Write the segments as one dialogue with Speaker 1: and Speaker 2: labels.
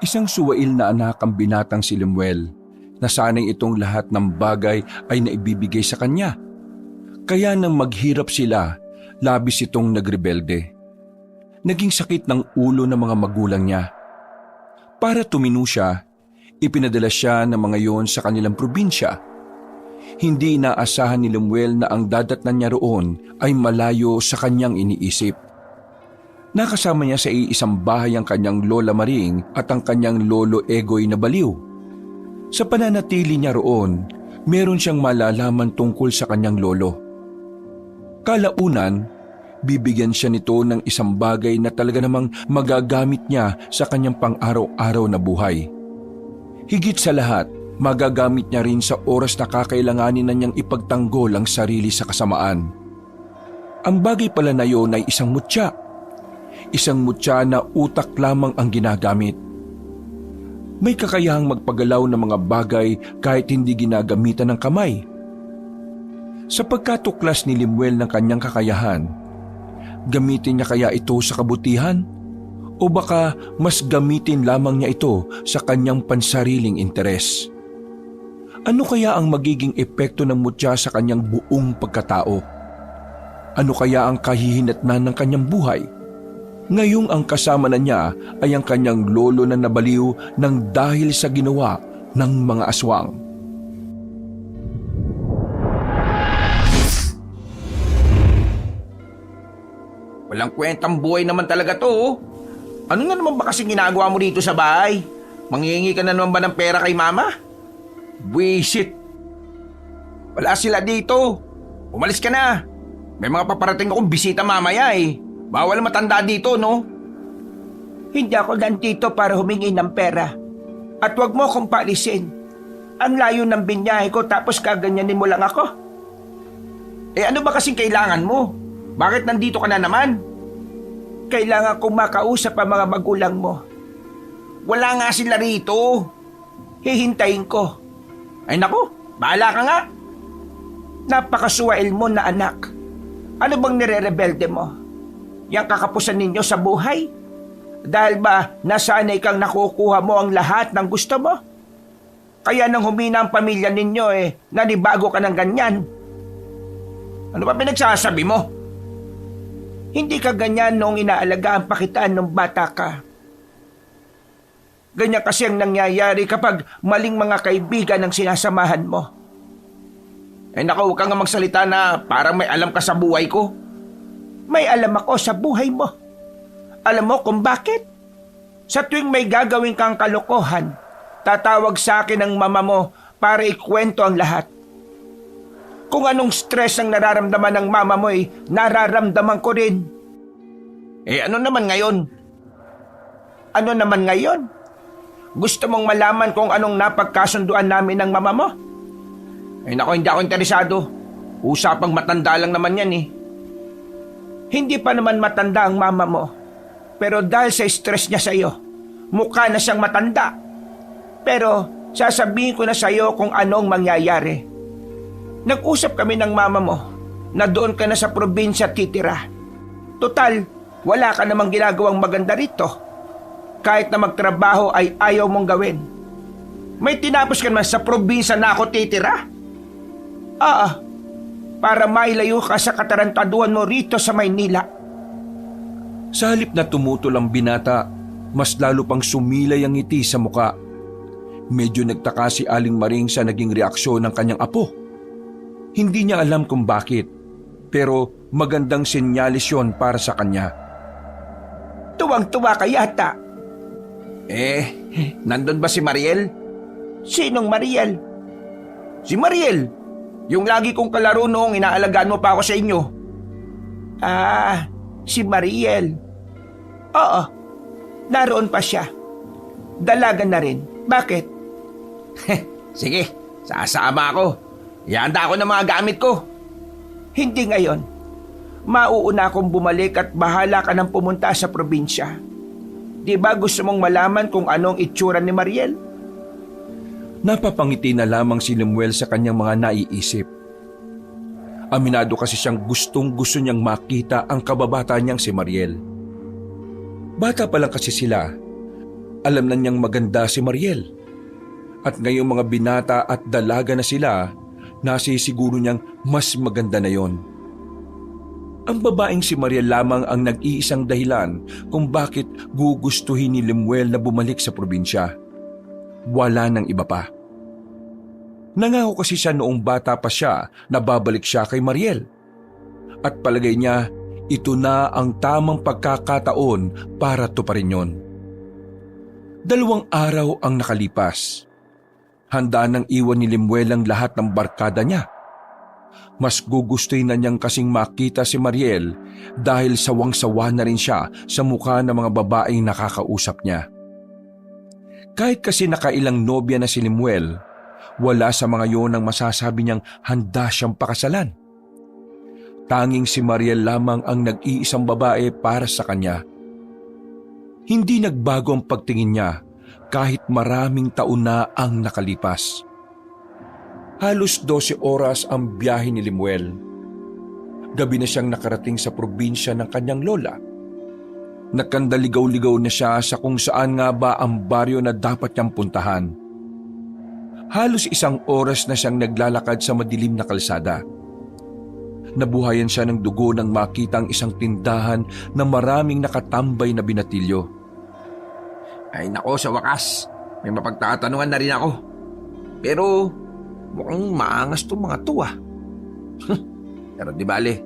Speaker 1: Isang suwail na anak ang binatang si Lemuel, na sanay itong lahat ng bagay ay naibibigay sa kanya. Kaya nang maghirap sila, labis itong nagrebelde. Naging sakit ng ulo ng mga magulang niya. Para tumino siya, ipinadala siya ng mga yon sa kanilang probinsya. Hindi inaasahan ni Lemuel na ang dadatnan niya roon ay malayo sa kanyang iniisip. Nakasama niya sa iisang bahay ang kanyang lola Maring at ang kanyang lolo Egoy na baliw. Sa pananatili niya roon, meron siyang malalaman tungkol sa kanyang lolo. Kalaunan, bibigyan siya nito ng isang bagay na talaga namang magagamit niya sa kanyang pang-araw-araw na buhay. Higit sa lahat, magagamit niya rin sa oras na kakailanganin na niyang ipagtanggol ang sarili sa kasamaan. Ang bagay pala na yon ay isang mutya. Isang mutya na utak lamang ang ginagamit. May kakayahang magpagalaw ng mga bagay kahit hindi ginagamitan ng kamay. Sa pagkatuklas ni Lemuel ng kanyang kakayahan, gamitin niya kaya ito sa kabutihan? O baka mas gamitin lamang niya ito sa kanyang pansariling interes? Ano kaya ang magiging epekto ng mutya sa kanyang buong pagkatao? Ano kaya ang kahihinatnan ng kanyang buhay? Ngayong ang kasama na niya ay ang kanyang lolo na nabaliw ng dahil sa ginawa ng mga aswang.
Speaker 2: Walang kwentang buhay naman talaga to, oh. Ano na naman ba kasing ginagawa mo dito sa bahay? Manghihingi ka na naman ba ng pera kay mama? Buwisit. Wala sila dito. Umalis ka na. May mga paparating akong bisita mamaya eh. Bawal matanda dito, no?
Speaker 3: Hindi ako nandito para humingi ng pera. At wag mo akong paalisin. Ang layo ng binyahe ko tapos kaganyanin mo lang ako.
Speaker 2: Eh ano ba kasing kailangan mo? Bakit nandito ka na naman?
Speaker 3: Kailangan kong makausap ang mga magulang mo.
Speaker 2: Wala nga sila rito.
Speaker 3: Hihintayin ko.
Speaker 2: Ay naku, bahala ka nga.
Speaker 3: Napakasuwail mo na anak. Ano bang nire-rebelde mo? Yang kakapusan ninyo sa buhay? Dahil ba nasanay kang nakukuha mo ang lahat ng gusto mo? Kaya nang humina ang pamilya ninyo nanibago ka ng ganyan.
Speaker 2: Ano ba pinagsasabi mo?
Speaker 3: Hindi ka ganyan noong inaalagaan pa kita nung bata ka. Ganyan kasi ang nangyayari kapag maling mga kaibigan ang sinasamahan mo.
Speaker 2: Naku, huwag ka nga magsalita na parang may alam ka sa buhay ko.
Speaker 3: May alam ako sa buhay mo. Alam mo kung bakit? Sa tuwing may gagawin kang kalokohan, tatawag sa akin ang mama mo para ikwento ang lahat. Kung anong stress ang nararamdaman ng mama mo nararamdaman ko rin.
Speaker 2: Ano naman ngayon?
Speaker 3: Ano naman ngayon? Gusto mong malaman kung anong napagkasunduan namin ng mama mo?
Speaker 2: Naku, hindi ako interesado. Usapang matanda lang naman yan eh.
Speaker 3: Hindi pa naman matanda ang mama mo. Pero dahil sa stress niya sa iyo, mukha na siyang matanda. Pero sasabihin ko na sa iyo kung anong mangyayari. Nag-usap kami ng mama mo na doon ka na sa probinsya titira. Total, wala ka namang ginagawang maganda rito. Kahit na magtrabaho ay ayaw mong gawin. May tinapos ka naman sa probinsya na ako titira? Para mailayo ka sa katarantaduhan mo rito sa Maynila.
Speaker 1: Sa halip na tumutol ang binata, mas lalo pang sumilay ang ngiti sa muka. Medyo nagtaka si Aling Maring sa naging reaksyon ng kanyang apo. Hindi niya alam kung bakit, pero magandang senyalis yon para sa kanya.
Speaker 3: Tuwang-tuwa ka yata.
Speaker 2: Nandun ba si Mariel?
Speaker 3: Sinong Mariel?
Speaker 2: Si Mariel, yung lagi kong kalaro noong inaalagaan mo pa ako sa inyo.
Speaker 3: Si Mariel. Oo, naroon pa siya. Dalaga na rin. Bakit?
Speaker 2: Sige, sasama ako. Ihanda ako ng mga gamit ko.
Speaker 3: Hindi ngayon. Mauuna akong bumalik at bahala ka nang pumunta sa probinsya. Di ba gusto mong malaman kung anong itsura ni Mariel?
Speaker 1: Napapangiti na lamang si Lemuel sa kanyang mga naiisip. Aminado kasi siyang gustong-gusto niyang makita ang kababata niyang si Mariel. Bata pa lang kasi sila, alam na niyang maganda si Mariel. At ngayong mga binata at dalaga na sila, nasisiguro niyang mas maganda na yon. Ang babaeng si Mariel lamang ang nag-iisang dahilan kung bakit gugustuhin ni Lemuel na bumalik sa probinsya. Wala nang iba pa. Nangako kasi siya noong bata pa siya na babalik siya kay Mariel. At palagay niya, ito na ang tamang pagkakataon para tuparin yon. 2 araw ang nakalipas. Handa nang iwan ni Lemuel ang lahat ng barkada niya. Mas gugustuhin na niyang kasing makita si Mariel dahil sawang-sawa na rin siya sa mukha ng mga babaeng nakakausap niya. Kahit kasi nakailang nobya na si Lemuel, wala sa mga yon ang masasabi niyang handa siyang pakasalan. Tanging si Mariel lamang ang nag-iisang babae para sa kanya. Hindi nagbago ang pagtingin niya kahit maraming taon na ang nakalipas. Halos 12 oras ang biyahe ni Lemuel. Gabi na siyang nakarating sa probinsya ng kanyang lola. Nakandaligaw-ligaw na siya sa kung saan nga ba ang baryo na dapat niyang puntahan. Halos 1 oras na siyang naglalakad sa madilim na kalsada. Nabuhayan siya ng dugo nang makita ang isang tindahan na maraming nakatambay na binatilyo.
Speaker 2: Ay nako, sa wakas, may mapagtatanungan na rin ako. Pero mukhang maangas tong mga to ah. Pero di bale,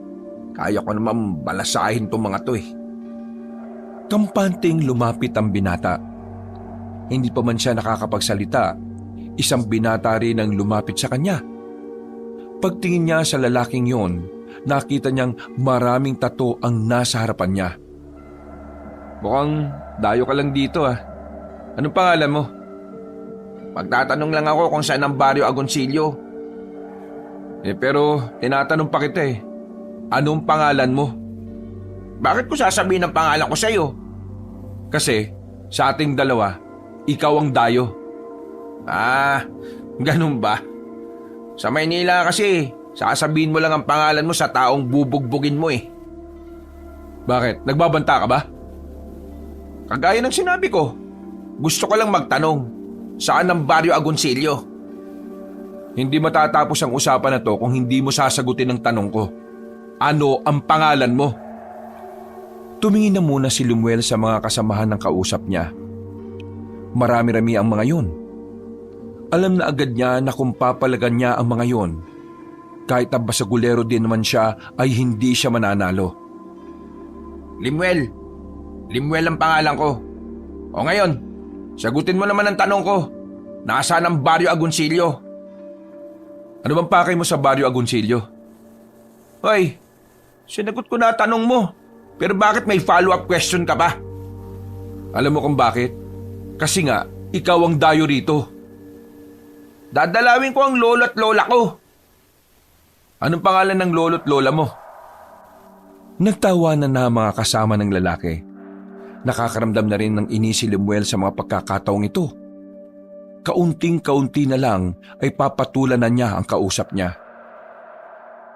Speaker 2: kaya ko naman balasahin tong mga to eh.
Speaker 1: Kampanting lumapit ang binata. Hindi pa man siya nakakapagsalita, isang binata rin ang lumapit sa kanya. Pagtingin niya sa lalaking yon, nakita niyang maraming tato ang nasa harapan niya.
Speaker 2: Mukhang dayo ka lang dito ah. Anong pangalan mo? Magtatanong lang ako kung saan ang baryo Agoncillo.
Speaker 1: Pero tinatanong pa kita eh. Anong pangalan mo?
Speaker 2: Bakit ko sasabihin ang pangalan ko sa'yo?
Speaker 1: Kasi sa ating dalawa, ikaw ang dayo.
Speaker 2: Ah, ganun ba? Sa Maynila kasi, sasabihin mo lang ang pangalan mo sa taong bubugbugin mo eh.
Speaker 1: Bakit? Nagbabanta ka ba?
Speaker 2: Kagaya ng sinabi ko, gusto ko lang magtanong, saan ang baryo Agoncillo?
Speaker 1: Hindi matatapos ang usapan na to kung hindi mo sasagutin ang tanong ko. Ano ang pangalan mo? Tumingin na muna si Lemuel sa mga kasamahan ng kausap niya. Marami-rami ang mga yon. Alam na agad niya na kung papalagan niya ang mga yon, kahit ang basagulero din naman siya ay hindi siya mananalo.
Speaker 2: Lemuel ang pangalan ko. O ngayon, sagutin mo naman ang tanong ko. Nasaan ang baryo Agoncillo?
Speaker 1: Ano bang pakay mo sa baryo Agoncillo?
Speaker 2: Hoy, sinagot ko na tanong mo. Pero bakit may follow-up question ka pa?
Speaker 1: Alam mo kung bakit? Kasi nga, ikaw ang dayo rito.
Speaker 2: Dadalawin ko ang lolo at lola ko.
Speaker 1: Anong pangalan ng lolo at lola mo? Nagtawanan na mga kasama ng lalaki. Nakakaramdam na rin ng inis si Lemuel sa mga pagkakataong ito. Kaunting-kaunti na lang ay papatulan na niya ang kausap niya.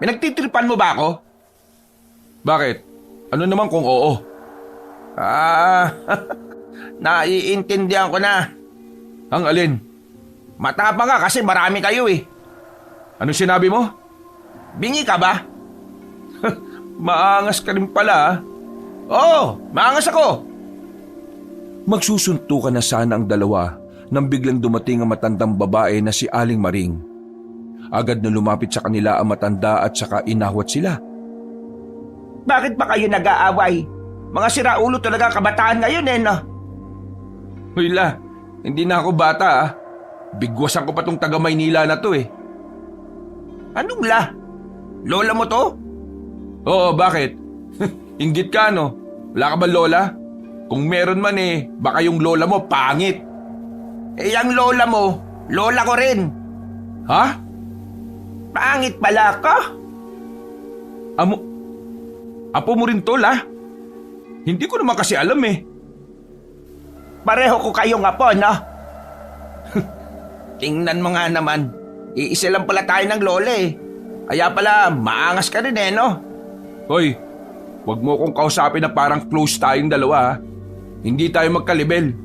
Speaker 2: Pinagtitripan mo ba ako?
Speaker 1: Bakit? Ano naman kung oo?
Speaker 2: Naiintindihan ko na.
Speaker 1: Ang alin?
Speaker 2: Matapang ka kasi marami kayo eh.
Speaker 1: Ano sinabi mo?
Speaker 2: Bingi ka ba?
Speaker 1: Maangas ka rin pala.
Speaker 2: Oo, maangas ako.
Speaker 1: Magsusuntukan na sana ang dalawa nang biglang dumating ang matandang babae na si Aling Maring. Agad na lumapit sa kanila ang matanda at saka inawat sila.
Speaker 3: Bakit ba kayo nag-aaway? Mga siraulo talaga kabataan ngayon eh, no?
Speaker 1: Hula, hindi na ako bata ah. Bigwasan ko pa tong taga Maynila na to eh.
Speaker 3: Anong la? Lola mo to?
Speaker 1: Oo, bakit? Inggit ka no? Wala ka ba lola? Kung meron man eh, baka yung lola mo pangit.
Speaker 3: Eh, ang lola mo, lola ko rin.
Speaker 1: Ha?
Speaker 3: Pangit pala ka?
Speaker 1: Apo mo rin tol ah? Hindi ko naman kasi alam eh.
Speaker 3: Pareho ko kayong apo, no?
Speaker 2: Tingnan mo nga naman, iisa lang pala tayo ng lola eh. Kaya pala maangas ka rin eh, no?
Speaker 1: Hoy, wag mo kong kausapin na parang close tayong dalawa ha. Hindi tayo magkalibel.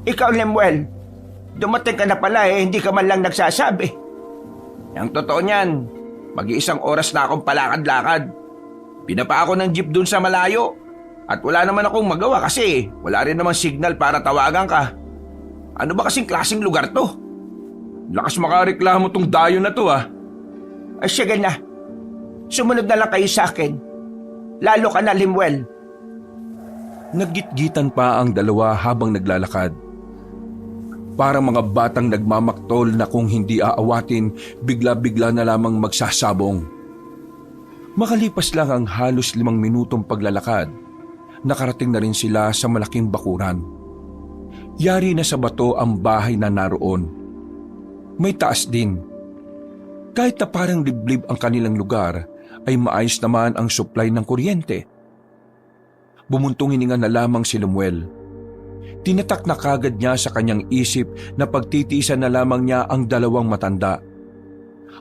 Speaker 3: Ikaw, Lemuel, dumating ka na pala hindi ka man lang nagsasabi.
Speaker 2: Ang totoo niyan, mag-iisang oras na akong palakad-lakad. Pinapa ako ng jeep dun sa malayo. At wala naman akong magawa kasi wala rin naman signal para tawagan ka. Ano ba kasing klaseng lugar to?
Speaker 1: Lakas makareklamo tong dayo na to
Speaker 3: Ay sige na, sumunod na lang kayo sa akin. Lalo ka na, Lemuel.
Speaker 1: Naggitgitan pa ang dalawa habang naglalakad. Parang mga batang nagmamaktol na kung hindi aawatin, bigla-bigla na lamang magsasabong. Makalipas lang ang halos 5 minutong paglalakad, nakarating na rin sila sa malaking bakuran. Yari na sa bato ang bahay na naroon. May taas din. Kahit na parang liblib ang kanilang lugar, ay maayos naman ang supply ng kuryente. Bumuntong hininga na lamang si Lemuel. Tinatak na kagad niya sa kanyang isip na pagtitiisan na lamang niya ang 2 matanda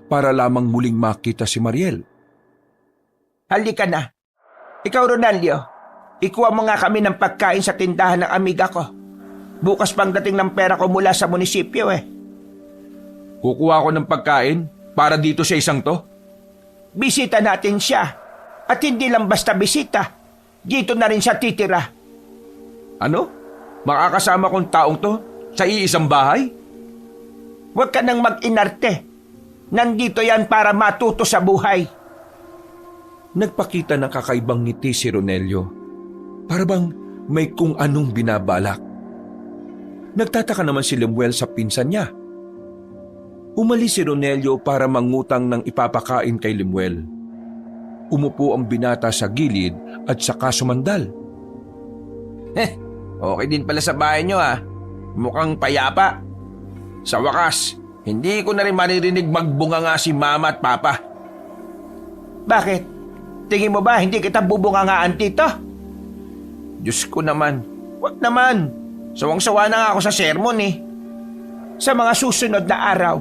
Speaker 1: para lamang muling makita si Mariel.
Speaker 3: Halika na. Ikaw, Ronaldo, ikuha mo nga kami ng pagkain sa tindahan ng amiga ko. Bukas pang dating ng pera ko mula sa munisipyo
Speaker 1: Kukuha ko ng pagkain para dito sa isang to?
Speaker 3: Bisita natin siya. At hindi lang basta bisita. Dito na rin siya titira.
Speaker 1: Ano? Makakasama kong taong to sa iisang bahay?
Speaker 3: Huwag ka nang mag-inarte. Nandito yan para matuto sa buhay.
Speaker 1: Nagpakita ng kakaibang ngiti si Ronelio. Para bang may kung anong binabalak. Nagtataka naman si Lemuel sa pinsan niya. Umalis si Ronelio para mangutang ng ipapakain kay Lemuel. Umupo ang binata sa gilid at saka sumandal.
Speaker 2: Okay din pala sa bahay nyo Mukhang payapa. Sa wakas, hindi ko na rin maririnig magbunga nga si mama at papa.
Speaker 3: Bakit? Tingin mo ba hindi kita bubungangaan, tito?
Speaker 2: Diyos ko naman.
Speaker 3: Wag naman.
Speaker 2: Sawang-sawa na nga ako sa sermon
Speaker 3: Sa mga susunod na araw,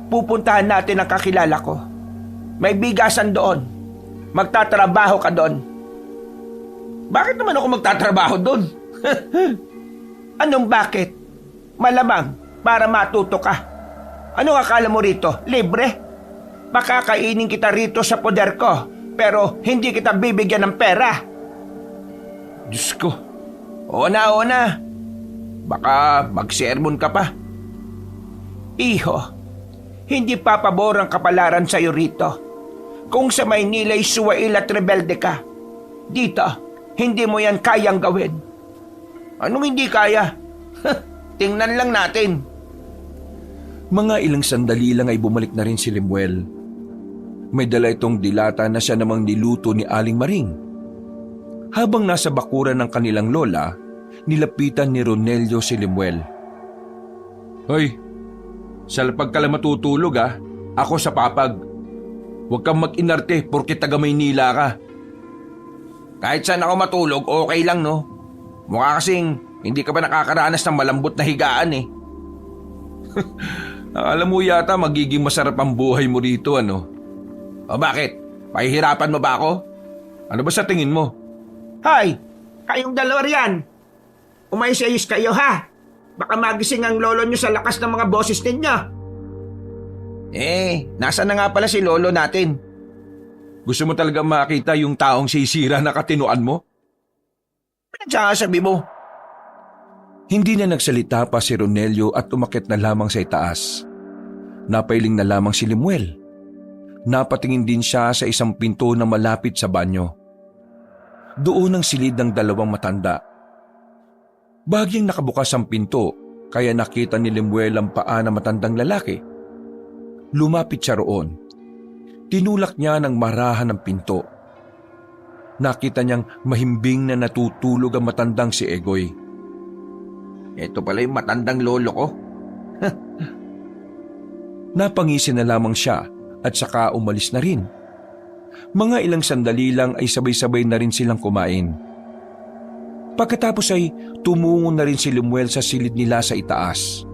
Speaker 3: pupuntahan natin ang kakilala ko. May bigasan doon. Magtatrabaho ka doon.
Speaker 2: Bakit naman ako magtatrabaho doon?
Speaker 3: Anong bakit? Malamang para matuto ka. Anong akala mo rito? Libre? Makakainin kita rito sa poder ko, pero hindi kita bibigyan ng pera.
Speaker 2: Diyos ko. Oo na. Baka mag-sermon ka pa.
Speaker 3: Iho, hindi papabor ang kapalaran sa'yo rito. Kung sa Maynila'y suwail at rebelde ka, dito, hindi mo yan kayang gawin.
Speaker 2: Anong hindi kaya? Tingnan lang natin.
Speaker 1: Mga ilang sandali lang ay bumalik na rin si Lemuel. May dala itong dilata na siya namang niluto ni Aling Maring. Habang nasa bakuran ng kanilang lola, nilapitan ni Ronelio si Lemuel. Hoy, sa lapag ka lang matutulog ako sa papag. Huwag kang mag-inarte porke taga Maynila ka.
Speaker 2: Kahit saan ako matulog, okay lang no? Mukha kasing hindi ka ba nakakaranas ng malambot na higaan
Speaker 1: Alam mo yata magiging masarap ang buhay mo rito
Speaker 2: O bakit? Pahihirapan mo ba ako?
Speaker 1: Ano ba sa tingin mo?
Speaker 3: Hay, kayong dalawa riyan. Umayos-ayos kayo Baka magising ang lolo nyo sa lakas ng mga boses ninyo.
Speaker 2: Nasaan na nga pala si lolo natin?
Speaker 1: Gusto mo talaga makita yung taong sisira na katinuan mo?
Speaker 2: Pinagsasabi mo?
Speaker 1: Hindi na nagsalita pa si Ronelio at umakyat na lamang sa itaas. Napailing na lamang si Lemuel. Napatingin din siya sa isang pinto na malapit sa banyo. Doon ang silid ng 2 matanda. Bagyang nakabukas ang pinto, kaya nakita ni Lemuel ang paa ng matandang lalaki. Lumapit siya roon. Tinulak niya ng marahan ng pinto. Nakita niyang mahimbing na natutulog ang matandang si Egoy.
Speaker 2: Ito pala yung matandang lolo ko.
Speaker 1: Napangisi na lamang siya at saka umalis na rin. Mga ilang sandali lang ay sabay-sabay na rin silang kumain. Pagkatapos ay tumungo na rin si Lemuel sa silid nila sa itaas.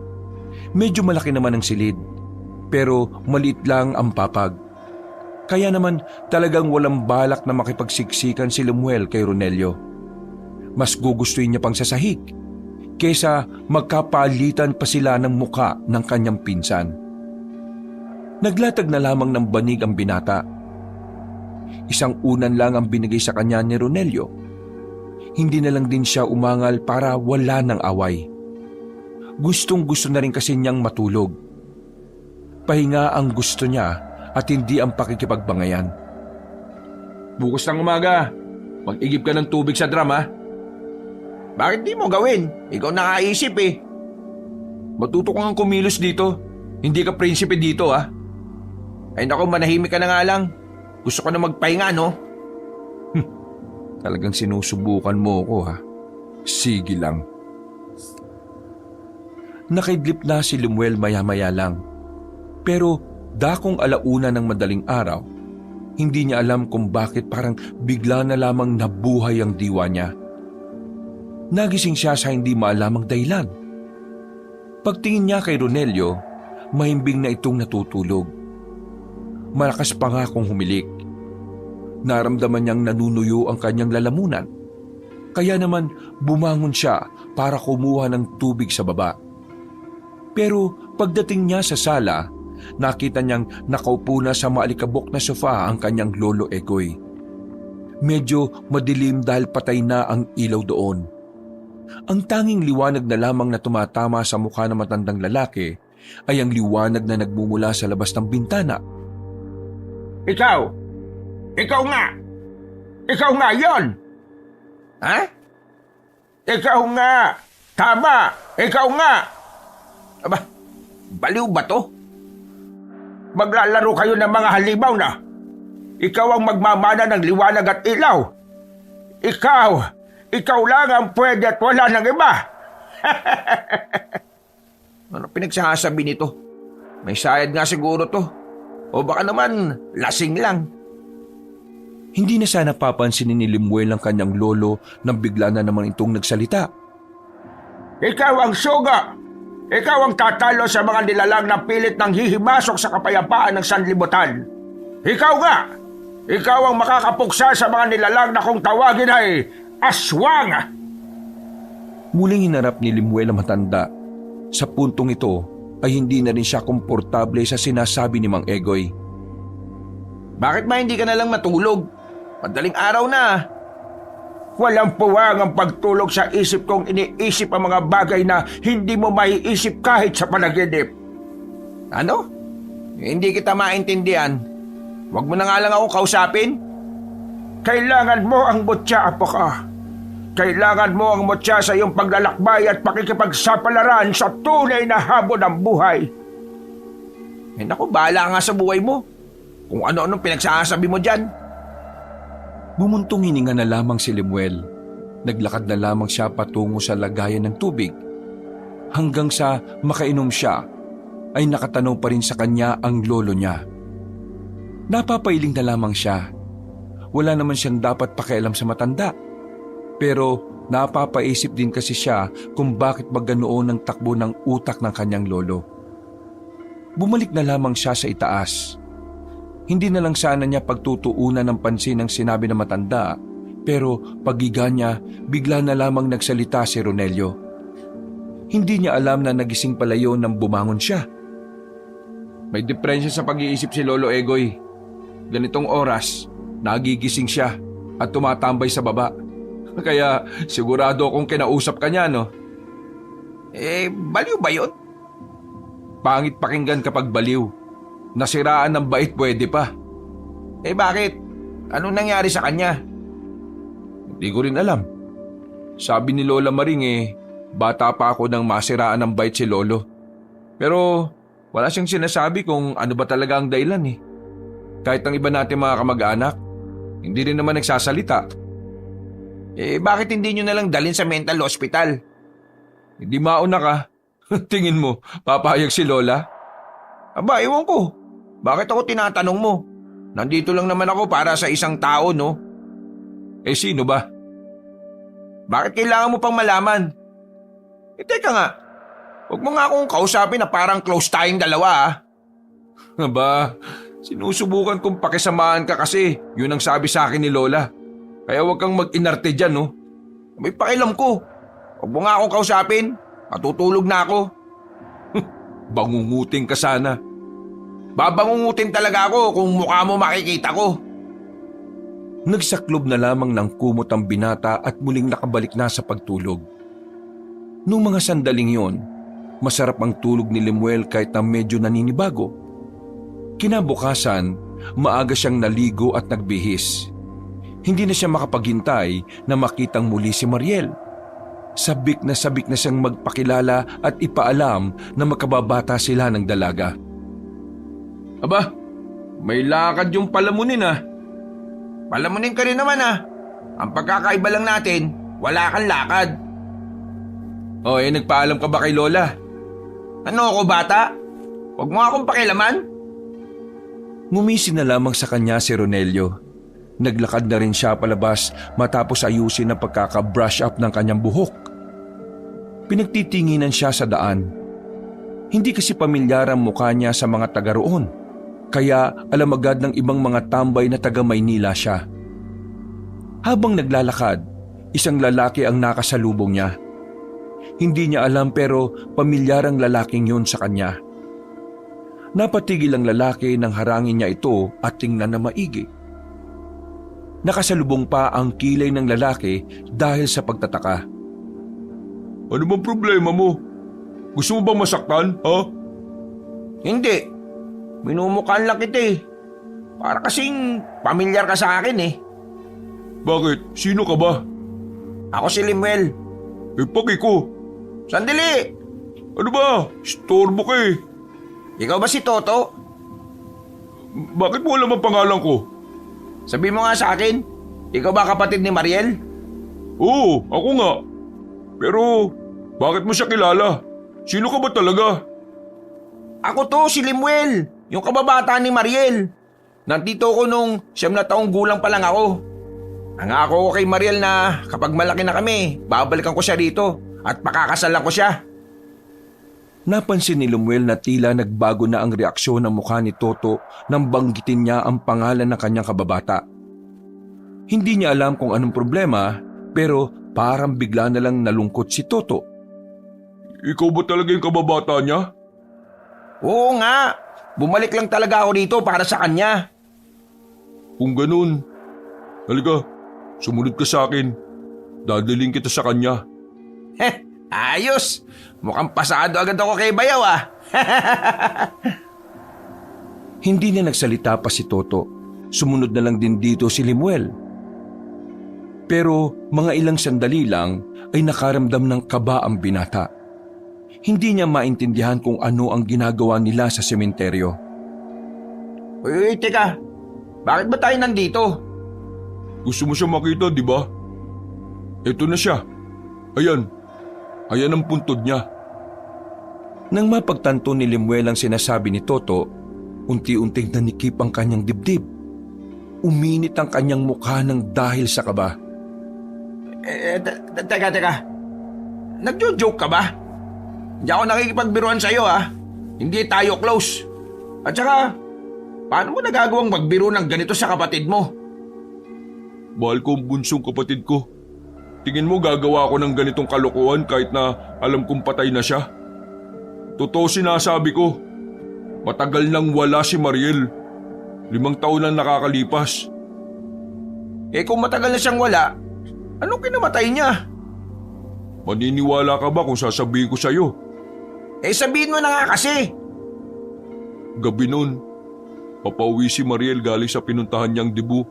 Speaker 1: Medyo malaki naman ang silid, pero maliit lang ang papag. Kaya naman talagang walang balak na makipagsiksikan si Lemuel kay Ronelio. Mas gugustuhin niya pang sasahig. kesa magkapalitan pa sila ng muka ng kanyang pinsan. Naglatag na lamang ng banig ang binata. Isang unan lang ang binigay sa kanya ni Ronelio. Hindi na lang din siya umangal para wala ng away. Gustong-gusto na rin kasi niyang matulog. Pahinga ang gusto niya at hindi ang pakikipagbangayan.
Speaker 2: Bukas ng umaga, mag-igib ka ng tubig sa drum ha. Bakit di mo gawin? Ikaw nakaisip eh.
Speaker 1: Matuto kang kumilos dito. Hindi ka prinsipe dito ha.
Speaker 2: Ay naku, manahimik ka na nga lang. Gusto ko na magpahinga no?
Speaker 1: Talagang sinusubukan mo ko ha. Sige lang. Nakaidlip na si Lemuel maya-maya lang. Pero dakong alauna ng madaling araw, hindi niya alam kung bakit parang bigla na lamang nabuhay ang diwa niya. Nagising siya sa hindi maalamang dahilan. Pagtingin niya kay Ronelio, mahimbing na itong natutulog. Malakas pa nga kung humilik. Naramdaman niyang nanunuyo ang kanyang lalamunan. Kaya naman bumangon siya para kumuha ng tubig sa baba. Pero pagdating niya sa sala, nakita niyang nakaupo na sa maalikabok na sofa ang kanyang lolo Egoy. Medyo madilim dahil patay na ang ilaw doon. Ang tanging liwanag na lamang na tumatama sa mukha ng matandang lalaki ay ang liwanag na nagmumula sa labas ng bintana.
Speaker 3: Ikaw! Ikaw nga! Ikaw nga yon!
Speaker 2: Ha?
Speaker 3: Ikaw nga! Tama! Ikaw nga!
Speaker 2: Aba, baliw ba to?
Speaker 3: Maglalaro kayo ng mga halimaw na. Ikaw ang magmamana ng liwanag at ilaw. Ikaw lang ang pwede at wala ng iba.
Speaker 2: Ano pinagsasabi nito? May sayad nga siguro to. O baka naman, lasing lang.
Speaker 1: Hindi na sana papansinin ni Lemuel ang kanyang lolo nang bigla na naman itong nagsalita.
Speaker 3: Ikaw ang suga. Ikaw ang tatalo sa mga nilalang na pilit nang hihimasok sa kapayapaan ng sanlibutan. Ikaw nga! Ikaw ang makakapuksa sa mga nilalang na kung tawagin ay aswang!
Speaker 1: Muling hinarap ni Lemuel ang matanda. Sa puntong ito ay hindi na rin siya komportable sa sinasabi ni Mang Egoy.
Speaker 2: Bakit ba hindi ka na lang matulog? Madaling araw na.
Speaker 3: Walang puwang ang pagtulog sa isip kong iniisip ang mga bagay na hindi mo maiisip kahit sa panaginip.
Speaker 2: Ano? Hindi kita maintindihan. Huwag mo na nga lang ako kausapin.
Speaker 3: Kailangan mo ang mutya, apo ka. Kailangan mo ang mutya sa iyong paglalakbay at pakikipagsapalaran sa tunay na habon ng buhay.
Speaker 2: Eh naku, bahala nga sa buhay mo. Kung ano-anong pinagsasabi mo dyan.
Speaker 1: Bumuntong hininga na lamang si Lemuel. Naglakad na lamang siya patungo sa lagayan ng tubig. Hanggang sa makainom siya, ay nakatanaw pa rin sa kanya ang lolo niya. Napapailing na lamang siya. Wala naman siyang dapat pakialam sa matanda. Pero napapaisip din kasi siya kung bakit ba ganoon ang takbo ng utak ng kanyang lolo. Bumalik na lamang siya sa itaas. Hindi na lang sana niya pagtutuunan ng pansin ang sinabi ng matanda, pero paghiga niya, bigla na lamang nagsalita si Ronelio. Hindi niya alam na nagising pala yun nang bumangon siya. May depresya sa pag-iisip si Lolo Egoy. Ganitong oras, nagigising siya at tumatambay sa baba. Kaya sigurado akong kinausap ka niya, no?
Speaker 2: Baliw ba yun?
Speaker 1: Pangit pakinggan kapag baliw. Nasiraan ng bait pwede pa.
Speaker 2: Bakit? Anong nangyari sa kanya?
Speaker 1: Hindi ko rin alam. Sabi ni Lola Maring bata pa ako nang masiraan ng bait si Lolo. Pero wala siyang sinasabi kung ano ba talaga ang dahilan Kahit ang iba natin mga kamag-anak, hindi rin naman nagsasalita.
Speaker 2: Bakit hindi nyo nalang dalhin sa mental hospital?
Speaker 1: Hindi mauna ka. Tingin mo, papayag si Lola?
Speaker 2: Aba, ewan ko. Bakit ako tinatanong mo? Nandito lang naman ako para sa isang tao, no?
Speaker 1: Sino ba?
Speaker 2: Bakit kailangan mo pang malaman? Teka nga. Huwag mo nga akong kausapin na parang close tayong dalawa,
Speaker 1: Aba, sinusubukan kong pakisamahan ka kasi yun ang sabi sa akin ni Lola. Kaya huwag kang mag-inarte dyan, no?
Speaker 2: May pakialam ko. Huwag mo nga akong kausapin. Matutulog na ako.
Speaker 1: Bangunguting ka sana.
Speaker 2: Babangungutin talaga ako kung mukha mo makikita ko.
Speaker 1: Nagsaklob na lamang ng kumot ang binata at muling nakabalik na sa pagtulog. Nung mga sandaling yon, masarap ang tulog ni Lemuel kahit na medyo naninibago. Kinabukasan, maaga siyang naligo at nagbihis. Hindi na siya makapaghintay na makitang muli si Mariel. Sabik na siyang magpakilala at ipaalam na makababata sila ng dalaga.
Speaker 2: Aba, may lakad yung palamunin ah. Palamunin ka rin naman ah. Ang pagkakaiba lang natin, wala kang lakad.
Speaker 1: Nagpaalam ka ba kay Lola?
Speaker 2: Ano ako bata? Huwag mo akong pakilaman.
Speaker 1: Ngumisi na lamang sa kanya si Ronelio. Naglakad na rin siya palabas matapos ayusin ang pagkaka-brush up ng kanyang buhok. Pinagtitinginan siya sa daan. Hindi kasi pamilyar ang mukha niya sa mga taga roon, kaya alam agad ng ibang mga tambay na taga Maynila siya. Habang naglalakad, isang lalaki ang nakasalubong niya. Hindi niya alam pero pamilyar ang lalaking yun sa kanya. Napatigil ang lalaki nang harangin niya ito at tingnan na maigi. Nakasalubong pa ang kilay ng lalaki dahil sa pagtataka.
Speaker 4: Ano bang problema mo? Gusto mo bang masaktan, ha?
Speaker 2: Hindi. Minumukhaan lang kita eh. Para kasing pamilyar ka sa akin eh.
Speaker 4: Bakit? Sino ka ba?
Speaker 2: Ako si Lemuel.
Speaker 4: Paki ko.
Speaker 2: Sandali!
Speaker 4: Ano ba? Storbo ka eh.
Speaker 2: Ikaw ba si Toto?
Speaker 4: Bakit mo alam ang pangalan ko?
Speaker 2: Sabi mo nga sa akin, ikaw ba kapatid ni Mariel?
Speaker 4: Oo, ako nga. Pero, bakit mo siya kilala? Sino ka ba talaga?
Speaker 2: Ako to, si Lemuel, yung kababata ni Mariel. Nandito ko nung 9 na taong gulang pa lang ako. Nangako ko kay Mariel na kapag malaki na kami, babalikan ko siya rito at pakakasalan ko siya.
Speaker 1: Napansin ni Lemuel na tila nagbago na ang reaksyon ng mukha ni Toto nang banggitin niya ang pangalan ng kanyang kababata. Hindi niya alam kung anong problema pero parang bigla na lang nalungkot si Toto.
Speaker 4: Ikaw ba talaga yung kababata niya?
Speaker 2: Oo nga, bumalik lang talaga ako dito para sa kanya.
Speaker 4: Kung ganun, halika, sumunod ka sa akin. Dadaling kita sa kanya.
Speaker 2: Heh, ayos! Mukhang pasado agad ako kay Bayaw ah.
Speaker 1: Hindi na nagsalita pa si Toto. Sumunod na lang din dito si Lemuel. Pero mga ilang sandali lang ay nakaramdam ng kaba ang binata. Hindi niya maintindihan kung ano ang ginagawa nila sa sementeryo.
Speaker 2: Uy, teka. Bakit ba tayo nandito?
Speaker 4: Gusto mo siya makita, di ba? Ito na siya. Ayan. Ayan ang puntod niya.
Speaker 1: Nang mapagtanto ni Lemuel ang sinasabi ni Toto, unti-unting nanikip ang kanyang dibdib. Uminit ang kanyang mukha ng dahil sa kaba.
Speaker 2: Teka. Nagjo-joke ka ba? Hindi ako nakikipagbiruan sa'yo ah. Hindi tayo close. At saka, paano mo nagagawang magbiro ng ganito sa kapatid mo?
Speaker 4: Mahal ko ang bunsong kapatid ko. Tingin mo gagawa ko ng ganitong kalokohan kahit na alam kong patay na siya? Totoo sinasabi ko. Matagal nang wala si Mariel. 5 taon na nakakalipas.
Speaker 2: Eh kung matagal na siyang wala, anong kinamatay niya?
Speaker 4: Maniniwala ka ba kung sasabihin ko sa'yo?
Speaker 2: Eh sabihin mo na nga kasi.
Speaker 4: Gabi nun, papauwi si Mariel galing sa pinuntahan niyang debu.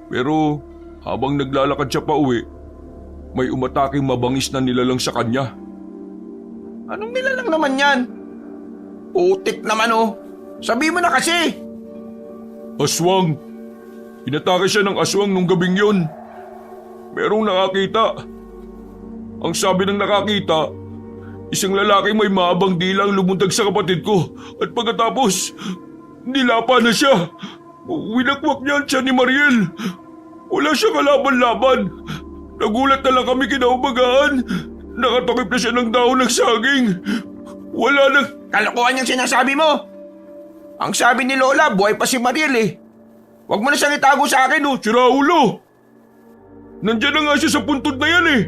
Speaker 4: Pero habang naglalakad siya pa uwi, may umataking mabangis na nilalang sa kanya.
Speaker 2: Anong nilalang naman yan? Putik naman oh. Sabihin mo na kasi.
Speaker 4: Aswang! Inatake siya ng aswang nung gabing yun. Merong nakakita. Ang sabi ng nakakita, isang lalaki may maabang dilang lumundag sa kapatid ko at pagkatapos, nilapa na siya. Winakwak niya siya ni Mariel. Wala siyang kalaban-laban. Nagulat na lang kami kinaumagahan. Nakatakip na siya ng dahon ng saging. Wala nang...
Speaker 2: Kalokohan yung sinasabi mo. Ang sabi ni Lola, buhay pa si Mariel eh. Huwag mo na siyang itago sa akin oh.
Speaker 4: Si Raulo! Nandiyan na nga siya sa puntod na yan eh.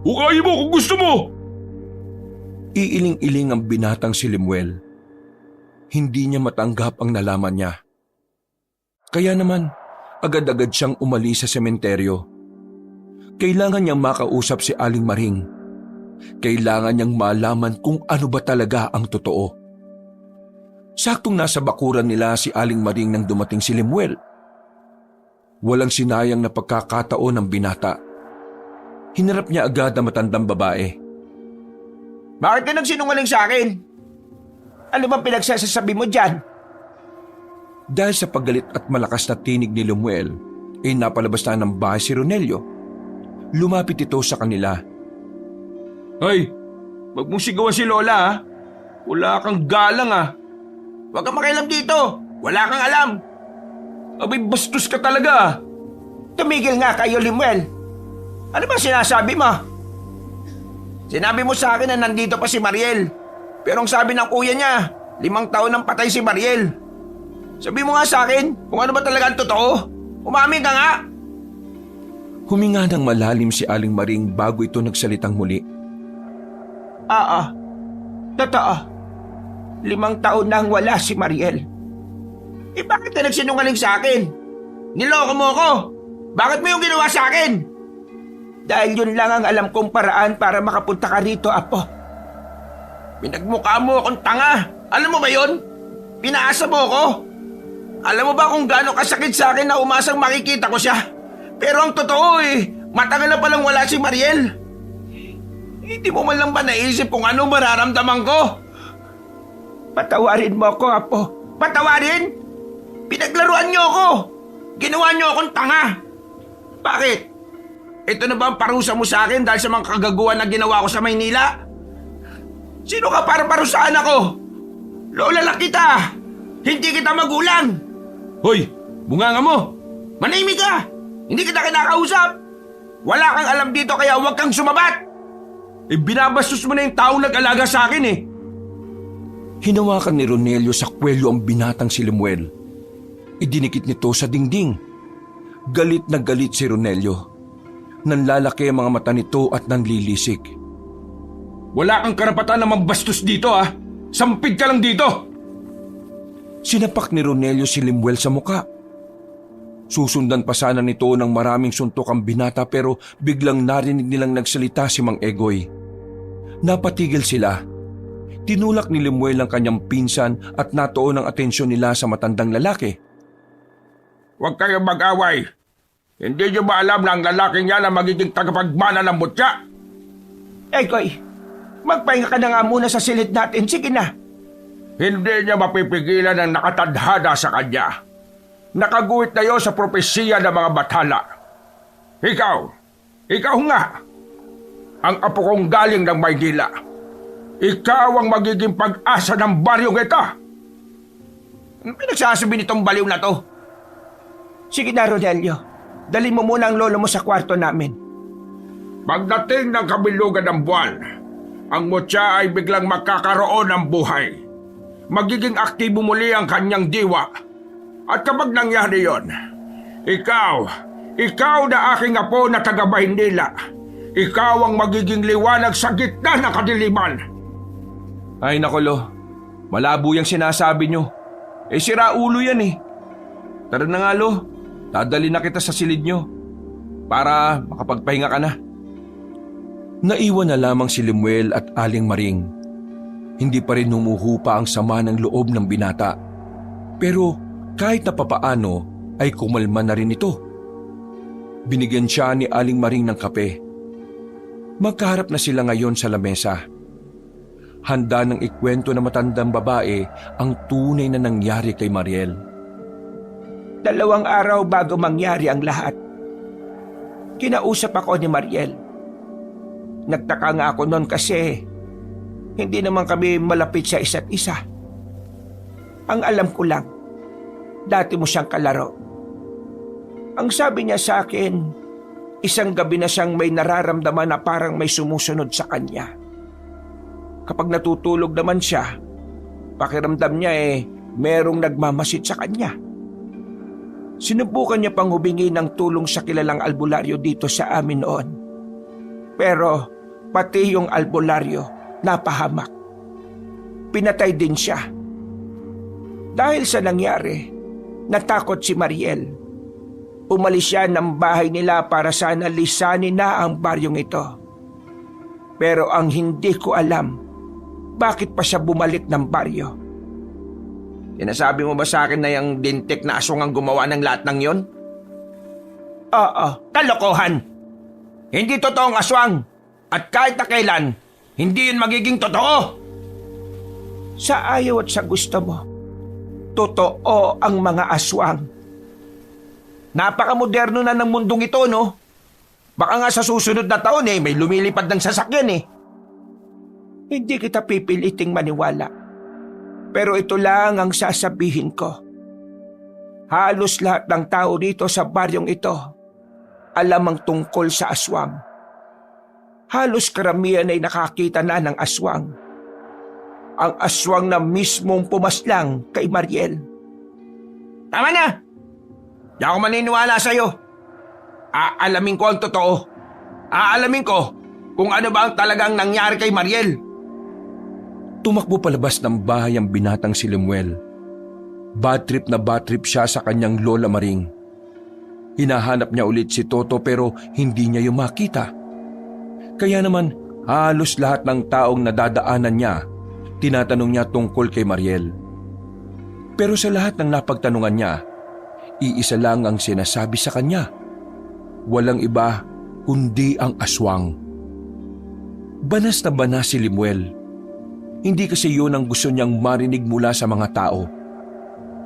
Speaker 4: Hukayin mo kung gusto mo!
Speaker 1: Iiling-iling ang binatang si Lemuel. Hindi niya matanggap ang nalaman niya. Kaya naman, agad-agad siyang umalis sa sementeryo. Kailangan niyang makausap si Aling Maring. Kailangan niyang malaman kung ano ba talaga ang totoo. Saktong nasa bakuran nila si Aling Maring nang dumating si Lemuel. Walang sinayang na pagkakataon ng binata. Hinarap niya agad ang matandang babae.
Speaker 3: Bakit ka nagsinungaling sa akin? Ano bang pinagsasasabi mo dyan?
Speaker 1: Dahil sa paggalit at malakas na tinig ni Lemuel, napalabas na ng bahay si Ronelio. Lumapit ito sa kanila.
Speaker 2: Hoy, wag mong sigawan si Lola ha. Wala kang galang ha. Huwag kang makialam dito. Wala kang alam. Abay, bastos ka talaga.
Speaker 3: Tumigil nga kayo, Lemuel. Ano ba sinasabi mo? Sinabi mo sa akin na nandito pa si Mariel. Pero ang sabi ng kuya niya, 5 taon nang patay si Mariel. Sabi mo nga sa akin kung ano ba talaga ang totoo. Umamin ka nga.
Speaker 1: Huminga ng malalim si Aling Maring bago ito nagsalitang muli.
Speaker 3: Totoo. 5 taon nang wala si Mariel. Bakit ka nagsinungaling sa akin? Niloko mo ako. Bakit mo yung ginawa sa akin? Dahil yun lang ang alam kong paraan para makapunta ka rito, Apo. Pinagmukha mo akong tanga. Alam mo ba yun? Pinaasa mo ako. Alam mo ba kung gaano kasakit sa akin na umasang makikita ko siya? Pero ang totoo matagal na palang wala si Mariel. Hindi mo man lang ba naisip kung ano mararamdaman ko? Patawarin mo ako, Apo. Patawarin? Pinaglaruan niyo ako. Ginawa niyo akong tanga. Bakit? Ito na ba ang parusa mo sa akin dahil sa mga kagaguhan na ginawa ko sa Maynila? Sino ka para parusahan ako? Lola lang kita. Hindi kita magulang.
Speaker 2: Hoy, bunganga mo.
Speaker 3: Manahimik ka. Hindi kita kinakausap. Wala kang alam dito kaya huwag kang sumabat.
Speaker 2: Binabastos mo na yung taong nag-alaga sa akin
Speaker 1: Hinawakan ni Ronelio sa kwelyo ang binatang si Lemuel. Idinikit nito sa dingding. Galit na galit si Ronelio. Nanlalaki ang mga mata nito at nanlilisik.
Speaker 2: Wala kang karapatan na mambastos dito ha. Sampid ka lang dito.
Speaker 1: Sinapak ni Ronelio si Lemuel sa muka. Susundan pa sana nito ng maraming suntok ang binata pero biglang narinig nilang nagsalita si Mang Egoy. Napatigil sila. Tinulak ni Lemuel ang kanyang pinsan at natuon ang atensyon nila sa matandang lalaki.
Speaker 2: Huwag kayong mag-away. Hindi niyo ba alam na ang lalaking yan ang magiging tagapagmana ng butya?
Speaker 3: Egoy, magpahinga ka na nga muna sa silid natin. Sige na.
Speaker 2: Hindi niya mapipigilan ang nakatadhana sa kanya. Nakaguhit na yun sa propesiya ng mga bathala. Ikaw nga, ang apo kong galing ng Maynila. Ikaw ang magiging pag-asa ng baryong ito.
Speaker 3: Ano pinagsasabi nitong baliw na to? Sige na, Ronelio. Dalhin mo muna ang lolo mo sa kwarto namin.
Speaker 2: Pagdating ng kabilugan ng buwan, ang mutya ay biglang magkakaroon ng buhay. Magiging aktibo muli ang kanyang diwa. At kapag nangyari yon, ikaw na aking apo na taga Maynila. Ikaw ang magiging liwanag sa gitna ng kadiliman.
Speaker 1: Ay nako Lo, malabo yung sinasabi nyo. Sira ulo yan Tara na nga Lo, dadali na kita sa silid nyo para makapagpahinga ka na. Naiwan na lamang si Lemuel at Aling Maring. Hindi pa rin humuhupa ang sama ng loob ng binata. Pero kahit na papaano ay kumalma na rin ito. Binigyan siya ni Aling Maring ng kape. Magkaharap na sila ngayon sa lamesa. Handa ng ikwento na matandang babae ang tunay na nangyari kay Mariel.
Speaker 3: 2 araw bago mangyari ang lahat, kinausap ako ni Mariel. Nagtaka nga ako noon kasi hindi naman kami malapit sa isa't isa. Ang alam ko lang, dati mo siyang kalaro. Ang sabi niya sa akin, isang gabi na siyang may nararamdaman na parang may sumusunod sa kanya. Kapag natutulog naman siya, pakiramdam niya merong nagmamasid sa kanya. Sinubukan niya pang humingi ng tulong sa kilalang albularyo dito sa amin noon. Pero Pati yung albularyo, napahamak. Pinatay din siya. Dahil sa nangyari, natakot si Mariel. Umalis siya ng bahay nila para sana lisanin na ang baryong ito. Pero ang hindi ko alam, bakit pa siya bumalik ng baryo?
Speaker 2: Sinasabi mo ba sa akin na yung dintik na aswang ang gumawa ng lahat ng yon?
Speaker 3: Oo,
Speaker 2: Kalokohan! Hindi totoong aswang! At kahit na kailan, hindi yun magiging totoo!
Speaker 3: sa ayaw at sa gusto mo, totoo ang mga aswang.
Speaker 2: Napakamoderno na ng mundong ito, no? Baka nga sa susunod na taon may lumilipad ng sasakyan
Speaker 3: Hindi kita pipiliting maniwala. Pero ito lang ang sasabihin ko. Halos lahat ng tao dito sa baryong ito alam ang tungkol sa aswang. Halos karamihan ay nakakita na ng aswang. Ang aswang na mismong pumaslang kay Mariel.
Speaker 2: Tama na! Di ako maniniwala sa'yo. Aalamin ko ang totoo. Aalamin ko kung ano ba ang talagang nangyari kay Mariel.
Speaker 1: Tumakbo palabas ng bahay ang binatang si Lemuel. Bad trip siya sa kanyang Lola Maring. Hinahanap niya ulit si Toto pero hindi niya yung makita. Kaya naman halos lahat ng taong nadadaanan niya, tinatanong niya tungkol kay Mariel. Pero sa lahat ng napagtanungan niya, iisa lang ang sinasabi sa kanya. Walang iba kundi ang aswang. Banas na banas si Lemuel. Hindi kasi yun ang gusto niyang marinig mula sa mga tao.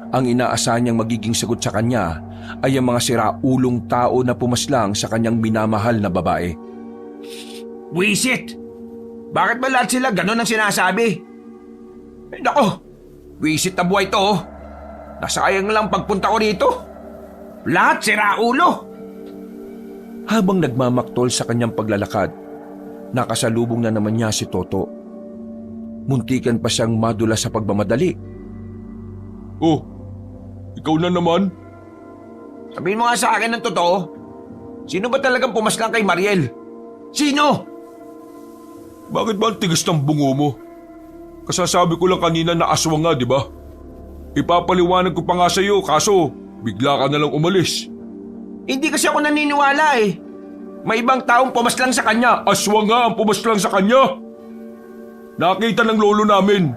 Speaker 1: Ang inaasahan niyang magiging sagot sa kanya ay ang mga siraulong tao na pumaslang sa kanyang minamahal na babae.
Speaker 2: Wisit! Bakit ba lahat sila ganun ang sinasabi? Nako! Wisit na buhay to. Nasayang lang pagpunta ko rito. Lahat siraulo!
Speaker 1: Habang nagmamaktol sa kanyang paglalakad, nakasalubong na naman niya si Toto. Muntikan pa siyang madula sa pagmamadali.
Speaker 4: Oh, ikaw na naman?
Speaker 2: Sabihin mo nga sa akin ng totoo. Sino ba talagang pumaslang kay Mariel? Sino?
Speaker 4: Bakit ba ang tigas ng bungo mo? Kasasabi ko lang kanina na aswang nga, di ba? Ipapaliwanag ko pa nga sa iyo, kaso bigla ka na lang umalis.
Speaker 2: Hindi kasi ako naniniwala May ibang taong pumaslang sa kanya.
Speaker 4: Aswang nga ang pumaslang sa kanya. Nakita ng lolo namin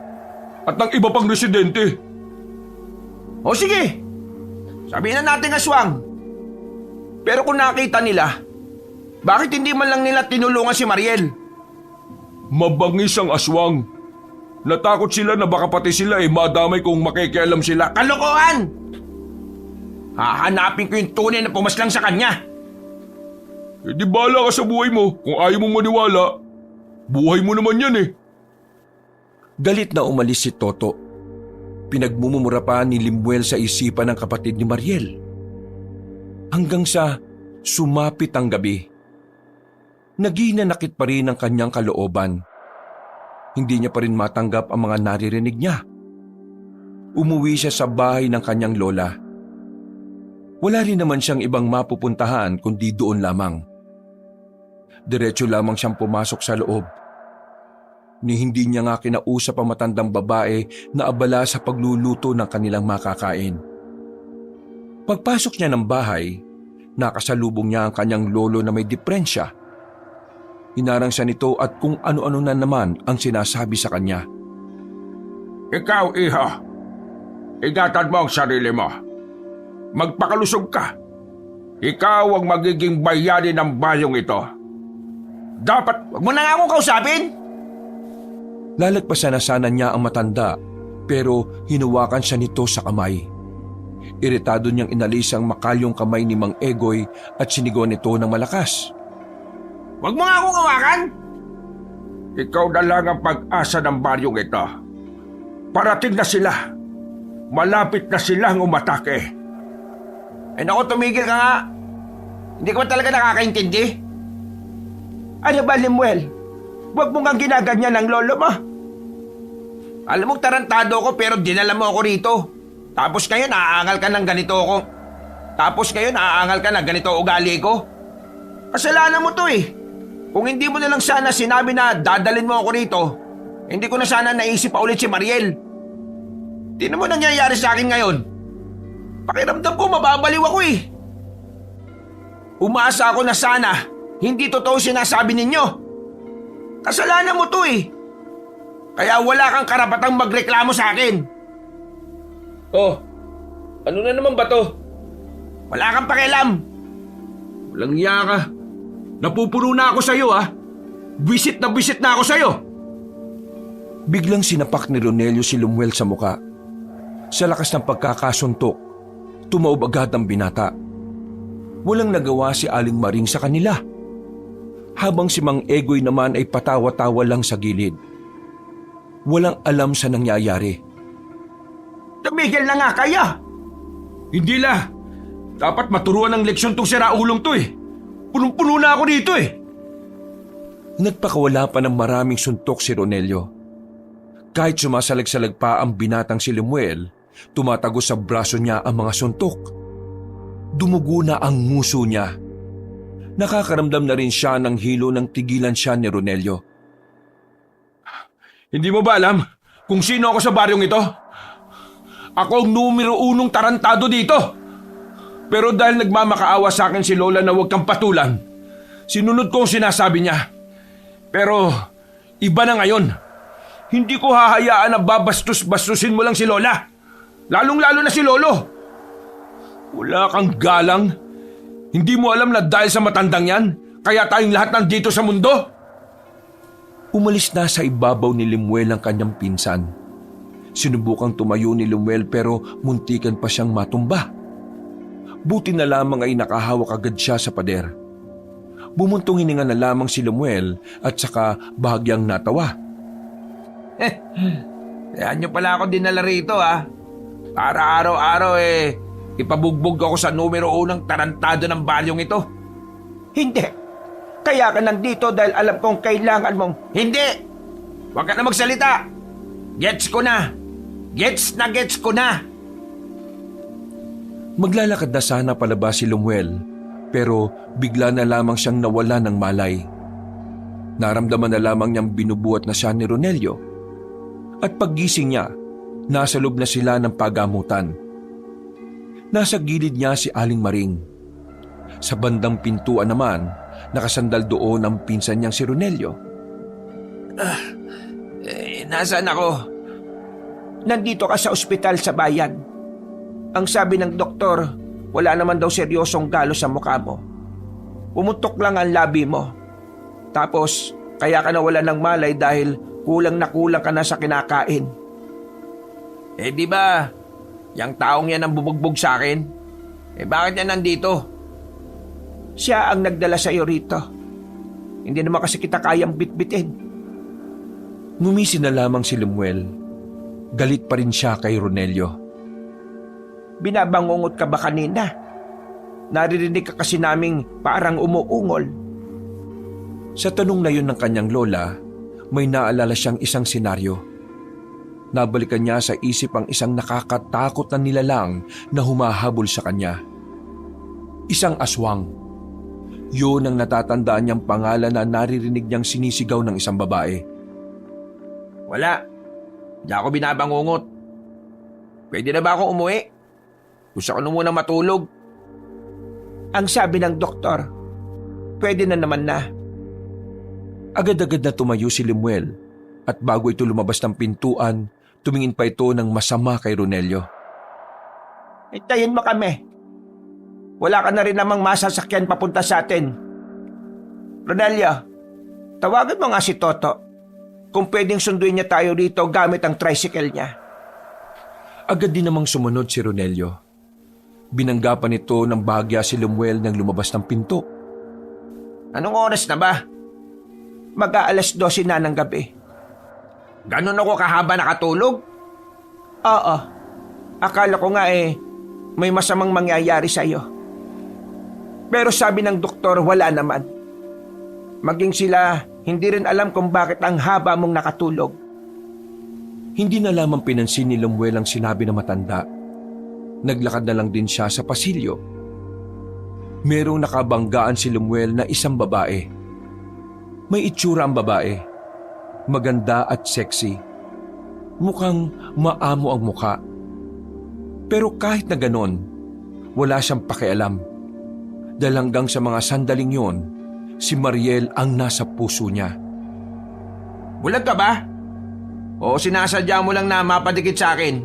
Speaker 4: at ng iba pang residente.
Speaker 2: O sige, sabihin na natin aswang. Pero kung nakita nila, bakit hindi man lang nila tinulungan si Mariel?
Speaker 4: Mabangis ang aswang. Natakot sila na baka pati sila madamay kung makikialam sila.
Speaker 2: Kalokohan! Hahanapin ko yung tunay na pumaslang sa kanya.
Speaker 4: Di bala ka sa buhay mo. Kung ayaw mong maniwala, buhay mo naman yan
Speaker 1: Galit na umalis si Toto. Pinagmumura pa ni Lemuel sa isipan ng kapatid ni Mariel. Hanggang sa sumapit ang gabi. Naginanakit pa rin ang kanyang kalooban. Hindi niya pa rin matanggap ang mga naririnig niya. Umuwi siya sa bahay ng kanyang lola. Wala rin naman siyang ibang mapupuntahan kundi doon lamang. Diretso lamang siyang pumasok sa loob. Ni hindi niya nga kinausap ang matandang babae na abala sa pagluluto ng kanilang makakain. Pagpasok niya ng bahay, nakasalubong niya ang kanyang lolo na may deprensya. Hinarang siya nito at kung ano-ano na naman ang sinasabi sa kanya.
Speaker 2: Ikaw, iha, igatad mo ang sarili mo. Magpakalusog ka. Ikaw ang magiging bayani ng bayong ito. Dapat, wag mo na nga akong kausapin.
Speaker 1: Lalagpasan na sana niya ang matanda pero hinuwakan siya nito sa kamay. Iritado niyang inalis ang makalyong kamay ni Mang Egoy at sinigawan nito ng malakas.
Speaker 2: Wag mo nga akong hawakan. Ikaw na lang ang pag-asa ng baryong ito. Parating na sila. Malapit na silang umatake. Naku, tumigil ka nga. Hindi ko talaga nakakaintindi.
Speaker 3: Ano ba, Lemuel? Huwag mo nga ginaganyan ng lolo mo.
Speaker 2: Alam mo, tarantado ko pero dinala mo ako rito. Tapos ngayon, aangal ka ng ganito ako. Tapos ngayon, aangal ka ng ganito ugali ko. Kasalanan mo to
Speaker 3: Kung hindi mo na lang sana sinabi na dadalin mo ako rito, hindi ko na sana naisip pa ulit si Mariel. Di na mo nangyayari sa akin ngayon. Pakiramdam ko mababaliw ako eh. Umaasa ako na sana hindi totoo sinasabi ninyo. Kasalanan mo to eh. Kaya wala kang karapatang magreklamo sa akin.
Speaker 2: Oh, ano na naman ba to?
Speaker 3: Wala kang pakialam.
Speaker 2: Walang iya ka. Napupuno na ako sa'yo Bisit na ako sa'yo.
Speaker 1: Biglang sinapak ni Ronelio si Lumuel sa muka. Sa lakas ng pagkakasuntok, tumaob agad ang binata. Walang nagawa si Aling Maring sa kanila. Habang si Mang Egoy naman ay patawa-tawa lang sa gilid. Walang alam sa nangyayari.
Speaker 3: Tumigil na nga kaya.
Speaker 2: Hindi la. Dapat maturuan ng leksyon tong siraulong to eh. Punong-puno na ako dito eh.
Speaker 1: Nagpakawala pa ng maraming suntok si Ronelio. Kahit sumasalag-salag pa ang binatang si Lemuel, tumatagos sa braso niya ang mga suntok. Dumugo na ang nguso niya. Nakakaramdam na rin siya ng hilo ng tigilan siya ni Ronelio.
Speaker 2: Hindi mo ba alam kung sino ako sa baryong ito? Ako ang numero 1 tarantado dito. Pero dahil nagmamakaawa sa akin si Lola na huwag kang patulan, sinunod ko ang sinasabi niya. Pero iba na ngayon. Hindi ko hahayaan na babastos-bastusin mo lang si Lola. Lalong-lalo na si Lolo. Wala kang galang. Hindi mo alam na dahil sa matandang yan, kaya tayong lahat nandito sa mundo?
Speaker 1: Umalis na sa ibabaw ni Lemuel ang kanyang pinsan. Sinubukang tumayo ni Lemuel pero muntikan pa siyang matumba. Buti na lamang ay nakahawak agad siya sa pader. Bumuntong hininga na lamang si Lemuel at saka bahagyang natawa.
Speaker 3: Kaya nyo pala ako dinala rito Para araw-araw ipabugbog ako sa numero 1 tarantado ng balyong ito. Hindi. Kaya ka nandito dahil alam kong kailangan mong... Hindi! Huwag ka na magsalita! Gets ko na! Gets ko na!
Speaker 1: Maglalakad na sana palabas si Lemuel pero bigla na lamang siyang nawala ng malay. Naramdaman na lamang niyang binubuhat na siya ni Ronelio. At paggising niya, nasa loob na sila ng pagamutan. Nasa gilid niya si Aling Maring. Sa bandang pintuan naman, nakasandal doon ang pinsan niyang si Ronelio.
Speaker 3: Nasaan ako? Nandito ka sa ospital sa bayan. Ang sabi ng doktor, wala naman daw seryosong galo sa mukha mo. Pumutok lang ang labi mo. Tapos, kaya ka nawala ng malay dahil kulang na kulang ka na sa kinakain. Di ba, yang taong yan ang bumugbog sa akin? Bakit yan nandito? Siya ang nagdala sa iyo rito. Hindi naman kasi kita kayang bitbitin.
Speaker 1: Ngumisi na lamang si Lemuel. Galit pa rin siya kay Ronelio.
Speaker 3: Binabangungot ka ba kanina? Naririnig ka kasi naming parang umuungol.
Speaker 1: Sa tanong na yun ng kanyang lola, may naalala siyang isang senaryo. Nabalikan niya sa isip ang isang nakakatakot na nilalang na humahabol sa kanya. Isang aswang. Yun ang natatandaan niyang pangalan na naririnig niyang sinisigaw ng isang babae.
Speaker 3: Wala. Di ako binabangungot. Pwede na ba akong umuwi? Gusto ko na muna matulog. Ang sabi ng doktor, pwede na naman na.
Speaker 1: Agad-agad na tumayo si Lemuel at bago ito lumabas ng pintuan, tumingin pa ito ng masama kay Ronelio.
Speaker 3: Hintayin mo kami. Wala ka na rin namang masasakyan papunta sa atin. Ronelio, tawagan mo nga si Toto kung pwedeng sunduin niya tayo rito gamit ang tricycle niya.
Speaker 1: Agad din namang sumunod si Ronelio. Binanggapan nito ng bahagya si Lemuel nang lumabas ng pinto.
Speaker 3: Anong oras na ba? Mag-aalas 12 na ng gabi. Ganon ako kahaba nakatulog? Oo. Akala ko nga may masamang mangyayari sa'yo. Pero sabi ng doktor wala naman. Maging sila hindi rin alam kung bakit ang haba mong nakatulog.
Speaker 1: Hindi na lamang pinansin ni Lemuel ang sinabi ng matanda. Naglakad na lang din siya sa pasilyo. Merong nakabanggaan si Lemuel na isang babae. May itsura ang babae. Maganda at sexy. Mukhang maamo ang mukha. Pero kahit na ganon, wala siyang pakialam. Dahil hanggang sa mga sandaling yon, si Mariel ang nasa puso niya.
Speaker 2: Bulag ka ba? O sinasadya mo lang na mapadikit sa akin?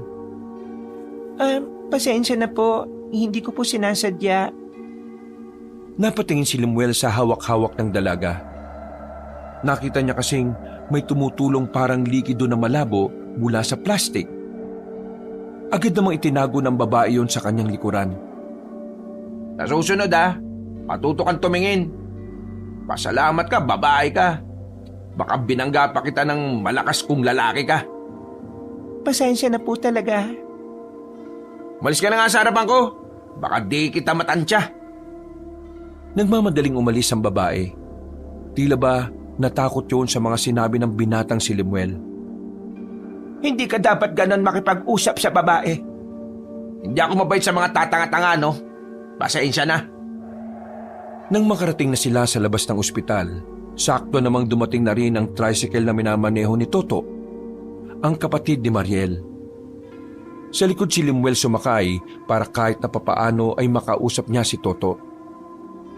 Speaker 3: Pasensya na po. Hindi ko po sinasadya.
Speaker 1: Napatingin si Lemuel sa hawak-hawak ng dalaga. Nakita niya kasing may tumutulong parang likido na malabo mula sa plastik. Agad namang itinago ng babae yon sa kanyang likuran.
Speaker 2: Sa susunod matuto kang tumingin. Pasalamat ka, babae ka. Baka binangga pa kita ng malakas kung lalaki ka.
Speaker 3: Pasensya na po talaga.
Speaker 2: Umalis ka na nga sa harapan ko. Baka di kita matansya.
Speaker 1: Nagmamadaling umalis ang babae. Tila ba natakot yun sa mga sinabi ng binatang si Lemuel.
Speaker 3: Hindi ka dapat ganon makipag-usap sa babae.
Speaker 2: Hindi ako mabait sa mga tatanga-tanga, no? Pasensya na.
Speaker 1: Nang makarating na sila sa labas ng ospital, sakto namang dumating na rin ang tricycle na minamaneho ni Toto, ang kapatid ni Mariel. Sa likod si Lemuel sumakay para kahit na papaano ay makausap niya si Toto.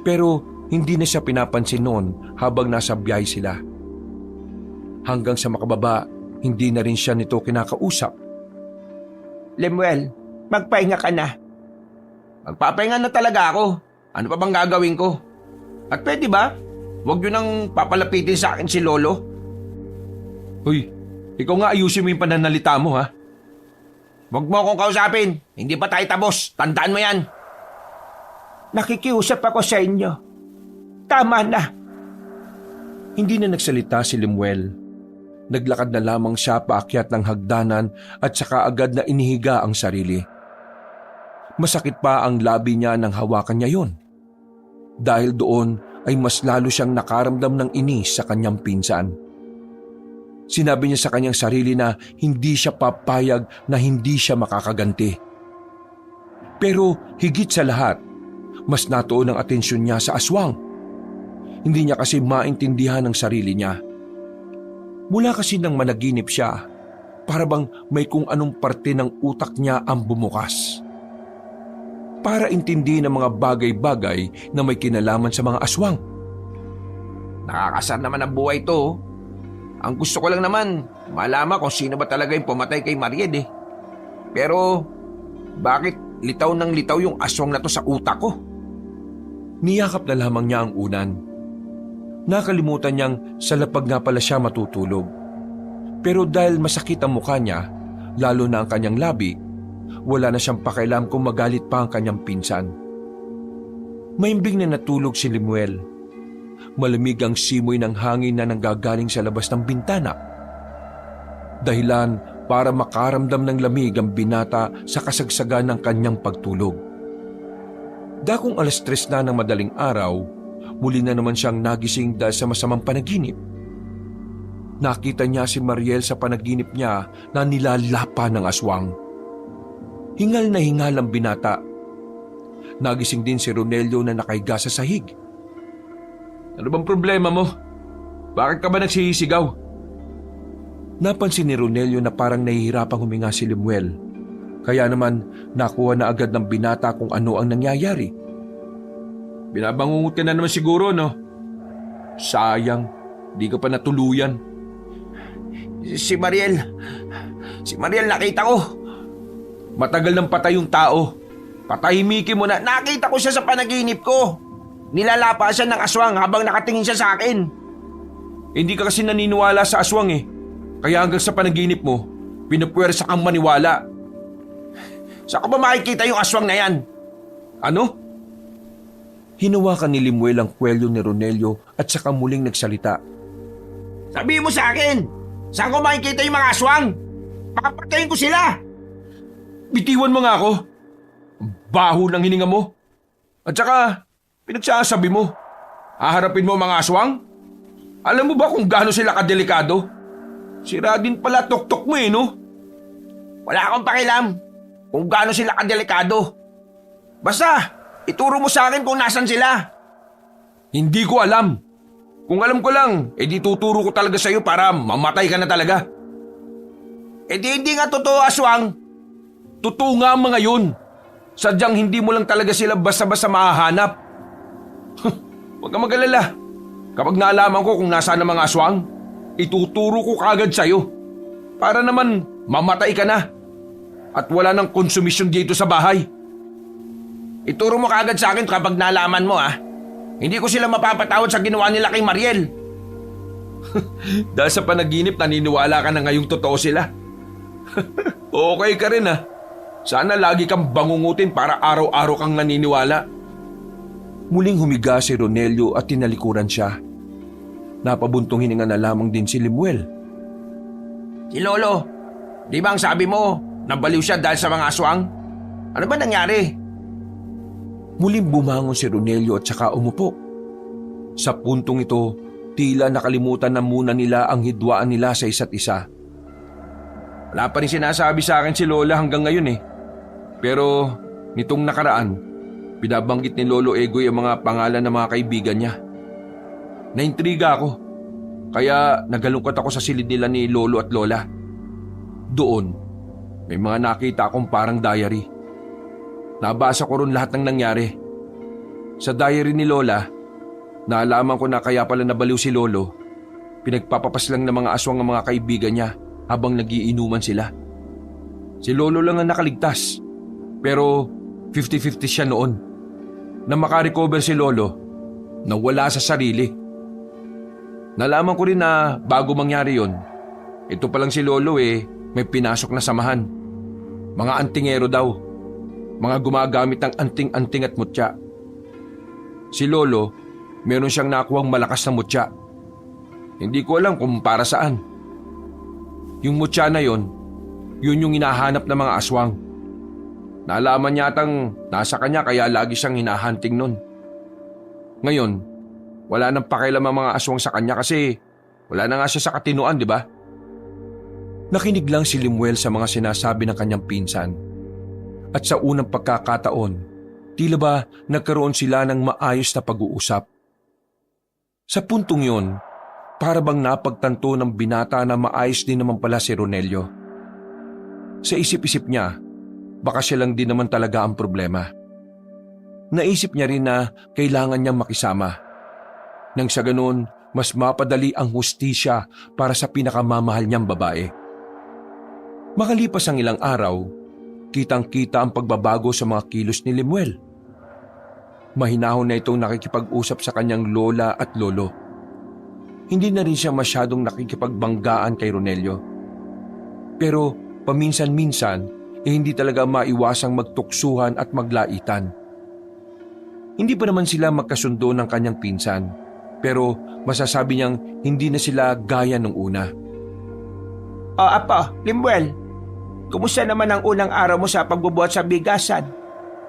Speaker 1: Pero hindi na siya pinapansin noon habang nasa biyahe sila. Hanggang sa makababa, hindi na rin siya nito kinakausap.
Speaker 3: Lemuel, magpahinga ka na.
Speaker 2: Magpapahinga na talaga ako. Ano pa bang gagawin ko? At pwede ba? Huwag yun ang papalapitin sa akin si Lolo.
Speaker 1: Hoy, ikaw nga ayusin mo yung pananalita mo ha.
Speaker 2: Huwag mo akong kausapin. Hindi pa tayo tapos. Tandaan mo yan.
Speaker 3: Nakikiusap ako sa inyo. Tama na.
Speaker 1: Hindi na nagsalita si Lemuel. Naglakad na lamang siya paakyat ng hagdanan at saka agad na inihiga ang sarili. Masakit pa ang labi niya nang hawakan niya yon. Dahil doon ay mas lalo siyang nakaramdam ng inis sa kanyang pinsan. Sinabi niya sa kanyang sarili na hindi siya papayag na hindi siya makakaganti. Pero higit sa lahat, mas natuon ang atensyon niya sa aswang. Hindi niya kasi maintindihan ang sarili niya. Mula kasi nang managinip siya, para bang may kung anong parte ng utak niya ang bumukas. Para intindihin ang mga bagay-bagay na may kinalaman sa mga aswang.
Speaker 2: Nakakasar naman ang buhay to. Ang gusto ko lang naman, malaman kung sino ba talaga yung pumatay kay Mariel Pero, bakit litaw ng litaw yung aswang na to sa utak ko?
Speaker 1: Niyakap na lamang niya ang unan. Nakalimutan niyang sa lapag nga pala siya matutulog. Pero dahil masakit ang mukha niya, lalo na ang kanyang labi, wala na siyang pakialam kung magalit pa ang kanyang pinsan. Maimbing na natulog si Lemuel. Malamig ang simoy ng hangin na nanggagaling sa labas ng bintana. Dahilan para makaramdam ng lamig ang binata sa kasagsagan ng kanyang pagtulog. Dakong 3:00 na ng madaling araw, muli na naman siyang nagising dahil sa masamang panaginip. Nakita niya si Mariel sa panaginip niya na nilalapa ng aswang. Hingal na hingal ang binata. Nagising din si Ronelio na nakahiga sa sahig.
Speaker 4: Ano bang problema mo? Bakit ka ba nagsisigaw?
Speaker 1: Napansin ni Ronelio na parang nahihirapang huminga si Lemuel. Kaya naman nakuha na agad ng binata kung ano ang nangyayari.
Speaker 4: Binabangungot ka na naman siguro, no? Sayang, di ka pa natuluyan.
Speaker 2: Si Mariel nakita ko.
Speaker 4: Matagal nang patay yung tao. Patahimikin mo na.
Speaker 2: Nakita ko siya sa panaginip ko. Nilalapa siya ng aswang habang nakatingin siya sa akin.
Speaker 4: Hindi ka kasi naniniwala sa aswang Kaya hanggang sa panaginip mo, pinupwersa kang maniwala.
Speaker 2: Saan ko ba makikita yung aswang na yan?
Speaker 4: Ano?
Speaker 1: Hinawakan ni Lemuel ang kwelyo ni Ronelio at saka muling nagsalita.
Speaker 2: Sabihin mo sa akin, saan ko makikita yung mga aswang? Pakapatayin ko sila.
Speaker 4: Bitiwan mo nga ako. Ang baho ng hininga mo. At saka, pinagsasabi mo, haharapin mo mga aswang? Alam mo ba kung gaano sila kadelikado? Sira din pala tuktok mo no?
Speaker 2: Wala akong pakialam kung gaano sila kadelikado. Basta, ituro mo sa akin kung nasan sila.
Speaker 4: Hindi ko alam.
Speaker 2: Kung alam ko lang, di tuturo ko talaga sa'yo para mamatay ka na talaga. Hindi nga totoo, aswang.
Speaker 1: Totoo nga ang mga yun. Sadyang hindi mo lang talaga sila basta-basta mahahanap.
Speaker 2: Huwag kang mag-alala. Kapag naalaman ko kung nasaan ang mga aswang, ituturo ko kagad sa'yo. Para naman mamatay ka na. At wala nang konsumisyon dito sa bahay. Ituro mo kagad sa akin kapag nalaman mo, ah. Hindi ko sila mapapatawad sa ginawa nila kay Mariel.
Speaker 1: Dahil sa panaginip, naniniwala ka na ngayong totoo sila. Okay ka rin ah. Sana lagi kang bangungutin para araw-araw kang naniniwala. Muling humiga si Ronelio at tinalikuran siya. Napabuntong hininga na lamang din si Limuel.
Speaker 2: Si Lolo, di ba ang sabi mo, nabaliw siya dahil sa mga aswang? Ano ba nangyari?
Speaker 1: Muling bumangon si Ronelio at saka umupo. Sa puntong ito, tila nakalimutan na muna nila ang hidwaan nila sa isa't isa.
Speaker 2: Wala pa rin sinasabi sa akin si Lola hanggang ngayon eh.
Speaker 1: Pero nitong nakaraan, binabanggit ni Lolo Egoy ang mga pangalan ng mga kaibigan niya. Naintriga ako, kaya nagalungkot ako sa silid nila ni Lolo at Lola. Doon, may mga nakita akong parang diary. Nabasa ko ron lahat ng nangyari. Sa diary ni Lola, naalaman ko na kaya pala nabaliw si Lolo. Pinagpapapas lang ng mga aswang ang mga kaibigan niya habang nagiinuman sila. Si Lolo lang ang nakaligtas. Pero 50-50 siya noon. Na makarecover si Lolo, nawala sa sarili. Nalaman ko rin na bago mangyari yon, ito palang si Lolo may pinasok na samahan. Mga antingero daw. Mga gumagamit ng anting-anting at mutya. Si Lolo, meron siyang nakuhang malakas na mutya. Hindi ko alam kung para saan. Yung mutya na yon, yun yung hinahanap ng mga aswang. Naalaman yatang nasa kanya kaya lagi siyang hinahunting nun. Ngayon, wala nang pakialam ang mga aswang sa kanya kasi wala na nga siya sa katinuan, di ba? Nakinig lang si Limuel sa mga sinasabi ng kanyang pinsan. At sa unang pagkakataon, tila ba nagkaroon sila ng maayos na pag-uusap. Sa puntong yon, para bang napagtanto ng binata na maayos din naman pala si Ronelio. Sa isip-isip niya, baka siya lang din naman talaga ang problema. Naisip niya rin na kailangan niyang makisama. Nang sa ganun, mas mapadali ang hustisya para sa pinakamamahal niyang babae. Makalipas ang ilang araw, kitang-kita ang pagbabago sa mga kilos ni Limuel. Mahinahon na itong nakikipag-usap sa kanyang lola at lolo. Hindi na rin siya masyadong nakikipagbanggaan kay Ronelio. Pero paminsan-minsan, hindi talaga maiwasang magtuksuhan at maglaitan. Hindi pa naman sila magkasundo ng kanyang pinsan, pero masasabi niyang hindi na sila gaya nung una.
Speaker 3: Apo, Limuel, kumusta naman ang unang araw mo sa pagbubuhat sa bigasan?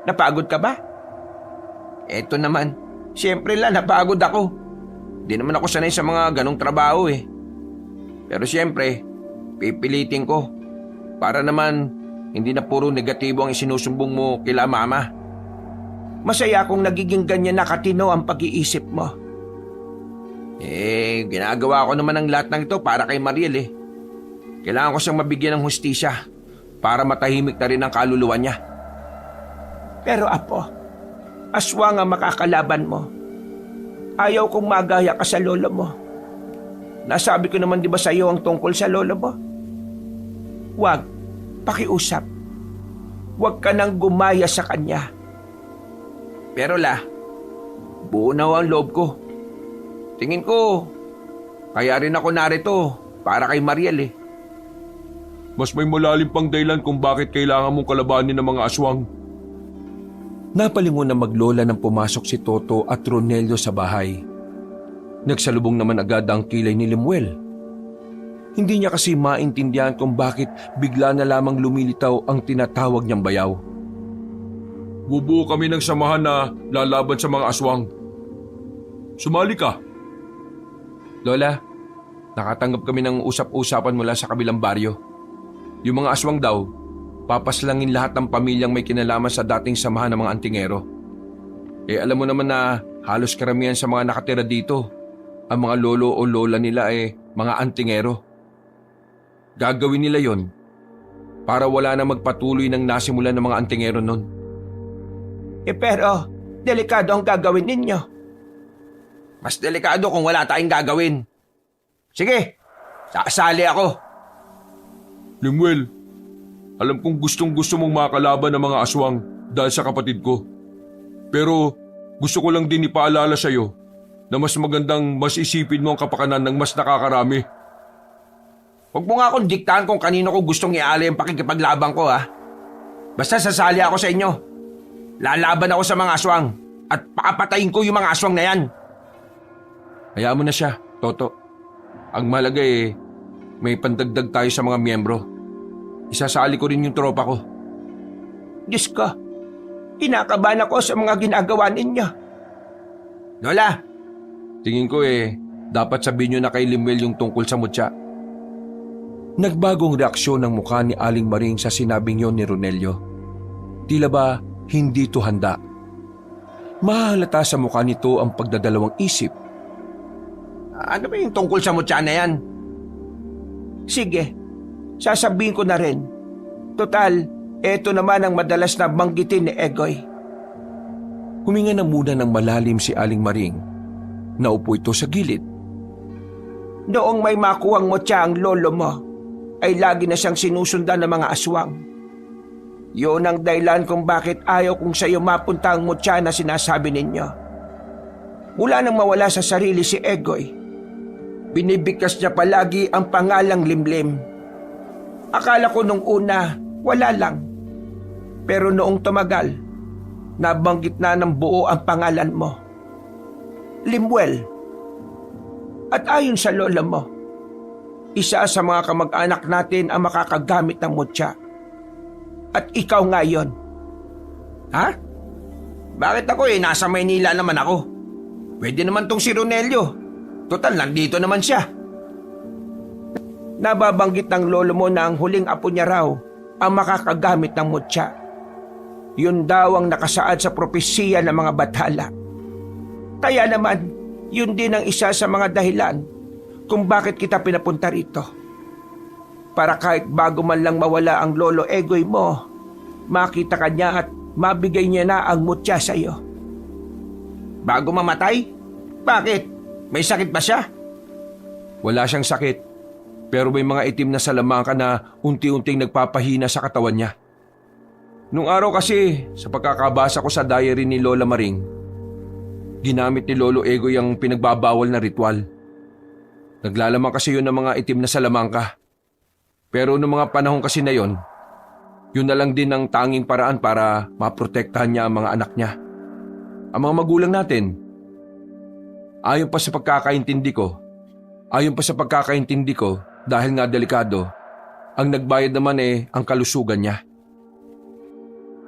Speaker 3: Napagod ka ba?
Speaker 2: Eto naman, siyempre lang napagod ako. Di naman ako sanay sa mga ganong trabaho eh. Pero siyempre, pipilitin ko para naman hindi na puro negatibo ang isinusumbong mo kila mama.
Speaker 3: Masaya akong nagiging ganyan na katino ang pag-iisip mo.
Speaker 2: Ginagawa ko naman ang lahat ng ito para kay Mariel eh. Kailangan ko siyang mabigyan ng hustisya para matahimik na rin ang kaluluwa niya.
Speaker 3: Pero apo, aswang ang makakalaban mo. Ayaw kong magaya ka sa lolo mo. Nasabi ko naman di ba sa iyo ang tungkol sa lolo mo? Huwag, pakiusap. Huwag ka nang gumaya sa kanya.
Speaker 2: Pero buo na ang loob ko. Tingin ko, kaya rin ako narito para kay Mariel eh.
Speaker 4: Mas may malalim pang dahilan kung bakit kailangan mong kalabanin ng mga aswang.
Speaker 1: Napalingon na maglola nang pumasok si Toto at Ronelio sa bahay. Nagsalubong naman agad ang kilay ni Limuel. Hindi niya kasi maintindihan kung bakit bigla na lamang lumilitaw ang tinatawag niyang bayaw.
Speaker 4: Bubuo kami ng samahan na lalaban sa mga aswang. Sumali ka.
Speaker 1: Lola, nakatanggap kami ng usap-usapan mula sa kabilang baryo. Yung mga aswang daw, papaslangin lahat ng pamilyang may kinalaman sa dating samahan ng mga antingero. Alam mo naman na halos karamihan sa mga nakatira dito, ang mga lolo o lola nila ay mga antingero. Gagawin nila yon para wala na magpatuloy ng nasimulan ng mga antingero nun.
Speaker 3: Pero, delikado ang gagawin ninyo.
Speaker 2: Mas delikado kung wala tayong gagawin. Sige, sasali ako.
Speaker 4: Limuel, alam kong gustong-gusto mong makalaban ng mga aswang dahil sa kapatid ko. Pero gusto ko lang din ipaalala sa'yo na mas magandang mas isipin mo ang kapakanan ng mas nakakarami.
Speaker 2: Huwag mo nga akong diktahan kung kanino ko gustong ialay ang pakikipaglaban ko, ha? Basta sasali ako sa inyo. Lalaban ako sa mga aswang at pakapatayin ko yung mga aswang na yan.
Speaker 1: Hayaan mo na siya, Toto. Ang mahalaga may pandagdag tayo sa mga miyembro. Isasali ko rin yung tropa ko.
Speaker 3: Diyos ko, kinakabahan ako sa mga ginagawa ninyo.
Speaker 2: Lola,
Speaker 1: Tingin ko dapat sabihin nyo na kay Limuel yung tungkol sa mutya. Nagbagong reaksyon ng mukha ni Aling Maring sa sinabing yon ni Ronelio. Tila ba hindi to handa? Mahalata sa mukha nito ang pagdadalawang isip.
Speaker 2: ano ba yung tungkol sa mutya na yan?
Speaker 3: Sige, sasabihin ko na rin. Total, eto naman ang madalas na banggitin ni Egoy.
Speaker 1: Huminga na muna ng malalim si Aling Maring. Naupo ito sa gilid.
Speaker 3: Noong may makuhang mutya ang lolo mo, ay lagi na siyang sinusundan ng mga aswang. Yun ang dahilan kung bakit ayaw kong sa'yo mapunta ang mutya na sinasabi ninyo. Mula nang mawala sa sarili si Egoy, binibigkas niya palagi ang pangalang Limlim. Akala ko nung una, wala lang. Pero noong tumagal, nabanggit na ng buo ang pangalan mo. Limuel. At ayon sa lola mo, isa sa mga kamag-anak natin ang makakagamit ng mutya. At ikaw nga yon.
Speaker 2: Ha? Bakit ako nasa Maynila naman ako? Pwede naman tong si Ronelio. Total, nandito naman siya.
Speaker 3: Nababanggit ng lolo mo na ang huling apo niya raw ang makakagamit ng mutya. Yun daw ang nakasaad sa propesiya ng mga bathala. Kaya naman, yun din ang isa sa mga dahilan kung bakit kita pinapunta rito. Para kahit bago man lang mawala ang lolo Egoy mo, makita ka niya at mabigay niya na ang mutya sa iyo.
Speaker 2: Bago mamatay? Bakit? May sakit ba siya?
Speaker 1: Wala siyang sakit, pero may mga itim na salamangka na unti-unting nagpapahina sa katawan niya. Nung araw kasi, sa pagkakabasa ko sa diary ni Lola Maring, ginamit ni Lolo Egoy ang pinagbabawal na ritual. Naglalaman kasi yun ng mga itim na salamangka. Pero noong mga panahon kasi na yon, yun na lang din ang tanging paraan para maprotektahan niya ang mga anak niya. Ang mga magulang natin. Ayon pa sa pagkakaintindi ko, dahil nga delikado, ang nagbayad naman ang kalusugan niya.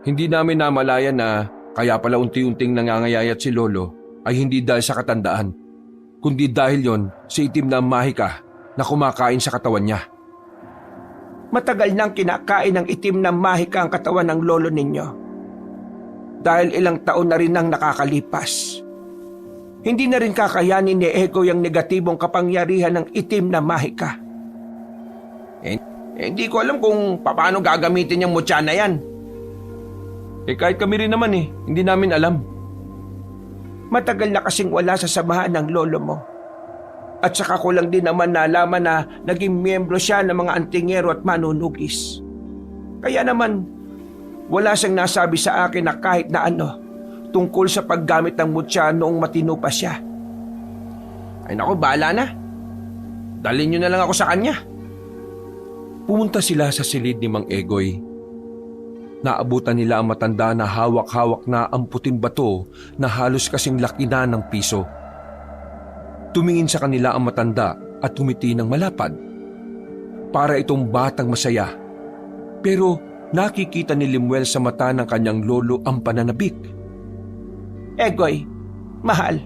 Speaker 1: Hindi namin namalayan na kaya pala unti-unting nangangayayat si Lolo ay hindi dahil sa katandaan, kundi dahil yon sa itim na mahika na kumakain sa katawan niya.
Speaker 3: Matagal nang kinakain ng itim na mahika ang katawan ng lolo ninyo. Dahil ilang taon na rin ang nakakalipas. Hindi na rin kakayanin ni Egoy ang negatibong kapangyarihan ng itim na mahika.
Speaker 2: Hindi ko alam kung paano gagamitin yung mutya na yan.
Speaker 1: Kahit kami rin naman hindi namin alam.
Speaker 3: Matagal na kasing wala sa samahan ng lolo mo. At saka ko lang din naman nalaman na naging miyembro siya ng mga antingero at manunugis. Kaya naman, wala siyang nasabi sa akin na kahit na ano tungkol sa paggamit ng mutya noong matino pa siya.
Speaker 2: Ay naku, bahala na. Dalhin niyo na lang ako sa kanya.
Speaker 1: Pumunta sila sa silid ni Mang Egoy. Naabutan nila ang matanda na hawak-hawak na ang puting bato na halos kasing laki na ng piso. Tumingin sa kanila ang matanda at tumiti ng malapad. Para itong batang masaya. Pero nakikita ni Limuel sa mata ng kanyang lolo ang pananabik.
Speaker 3: Egoy, mahal,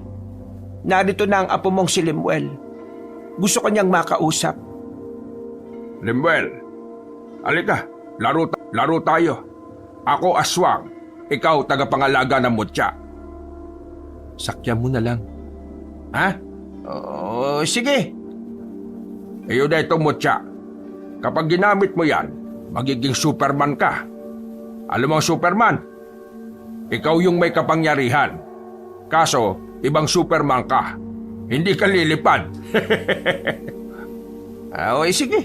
Speaker 3: narito na ang apo mong si Limuel. Gusto ko niyang makausap.
Speaker 2: Limuel, alika, laro tayo. Ako aswang, ikaw tagapangalaga ng mutya.
Speaker 1: Sakyan mo na lang.
Speaker 2: Ha?
Speaker 3: Sige.
Speaker 2: Ayun na itong mutya. Kapag ginamit mo yan, magiging Superman ka. Alam mo ang Superman? Ikaw yung may kapangyarihan. Kaso, ibang Superman ka. Hindi ka lilipad.
Speaker 3: Sige.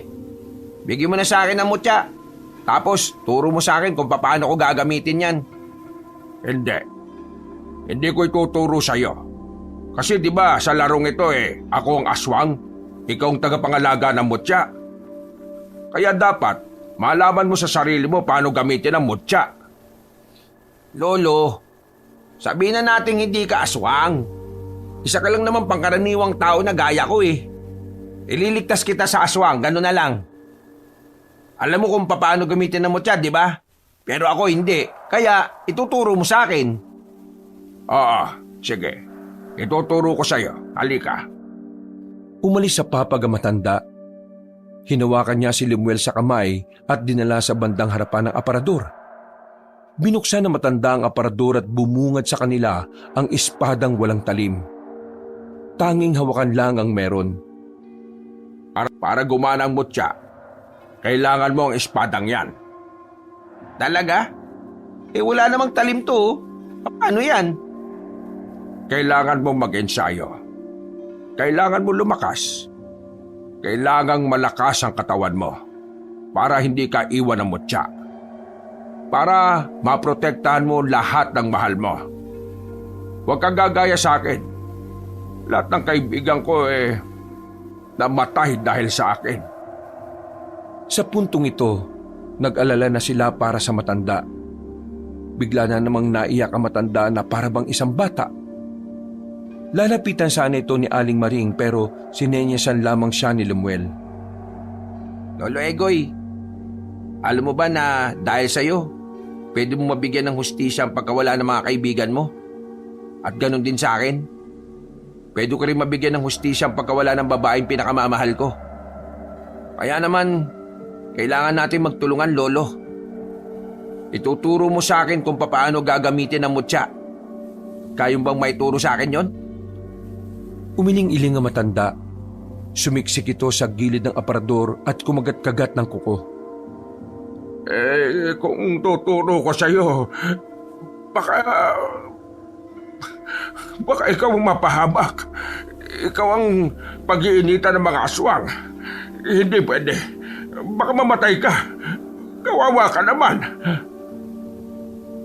Speaker 3: Bigyan mo na sa akin ng mutya. Tapos, turo mo sa akin kung paano ko gagamitin yan.
Speaker 2: Hindi. Hindi ko ituturo sa'yo. Kasi di ba sa larong ito ako ang aswang, ikaw ang tagapangalaga ng mutya. Kaya dapat malaman mo sa sarili mo paano gamitin ang mutya.
Speaker 3: Lolo, sabihin na natin hindi ka aswang. Isa ka lang naman pangkaraniwang tao na gaya ko Ililigtas kita sa aswang, gano'n na lang. Alam mo kung paano gamitin ang mutya, di ba? Pero ako hindi, kaya ituturo mo sa akin.
Speaker 2: Oo, sige. Ituturo ko sa'yo. Halika.
Speaker 1: Umalis sa papag ang matanda. Hinawakan niya si Lemuel sa kamay at dinala sa bandang harapan ng aparador. Binuksan ng matanda ang aparador at bumungad sa kanila ang espadang walang talim. Tanging hawakan lang ang meron.
Speaker 2: Para gumana ang mutya, kailangan mo ang espadang yan.
Speaker 3: Talaga? Wala namang talim to. Paano yan?
Speaker 2: Kailangan mong mag-ensayo. Kailangan mo lumakas. Kailangang malakas ang katawan mo para hindi ka iwan ng mutya. Para maprotektahan mo lahat ng mahal mo. Huwag kang gagaya sa akin. Lahat ng kaibigan ko namatay dahil sa akin.
Speaker 1: Sa puntong ito, nag-alala na sila para sa matanda. Bigla na namang naiyak ang matanda na para bang isang bata. Lalapitan sana ito ni Aling Maring pero sinenyasan lamang siya ni Lemuel.
Speaker 3: Lolo Egoy, alam mo ba na dahil sa'yo, pwede mo mabigyan ng hustisya ang pagkawala ng mga kaibigan mo? At ganun din sa akin. Pwede ko rin mabigyan ng hustisya ang pagkawala ng babaeng pinakamamahal ko. Kaya naman, kailangan natin magtulungan, Lolo. Ituturo mo sa akin kung paano gagamitin ang mutya. Kayong bang maituro sa akin yon?
Speaker 1: Umiling-iling ang matanda. Sumiksik ito sa gilid ng aparador at kumagat-kagat ng kuko.
Speaker 2: Kung tuturo ko sa'yo, baka ikaw ang mapahamak. Ikaw ang pag-iinitan ng mga aswang. Hindi pwede. Baka mamatay ka. Kawawa ka naman.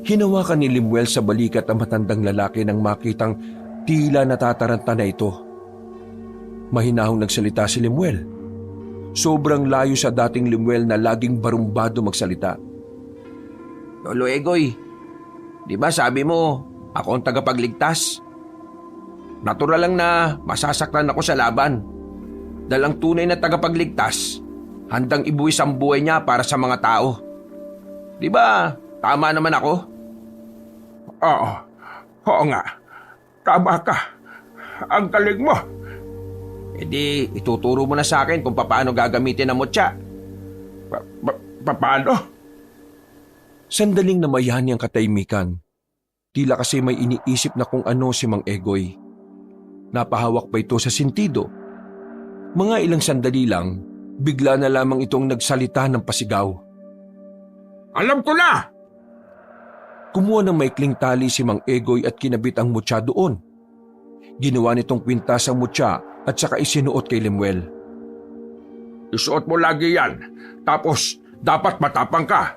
Speaker 1: Hinawakan ni Lemuel sa balikat ang matandang lalaki nang makitang tila natataranta na ito. Mahinahong nagsalita si Lemuel. Sobrang layo sa dating Lemuel na laging barumbado magsalita.
Speaker 3: Lolo Egoy, di ba sabi mo, ako ang tagapagligtas? Natural lang na masasaktan ako sa laban. Dahil ang tunay na tagapagligtas, handang ibuwis ang buhay niya para sa mga tao. Di ba, tama naman ako?
Speaker 2: Oo nga. Tama ka. Ang galing mo.
Speaker 3: Di, ituturo mo na sa akin kung paano gagamitin ang mutya.
Speaker 2: Paano?
Speaker 1: Sandaling namayani ang katahimikan. Tila kasi may iniisip na kung ano si Mang Egoy. Napahawak pa ito sa sentido. Mga ilang sandali lang, bigla na lamang itong nagsalita ng pasigaw.
Speaker 2: Alam ko na!
Speaker 1: Kumuha ng maikling tali si Mang Egoy at kinabit ang mutya doon. Ginawa nitong kwintas ang mutya at saka isinuot kay Lemuel.
Speaker 2: Isuot mo lagi yan. Tapos, dapat matapang ka.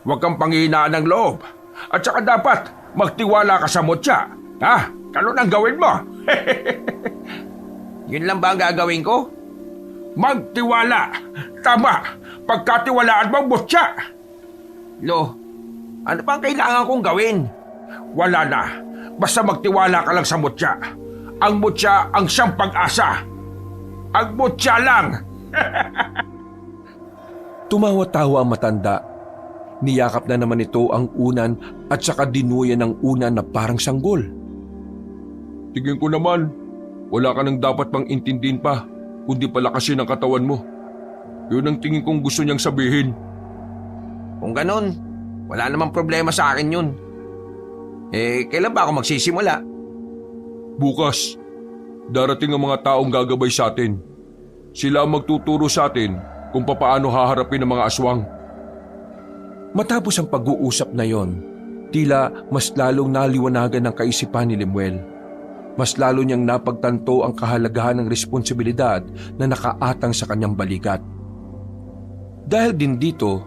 Speaker 2: Huwag kang panghihinaan ng loob. At saka dapat magtiwala ka sa mutya. Ha? Ganun ang gawin mo.
Speaker 3: Yun lang ba ang gagawin ko?
Speaker 2: Magtiwala. Tama. Pagkatiwalaan mo ang mutya.
Speaker 3: Lo, ano pa ang kailangan kong gawin?
Speaker 2: Wala na. Basta magtiwala ka lang sa mutya. Ang mutya ang siyang pag-asa. Ang mutya lang.
Speaker 1: Tumawa-tawa ang matanda. Niyakap na naman ito ang unan at saka dinuyan ng unan na parang sanggol.
Speaker 4: Tingin ko naman, wala ka nang dapat pang intindihin pa, kundi palakasin ang katawan mo. Yun ang tingin kong gusto niyang sabihin.
Speaker 3: Kung ganun, wala namang problema sa akin yun. Kailan ba ako magsisimula?
Speaker 4: Bukas, darating ang mga taong gagabay sa atin. Sila ang magtuturo sa atin kung papaano haharapin ang mga aswang.
Speaker 1: Matapos ang pag-uusap na yon, tila mas lalong naliwanagan ng kaisipan ni Lemuel. Mas lalo niyang napagtanto ang kahalagahan ng responsibilidad na nakaatang sa kanyang balikat. Dahil din dito,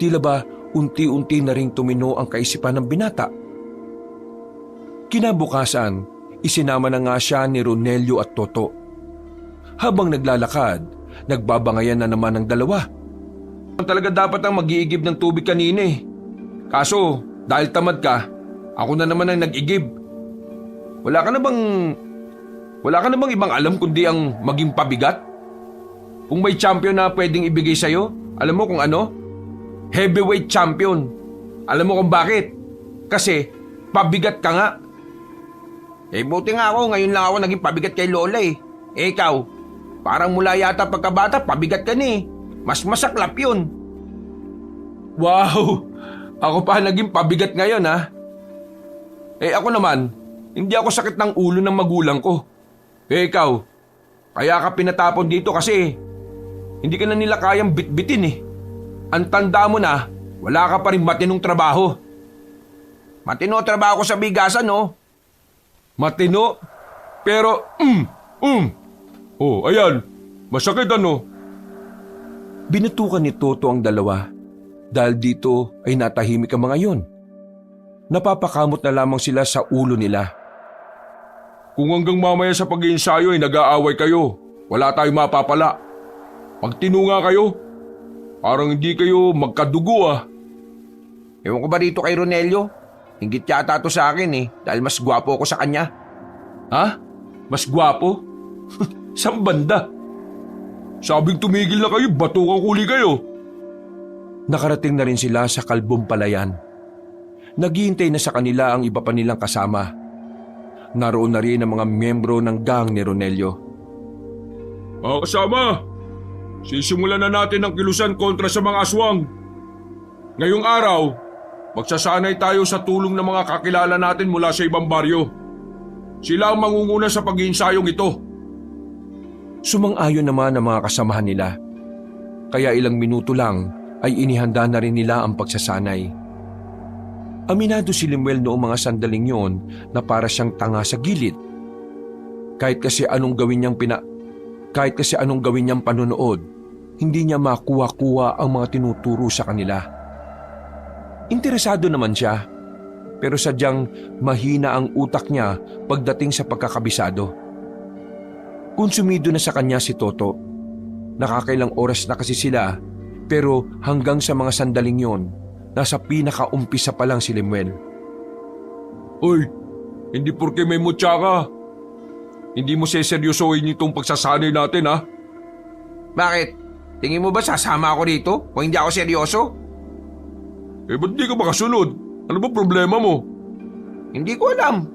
Speaker 1: tila ba unti-unti na ring tumino ang kaisipan ng binata. Kinabukasan, isinama na nga siya ni Ronelio at Toto. Habang naglalakad, nagbabangayan na naman ang dalawa.
Speaker 2: Talaga dapat ang mag-iigib ng tubig kanina eh. Kaso, dahil tamad ka, ako na naman ang nag-igib. Wala ka na bang ibang alam kundi ang maging pabigat? Kung may champion na pwedeng ibigay sa'yo, alam mo kung ano? Heavyweight champion. Alam mo kung bakit? Kasi, pabigat ka nga. Buti nga ako, ngayon lang ako naging pabigat kay Lola eh. Ikaw, parang mula yata pagkabata, pabigat ka ni. Mas masaklap yun. Wow! Ako pa naging pabigat ngayon ha. Ako naman, hindi ako sakit ng ulo ng magulang ko. Ikaw, kaya ka pinatapon dito kasi hindi ka na nila kayang bitbitin eh. Ang tanda mo na, wala ka pa rin matinong trabaho. Matino trabaho ko sa bigasan no? Matino? Pero,
Speaker 4: Oh, ayan. Masakit ano?
Speaker 1: Binutukan ni Toto ang dalawa dahil dito ay natahimik ang mga yon. Napapakamot na lamang sila sa ulo nila.
Speaker 4: Kung hanggang mamaya sa pag-iensayo ay nag-aaway kayo, wala tayong mapapala. Pag tinunga kayo, parang hindi kayo magkadugo ah.
Speaker 2: Ewan ko ba dito kay Ronelio? Hinggit yata to sa akin eh, dahil mas gwapo ako sa kanya.
Speaker 4: Ha? Mas gwapo? Saan banda? Sabing tumigil na kayo, batukang huli kayo.
Speaker 1: Nakarating na rin sila sa Kalbong Palayan. Naghihintay na sa kanila ang iba pa nilang kasama. Naroon na rin ang mga miyembro ng gang ni Ronelio.
Speaker 4: Mga kasama, sisimulan na natin ang kilusan kontra sa mga aswang. Ngayong araw, magsasanay tayo sa tulong ng mga kakilala natin mula sa ibang baryo. Sila ang mangunguna sa pag-iinsayong ito.
Speaker 1: Sumang-ayon naman ang mga kasamahan nila. Kaya ilang minuto lang ay inihanda na rin nila ang pagsasanay. Aminado si Lemuel noong mga sandaling yon na para siyang tanga sa gilid. Kahit kasi anong gawin niyang panonood, hindi niya makuha-kuha ang mga tinuturo sa kanila. Interesado naman siya, pero sadyang mahina ang utak niya pagdating sa pagkakabisado. Konsumido na sa kanya si Toto. Nakakailang oras na kasi sila, pero hanggang sa mga sandaling yon, nasa pinakaumpisa pa lang si Lemuel.
Speaker 4: Uy, hindi porke may mutya ka. Hindi mo seseryosohin itong pagsasanay natin ha?
Speaker 2: Bakit? Tingin mo ba sasama ako dito kung hindi ako seryoso?
Speaker 4: Ba't di ka makasunod? Ano ba problema mo?
Speaker 2: Hindi ko alam.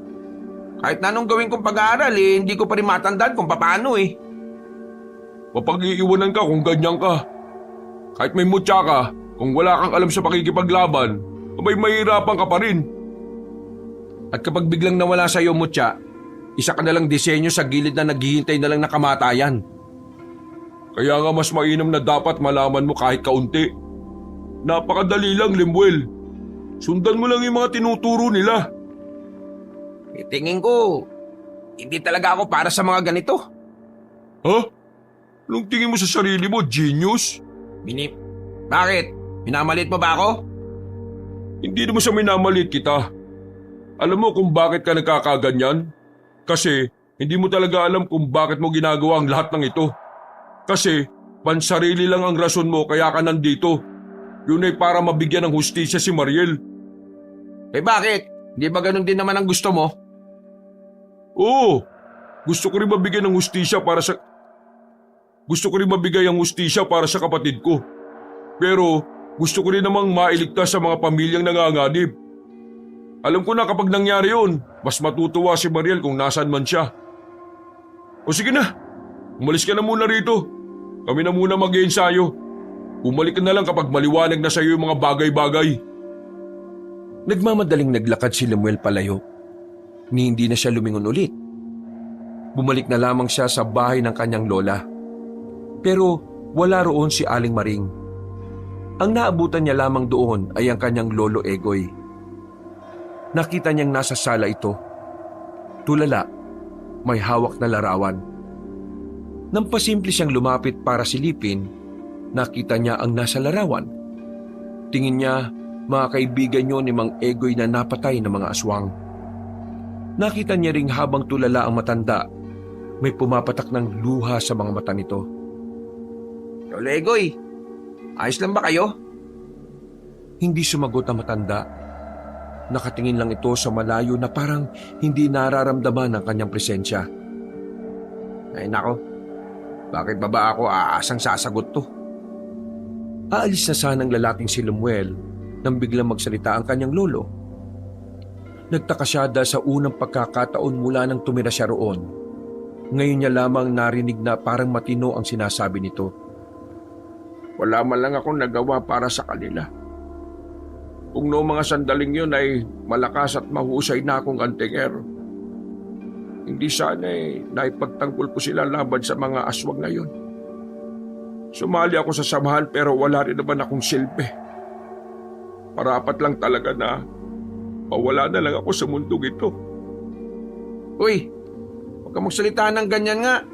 Speaker 2: Kahit na anong gawin kong pag-aaral hindi ko pa rin matandaan kung paano eh.
Speaker 4: Mapag-iiwanan ka kung ganyan ka. Kahit may mutya ka, kung wala kang alam sa pakikipaglaban, may mahirapan ka pa rin.
Speaker 2: At kapag biglang nawala sa iyo mutya, isa ka nalang disenyo sa gilid na naghihintay na lang na kamatayan.
Speaker 4: Kaya nga mas mainam na dapat malaman mo kahit kaunti. Napakadali lang, Lemuel. Sundan mo lang yung mga tinuturo nila.
Speaker 2: Tingin ko, hindi talaga ako para sa mga ganito.
Speaker 4: Ha? Anong tingin mo sa sarili mo, genius?
Speaker 2: Bakit? Minamalit mo ba ako?
Speaker 4: Hindi naman sa minamalit kita. Alam mo kung bakit ka nagkakaganyan? Kasi hindi mo talaga alam kung bakit mo ginagawa ang lahat ng ito. Kasi pansarili lang ang rason mo kaya ka nandito. Yun ay para mabigyan ng hustisya si Mariel.
Speaker 2: Bakit? Hindi ba ganun din naman ang gusto mo?
Speaker 4: Oo, gusto ko rin mabigyan ng hustisya para sa... Gusto ko rin mabigay ang hustisya para sa kapatid ko. Pero gusto ko rin namang mailigtas sa mga pamilyang nanganganib. Alam ko na kapag nangyari yun, mas matutuwa si Mariel kung nasaan man siya. O sige na, umalis ka na muna rito. Kami na muna mag-iensayo. Bumalik ka na lang kapag maliwanag na sa iyo yung mga bagay-bagay.
Speaker 1: Nagmamadaling naglakad si Lemuel palayo, ni hindi na siya lumingon ulit. Bumalik na lamang siya sa bahay ng kanyang lola. Pero wala roon si Aling Maring. Ang naabutan niya lamang doon ay ang kanyang lolo Egoy. Nakita niyang nasa sala ito. Tulala, may hawak na larawan. Nang pasimple siyang lumapit para silipin, nakita niya ang nasa larawan. Tingin niya, mga kaibigan niyo ni Mang Egoy na napatay ng mga aswang. Nakita niya ring habang tulala ang matanda, may pumapatak ng luha sa mga mata nito.
Speaker 2: Lolo Egoy, ayos lang ba kayo?
Speaker 1: Hindi sumagot ang matanda. Nakatingin lang ito sa malayo na parang hindi nararamdaman ang kanyang presensya.
Speaker 2: Ay nako, bakit ba ako aasang sasagot to?
Speaker 1: Aalis na sanang lalaking si Lemuel nang biglang magsalita ang kanyang lolo. Nagtaka siya dahil sa unang pagkakataon mula nang tumira siya roon. Ngayon niya lamang narinig na parang matino ang sinasabi nito.
Speaker 4: Wala man lang akong nagawa para sa kanila. Kung noong mga sandaling yun ay malakas at mahusay na akong antingero, hindi sana naipagtanggol ko sila laban sa mga aswang na yun. Sumali ako sa samahan pero wala rin naman akong silbi. Parapat lang talaga na mawala na lang ako sa mundong ito.
Speaker 2: Uy, huwag kang magsalita ng ganyan nga.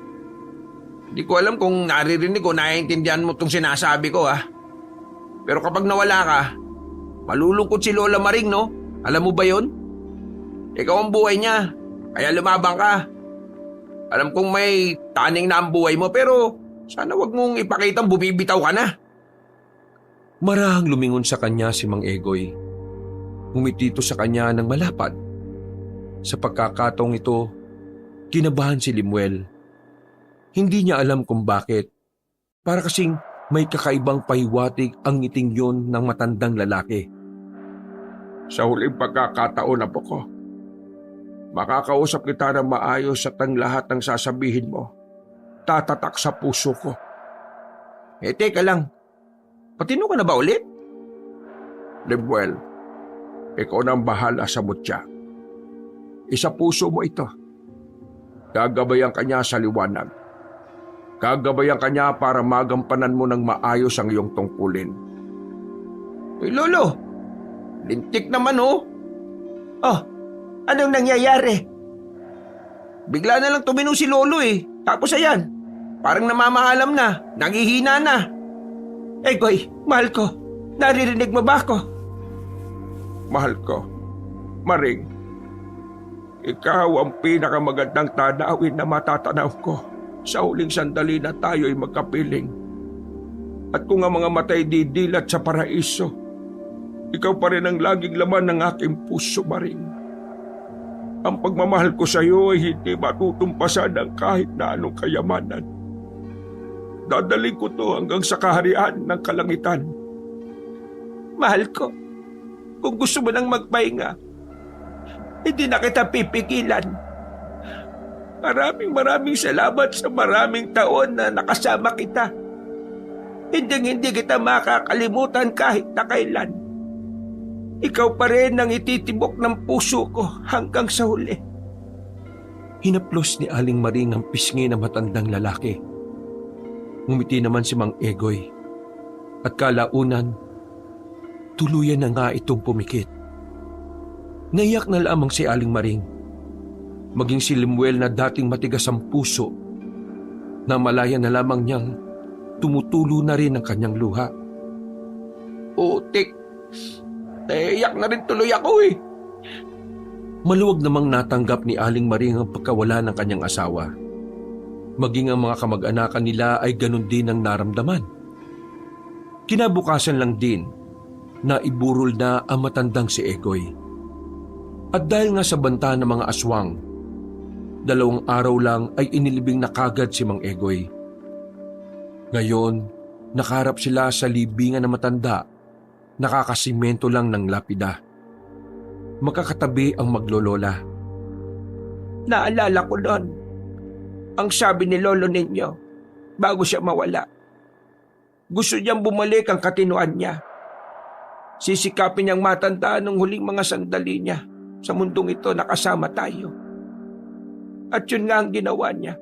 Speaker 2: Hindi ko alam kung naririnig o naiintindihan mo itong sinasabi ko Pero kapag nawala ka, malulungkot si Lola Maring, no? Alam mo ba yon? Ikaw ang buhay niya, kaya lumabang ka. Alam kong may taning na ang buhay mo pero sana wag mong ipakitang bumibitaw ka na.
Speaker 1: Marahang lumingon sa kanya si Mang Egoy. Ngumiti ito sa kanya ng malapad. Sa pagkakataong ito, kinabahan si Lemuel. Hindi niya alam kung bakit. Para kasing may kakaibang pahiwatig ang ngiting yon ng matandang lalaki.
Speaker 4: Sa huling pagkakataon na po ko, makakausap kita ng maayos at ang lahat ng sasabihin mo tatatak sa puso ko.
Speaker 2: Teka lang. Patino ka na ba ulit?
Speaker 4: Lemuel, ikaw na ang bahala sa mutya. Isa puso mo ito. Gagabayan ka niya sa liwanag. Gagabayan ka niya para magampanan mo ng maayos ang iyong tungkulin.
Speaker 2: Uy, Lolo! Lintik naman,
Speaker 3: Oh, anong nangyayari?
Speaker 2: Bigla na lang tumino si Lolo Tapos ayan, parang namamahalam na, nangihina na.
Speaker 3: Egoy, mahal ko, naririnig mo ba ako?
Speaker 4: Mahal ko, Maring, ikaw ang pinakamagandang tanawin na matatanaw ko sa huling sandali na tayo'y magkapiling. At kung ang mga matay didilat sa paraiso, ikaw pa rin ang laging laman ng aking puso, Maring. Ang pagmamahal ko sa iyo ay hindi matutumpasan ng kahit na anong kayamanan. Dadaling ko to hanggang sa kaharian ng kalangitan.
Speaker 3: Mahal ko, kung gusto mo nang magpahinga, hindi na kita pipigilan. Maraming salamat sa maraming taon na nakasama kita. Hindi kita makakalimutan kahit na kailan. Ikaw pa rin ang ititibok ng puso ko hanggang sa huli.
Speaker 1: Hinaplos ni Aling Maring ang pisngi ng matandang lalaki. Ngumiti naman si Mang Egoy. At kalaunan, tuluyan na nga itong pumikit. Naiyak na lamang si Aling Maring. Maging si Lemuel na dating matigas ang puso, na malaya na lamang niyang tumutulo na rin ang kanyang luha.
Speaker 2: Utik, naiyak na rin tuloy ako
Speaker 1: Maluwag namang natanggap ni Aling Maring ang pagkawala ng kanyang asawa. Maging ang mga kamag-anakan nila ay ganun din ang naramdaman. Kinabukasan lang din na iburol na ang matandang si Egoy. At dahil nga sa banta ng mga aswang, 2 araw lang ay inilibing na kagad si Mang Egoy. Ngayon, nakaharap sila sa libingan ng matanda, nakakasimento lang ng lapida. Magkakatabi ang maglolola.
Speaker 3: Naalala ko noon, ang sabi ni lolo ninyo, bago siya mawala. Gusto niyang bumalik ang katinuan niya. Sisikapin niyang matandaan ng huling mga sandali niya sa mundong ito na kasama tayo. At yun nga ang ginawa niya.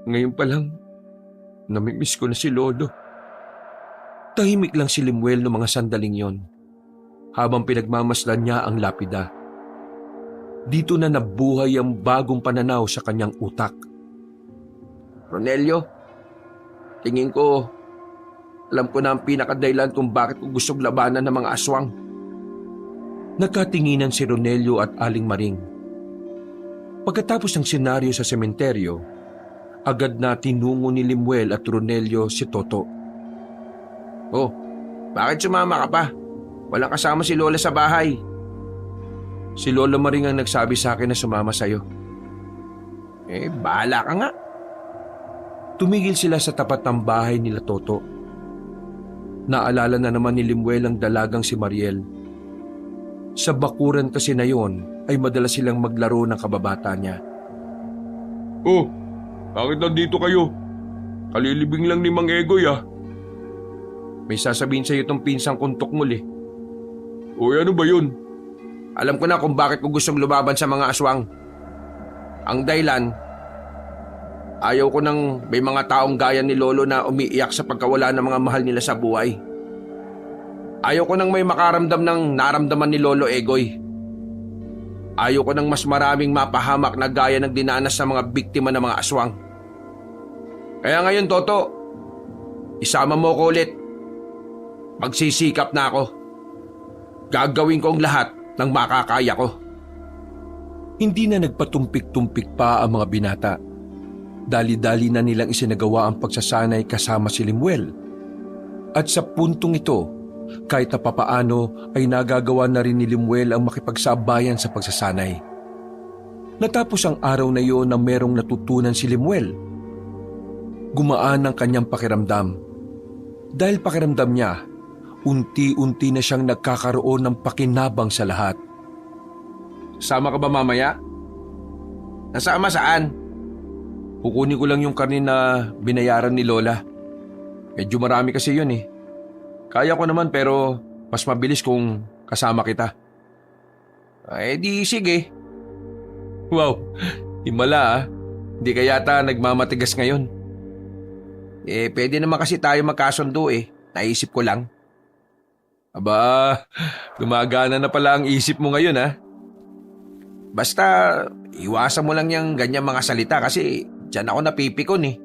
Speaker 1: Ngayon pa lang, namimiss ko na si Lolo. Tahimik lang si Limuel noong mga sandaling yon, habang pinagmamasdan niya ang lapida. Dito na nabuhay ang bagong pananaw sa kanyang utak.
Speaker 2: Ronelio, tingin ko, alam ko na ang pinakadahilan kung bakit ko gustong labanan ng mga aswang.
Speaker 1: Nagkatinginan si Ronelio at Aling Maring. Pagkatapos ng senaryo sa sementeryo, agad na tinungo ni Limuel at Ronelio si Toto.
Speaker 2: Oh, bakit sumama ka pa? Walang kasama si Lola sa bahay.
Speaker 1: Si Lola Maring ang nagsabi sa akin na sumama sa'yo.
Speaker 2: Bahala ka nga.
Speaker 1: Tumigil sila sa tapat ng bahay nila Toto. Naalala na naman ni Limuel ang dalagang si Mariel. Sa bakuran kasi na yon ay madalas silang maglaro ng kababata niya.
Speaker 4: Oh, bakit nandito kayo? Kalilibing lang ni Mang Egoy ah.
Speaker 1: May sasabihin sa'yo itong pinsang kuntok muli.
Speaker 4: Uy, ano ba yun?
Speaker 2: Alam ko na kung bakit ko gustong lumaban sa mga aswang. Ang dahilan, ayaw ko nang may mga taong gaya ni Lolo na umiiyak sa pagkawala ng mga mahal nila sa buhay. Ayaw ko nang may makaramdam ng naramdaman ni Lolo Egoy. Ayaw ko nang mas maraming mapahamak na gaya ng dinanas ng mga biktima ng mga aswang. Kaya ngayon, Toto, isama mo ko ulit. Magsisikap na ako. Gagawin ko ang lahat ng makakaya ko.
Speaker 1: Hindi na nagpatumpik-tumpik pa ang mga binata. Dali-dali na nilang isinagawa ang pagsasanay kasama si Limuel. At sa puntong ito, kahit na papaano ay nagagawa na rin ni Limuel ang makipagsabayan sa pagsasanay. Natapos ang araw na iyon na merong natutunan si Limuel. Gumaan ang kanyang pakiramdam. Dahil pakiramdam niya, unti-unti na siyang nagkakaroon ng pakinabang sa lahat.
Speaker 2: Sama ka ba mamaya? Nasama saan?
Speaker 1: Kukunin ko lang yung karne na binayaran ni Lola. Medyo marami kasi yun eh. Kaya ko naman pero mas mabilis kung kasama kita.
Speaker 2: Di sige.
Speaker 1: Wow, himala ah. Hindi ka yata nagmamatigas ngayon.
Speaker 2: Pwede naman kasi tayo magkasundo eh. Naisip ko lang.
Speaker 1: Aba, gumagana na pala ang isip mo ngayon ah.
Speaker 2: Basta iwasan mo lang yung ganyang mga salita kasi dyan ako napipikon eh.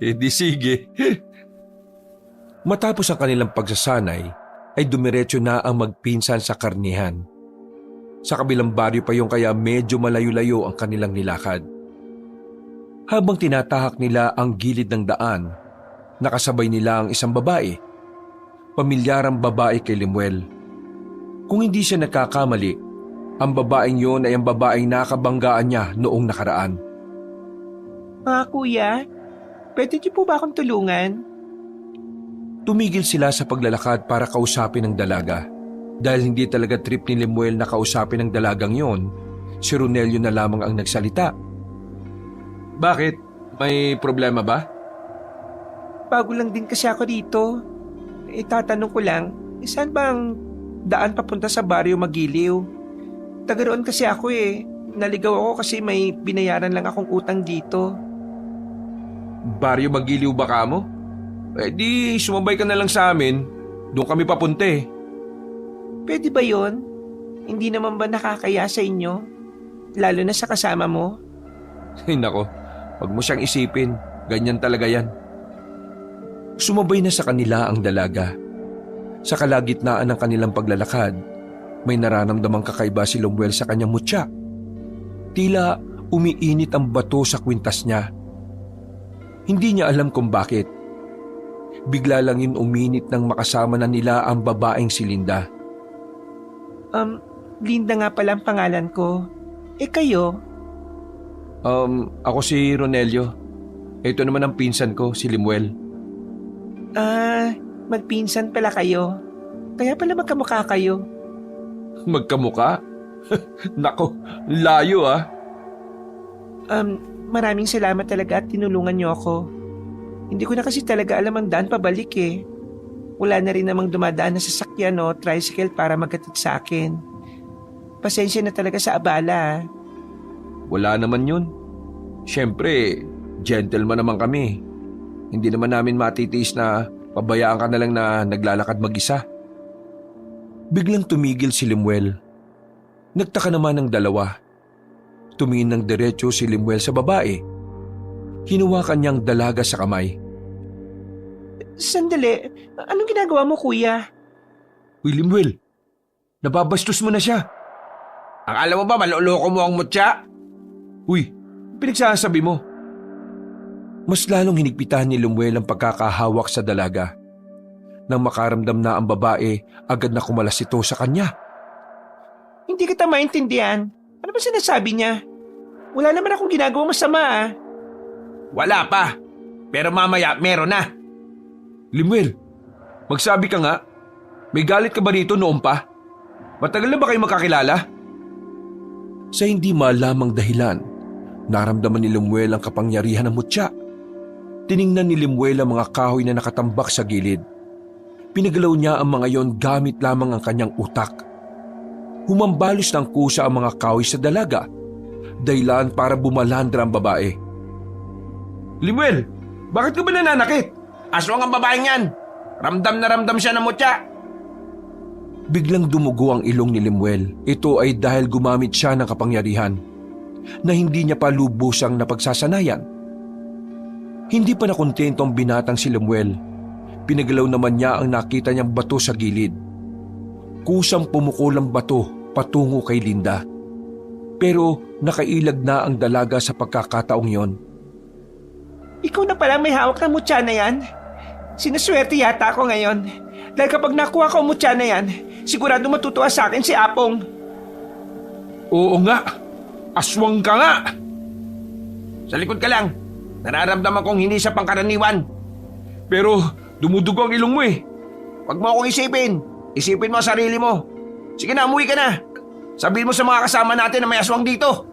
Speaker 1: Di sige. Matapos ang kanilang pagsasanay, ay dumiretso na ang magpinsan sa karnihan. Sa kabilang baryo pa yung kaya medyo malayo-layo ang kanilang nilakad. Habang tinatahak nila ang gilid ng daan, nakasabay nila ang isang babae. Pamilyarang babae kay Limuel. Kung hindi siya nagkakamali, ang babaeng yon ay ang babaeng nakabanggaan niya noong nakaraan.
Speaker 3: Mga kuya, pwede niyo po ba akong tulungan?
Speaker 1: Tumigil sila sa paglalakad para kausapin ang dalaga. Dahil hindi talaga trip ni Limuel na kausapin ang dalagang yon, si Ronelio na lamang ang nagsalita. Bakit? May problema ba?
Speaker 3: Bago lang din kasi ako dito. Tatanong ko lang, saan ba ang daan papunta sa baryo Magiliw? Taga roon kasi ako eh. Naligaw ako kasi may binayaran lang akong utang dito.
Speaker 1: Baryo Magiliw ba ka mo? Di sumabay ka na lang sa amin. Doon kami papunta eh.
Speaker 3: Pwede ba yon? Hindi naman ba nakakaya sa inyo? Lalo na sa kasama mo?
Speaker 1: Ay nako, wag mo siyang isipin. Ganyan talaga yan. Sumabay na sa kanila ang dalaga. Sa kalagitnaan ng kanilang paglalakad, may nararamdamang kakaiba si Limuel sa kanyang mutya. Tila umiinit ang bato sa kwintas niya. Hindi niya alam kung bakit. Bigla lang yun uminit nang makasama na nila ang babaeng si Linda.
Speaker 3: Linda nga pala ang pangalan ko. Kayo?
Speaker 1: Ako si Ronelio. Ito naman ang pinsan ko, si Limuel.
Speaker 3: Magpinsan pala kayo. Kaya pala magkamukha kayo.
Speaker 1: Magkamuka? Nako, layo ah.
Speaker 3: Maraming salamat talaga at tinulungan niyo ako. Hindi ko na kasi talaga alam ang daan pabalik eh. Wala na rin namang dumadaan na sasakyan o tricycle para maghatid sa akin. Pasensya na talaga sa abala.
Speaker 1: Wala naman yun. Siyempre, gentleman naman kami. Hindi naman namin matitiis na pabayaan ka na lang na naglalakad mag-isa. Biglang tumigil si Lemuel. Nagtaka naman ng dalawa. Tumingin ng diretso si Lemuel sa babae. Hinawakan niyang dalaga sa kamay.
Speaker 3: Sandali, anong ginagawa mo, kuya?
Speaker 1: Uy, Lemuel, nababastos mo na siya.
Speaker 2: Akala mo ba maloloko mo ang mutya?
Speaker 1: Uy, pinagsasabi mo. Mas lalong hinigpitan ni Lemuel ang pagkakahawak sa dalaga. Nang makaramdam na ang babae, agad na kumalas ito sa kanya.
Speaker 3: Hindi kita maintindihan. Ano ba sinasabi niya? Wala naman akong ginagawang masama ah.
Speaker 2: Wala pa. Pero mamaya meron na.
Speaker 1: Lemuel, magsabi ka nga. May galit ka ba dito noon pa? Matagal na ba kayo magkakilala? Sa hindi malamang dahilan, naramdaman ni Lemuel ang kapangyarihan ng mutya. Tiningnan ni Lemuel ang mga kahoy na nakatambak sa gilid. Pinagalaw niya ang mga yon gamit lamang ang kanyang utak. Humambalos ng kusa ang mga kahoy sa dalaga, dahilan para bumalandra ang babae.
Speaker 2: Lemuel, bakit ka ba nananakit? Aswang ang babaeng yan. Ramdam na ramdam siya ng mutya.
Speaker 1: Biglang dumugo ang ilong ni Lemuel. Ito ay dahil gumamit siya ng kapangyarihan na hindi niya pa lubusang napagsasanayan. Hindi pa nakontento ang binatang si Lemuel. Pinagalaw naman niya ang nakita niyang bato sa gilid. Kusang pumukol ang bato patungo kay Linda. Pero nakailag na ang dalaga sa pagkakataong yon.
Speaker 3: Ikaw na pala may hawak ng mutya na yan? Sinaswerte yata ako ngayon. Dahil kapag nakuha ko ang mutya na yan, sigurado matutuwa sa akin si Apong.
Speaker 1: Oo nga, aswang ka nga!
Speaker 2: Sa likod ka lang. Nararamdaman kong hindi siya pangkaraniwan.
Speaker 1: Pero dumudugo ang ilong mo eh.
Speaker 2: Huwag mo akong isipin. Isipin mo ang sarili mo. Sige na, umuwi ka na. Sabihin mo sa mga kasama natin na may aswang dito.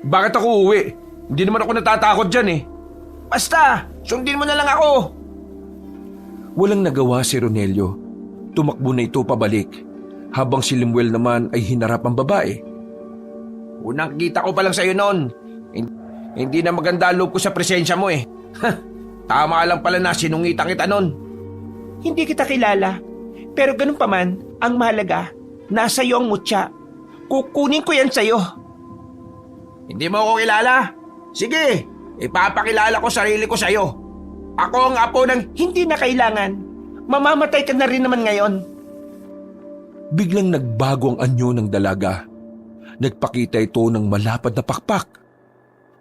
Speaker 1: Bakit ako uuwi? Hindi naman ako natatakot dyan eh.
Speaker 2: Basta, sundin mo na lang ako.
Speaker 1: Walang nagawa si Ronelio. Tumakbo na ito pabalik, habang si Lemuel naman ay hinarap ang babae.
Speaker 2: Unang kita ko pa lang sa'yo noon. Hindi na maganda loob ko sa presensya mo eh. Tama lang pala na sinungitan kita noon.
Speaker 3: Hindi kita kilala. Pero ganun pa man, ang mahalaga, nasa iyo ang mutya. Kukunin ko yan sa'yo.
Speaker 2: Hindi mo ako kilala? Sige, ipapakilala ko sarili ko sa'yo. Ako ang apo ng...
Speaker 3: Hindi na kailangan. Mamamatay ka na rin naman ngayon.
Speaker 1: Biglang nagbago ang anyo ng dalaga. Nagpakita ito ng malapad na pakpak.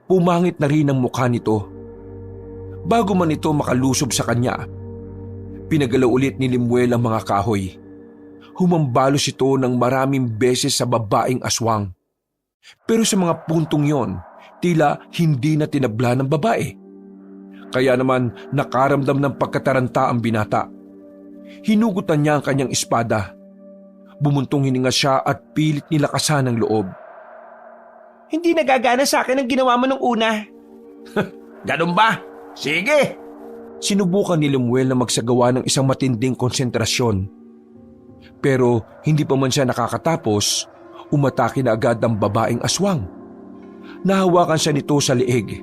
Speaker 1: Pumangit na rin ang mukha nito. Bago man ito makalusob sa kanya, pinagalaw ulit ni Lemuel ang mga kahoy. Humambalos ito ng maraming beses sa babaeng aswang. Pero sa mga puntong yon, tila hindi na tinabla ng babae. Kaya naman nakaramdam ng pagkataranta ang binata. Hinugutan niya ang kanyang espada. Bumuntong hininga siya at pilit nilakasan ang loob.
Speaker 3: Hindi nagagana sa akin ang ginawa mo nung una.
Speaker 2: Ganun ba? Sige!
Speaker 1: Sinubukan ni Lemuel na magsagawa ng isang matinding konsentrasyon. Pero hindi pa man siya nakakatapos, umatake na agad ang babaeng aswang. Nahawakan siya nito sa leeg.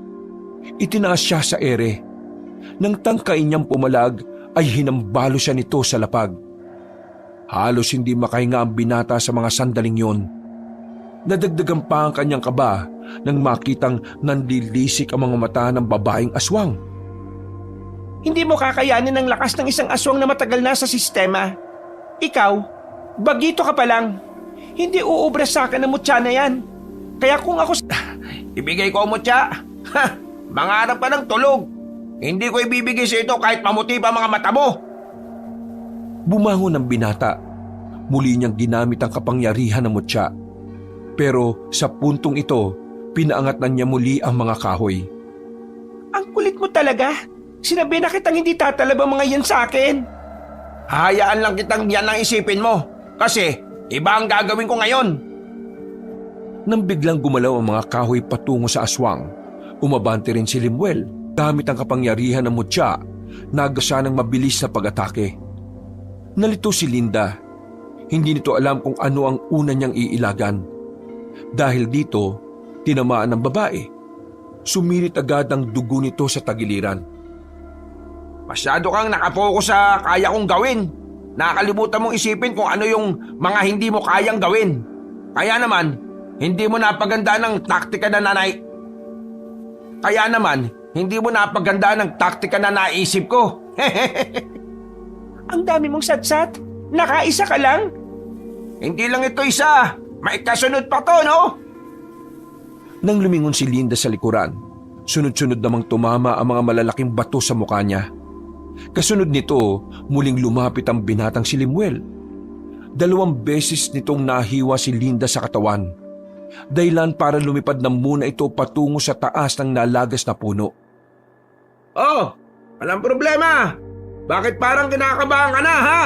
Speaker 1: Itinaas siya sa ere. Nang tangkain niyang pumalag ay hinambalo siya nito sa lapag. Halos hindi makahinga ang binata sa mga sandaling yon. Nadagdagan pa ang kanyang kaba nang makitang nanlilisik ang mga mata ng babaeng aswang.
Speaker 3: Hindi mo kakayanin ang lakas ng isang aswang na matagal na sa sistema. Ikaw, bagito ka pa lang. Hindi uubra sa akin ang mutya na yan. Kaya kung ako...
Speaker 2: Ibigay ko ang mutya. Ha! Mangarap ka ng tulog. Hindi ko ibibigay sa ito kahit mamuti pa mga mata mo.
Speaker 1: Bumangon ang binata. Muli niyang ginamit ang kapangyarihan ng mutya. Pero sa puntong ito, pinaangat na niya muli ang mga kahoy.
Speaker 3: Ang kulit mo talaga. Sinabi na kitang hindi tatalab ang mga yan sa akin.
Speaker 2: Hahayaan lang kitang yan ang isipin mo. Kasi iba ang gagawin ko ngayon.
Speaker 1: Nang biglang gumalaw ang mga kahoy patungo sa aswang, umabante rin si Lemuel. Gamit ang kapangyarihan ng mutya, nagasa ng mabilis na pag-atake. Nalito si Linda. Hindi nito alam kung ano ang una niyang iilagan. Dahil dito, tinamaan ng babae. Sumirit agad ang dugo nito sa tagiliran.
Speaker 2: Masyado kang nakapokus sa kaya kong gawin. Nakakalimutan mong isipin kung ano yung mga hindi mo kayang gawin. Kaya naman, hindi mo napaganda ng taktika na naisip ko.
Speaker 3: Ang dami mong satsat. Nakaisa ka lang?
Speaker 2: Hindi lang ito isa. May kasunod pa to, no?
Speaker 1: Nang lumingon si Linda sa likuran, sunod-sunod namang tumama ang mga malalaking bato sa mukha niya. Kasunod nito, muling lumapit ang binatang si Limuel. 2 beses nitong nahiwa si Linda sa katawan. Dahilan para lumipad na muna ito patungo sa taas ng nalagas na puno.
Speaker 2: Oh, walang problema. Bakit parang kinakabahan ka na, ha?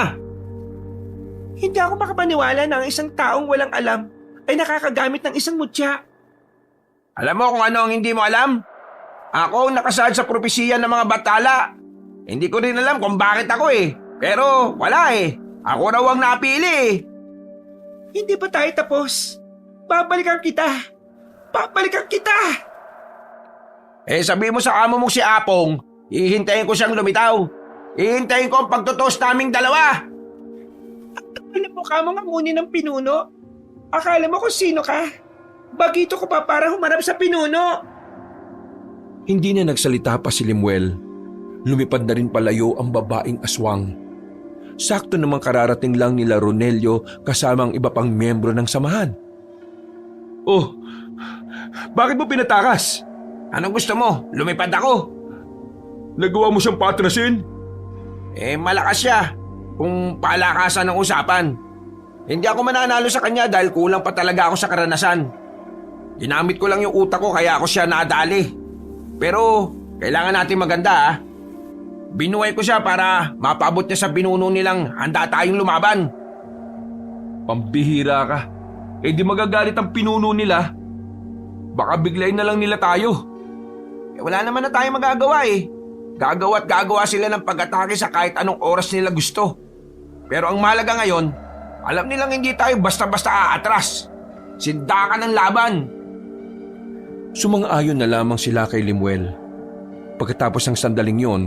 Speaker 3: Hindi ako makapaniwala na ang isang taong walang alam ay nakakagamit ng isang mutya.
Speaker 2: Alam mo kung ano ang hindi mo alam? Ako ang nakasaad sa propesiya ng mga batala. Hindi ko rin alam kung bakit ako Pero wala Ako raw ang napili
Speaker 3: Hindi pa tayo tapos. Babalikan kita.
Speaker 2: Sabi mo sa amo mong si Apong, hihintayin ko siyang lumitaw. Hihintayin ko ang pagtutos naming dalawa.
Speaker 3: Alam mo ka mga muni ng pinuno. Akala mo kung sino ka? Bagito ko pa para humarap sa pinuno.
Speaker 1: Hindi na nagsalita pa si Limuel. Lumipad na rin palayo ang babaeng aswang. Sakto namang kararating lang nila Ronelio kasama ang iba pang miyembro ng samahan.
Speaker 4: Oh, bakit mo pinatakas?
Speaker 2: Anong gusto mo? Lumipad ako.
Speaker 4: Nagawa mo siyang patrasin?
Speaker 2: Malakas siya. Kung palakasan ng usapan. Hindi ako mananalo sa kanya dahil kulang pa talaga ako sa karanasan. Ginamit ko lang yung utak ko kaya ako siya nadali. Pero kailangan natin maganda Binuhay ko siya para mapaabot niya sa binuno nilang handa tayong lumaban.
Speaker 4: Pambihira ka. Di magagalit ang pinuno nila. Baka biglayin na lang nila tayo.
Speaker 2: Wala naman na tayong magagawa Gagawa sila ng pag-atake sa kahit anong oras nila gusto. Pero ang mahalaga ngayon, alam nilang hindi tayo basta-basta aatras. Sindakan ng laban.
Speaker 1: Sumang-ayon na lamang sila kay Limuel. Pagkatapos ng sandaling yon,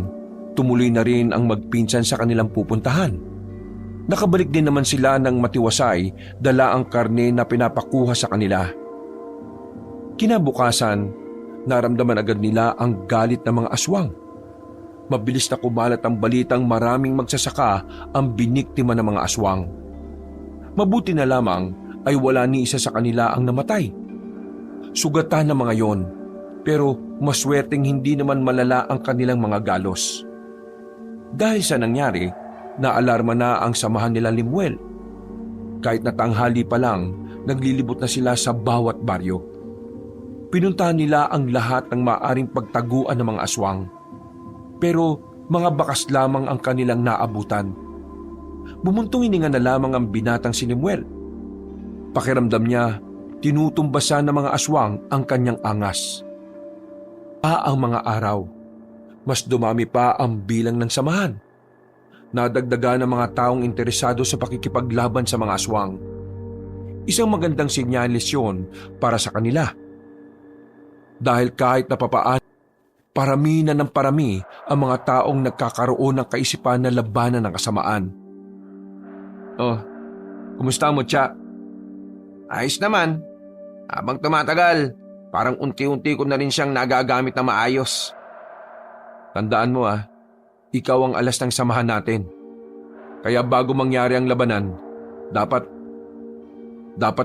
Speaker 1: tumuloy na rin ang magpinsan sa kanilang pupuntahan. Nakabalik din naman sila ng matiwasay, dala ang karne na pinapakuha sa kanila. Kinabukasan, naramdaman agad nila ang galit ng mga aswang. Mabilis na kumalat ang balitang maraming magsasaka ang biniktima ng mga aswang. Mabuti na lamang ay wala ni isa sa kanila ang namatay. Sugatan ng mga yon, pero maswerteng hindi naman malala ang kanilang mga galos. Dahil sa nangyari, naalarma na ang samahan nila Limuel. Kahit na tanghali pa lang, naglilibot na sila sa bawat baryo. Pinuntahan nila ang lahat ng maaring pagtaguan ng mga aswang. Pero mga bakas lamang ang kanilang naabutan. Bumuntong hininga na lamang ang binatang si Limuel. Pakiramdam niya, tinutumbasan ng mga aswang ang kanyang angas. Ang mga araw, mas dumami pa ang bilang ng samahan. Nadagdagan ng mga taong interesado sa pakikipaglaban sa mga aswang. Isang magandang senyales yun para sa kanila. Dahil kahit napapaano, parami na ng parami ang mga taong nagkakaroon ng kaisipan na labanan ng kasamaan. Oh, kumusta mo, Tsa?
Speaker 2: Ayos naman. Habang tumatagal, parang unti-unti ko na rin siyang nagagamit na maayos.
Speaker 1: Tandaan mo ikaw ang alas ng samahan natin. Kaya bago mangyari ang labanan, dapat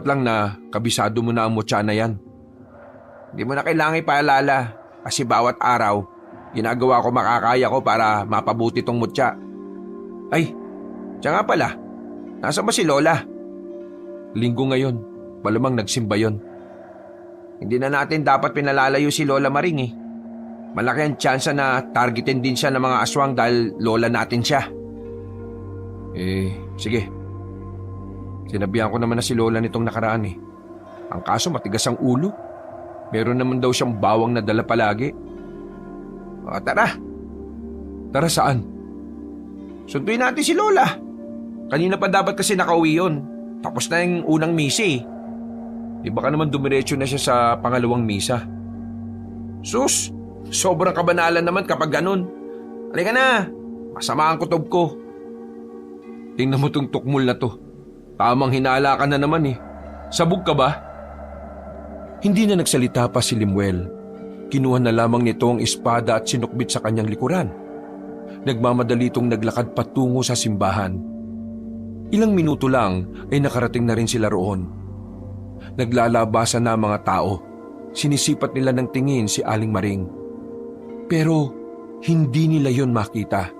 Speaker 1: lang na kabisado mo na ang mutya na yan.
Speaker 2: Hindi mo na kailangan ipaalala kasi bawat araw, ginagawa ko makakaya ko para mapabuti tong mutya. Ay, siya nga pala, nasa ba si Lola?
Speaker 1: Linggo ngayon, malamang nagsimba yon.
Speaker 2: Hindi na natin dapat pinalalayo si Lola Maring Malaki ang tsansa na targetin din siya ng mga aswang dahil lola natin siya.
Speaker 1: Sige. Sinabihan ko naman na si Lola nitong nakaraan Ang kaso matigas ang ulo. Meron naman daw siyang bawang na dala palagi.
Speaker 2: O tara.
Speaker 1: Tara saan?
Speaker 2: Sunduin natin si Lola. Kanina pa dapat kasi nakauwi yun. Tapos na yung unang misi.
Speaker 1: baka naman dumiretso na siya sa pangalawang misa.
Speaker 2: Sus, sobrang kabanalan naman kapag ganun. Halika na, masama ang kutob ko.
Speaker 1: Tingnan mo tong tukmol na to. Tamang hinala ka na naman eh. Sabog ka ba? Hindi na nagsalita pa si Limuel. Kinuha na lamang nito ang espada at sinukbit sa kanyang likuran. Nagmamadali itong naglakad patungo sa simbahan. Ilang minuto lang ay nakarating na rin sila roon. Naglalabasan na ang mga tao. Sinisipat nila ng tingin si Aling Maring. Pero hindi nila yon makita.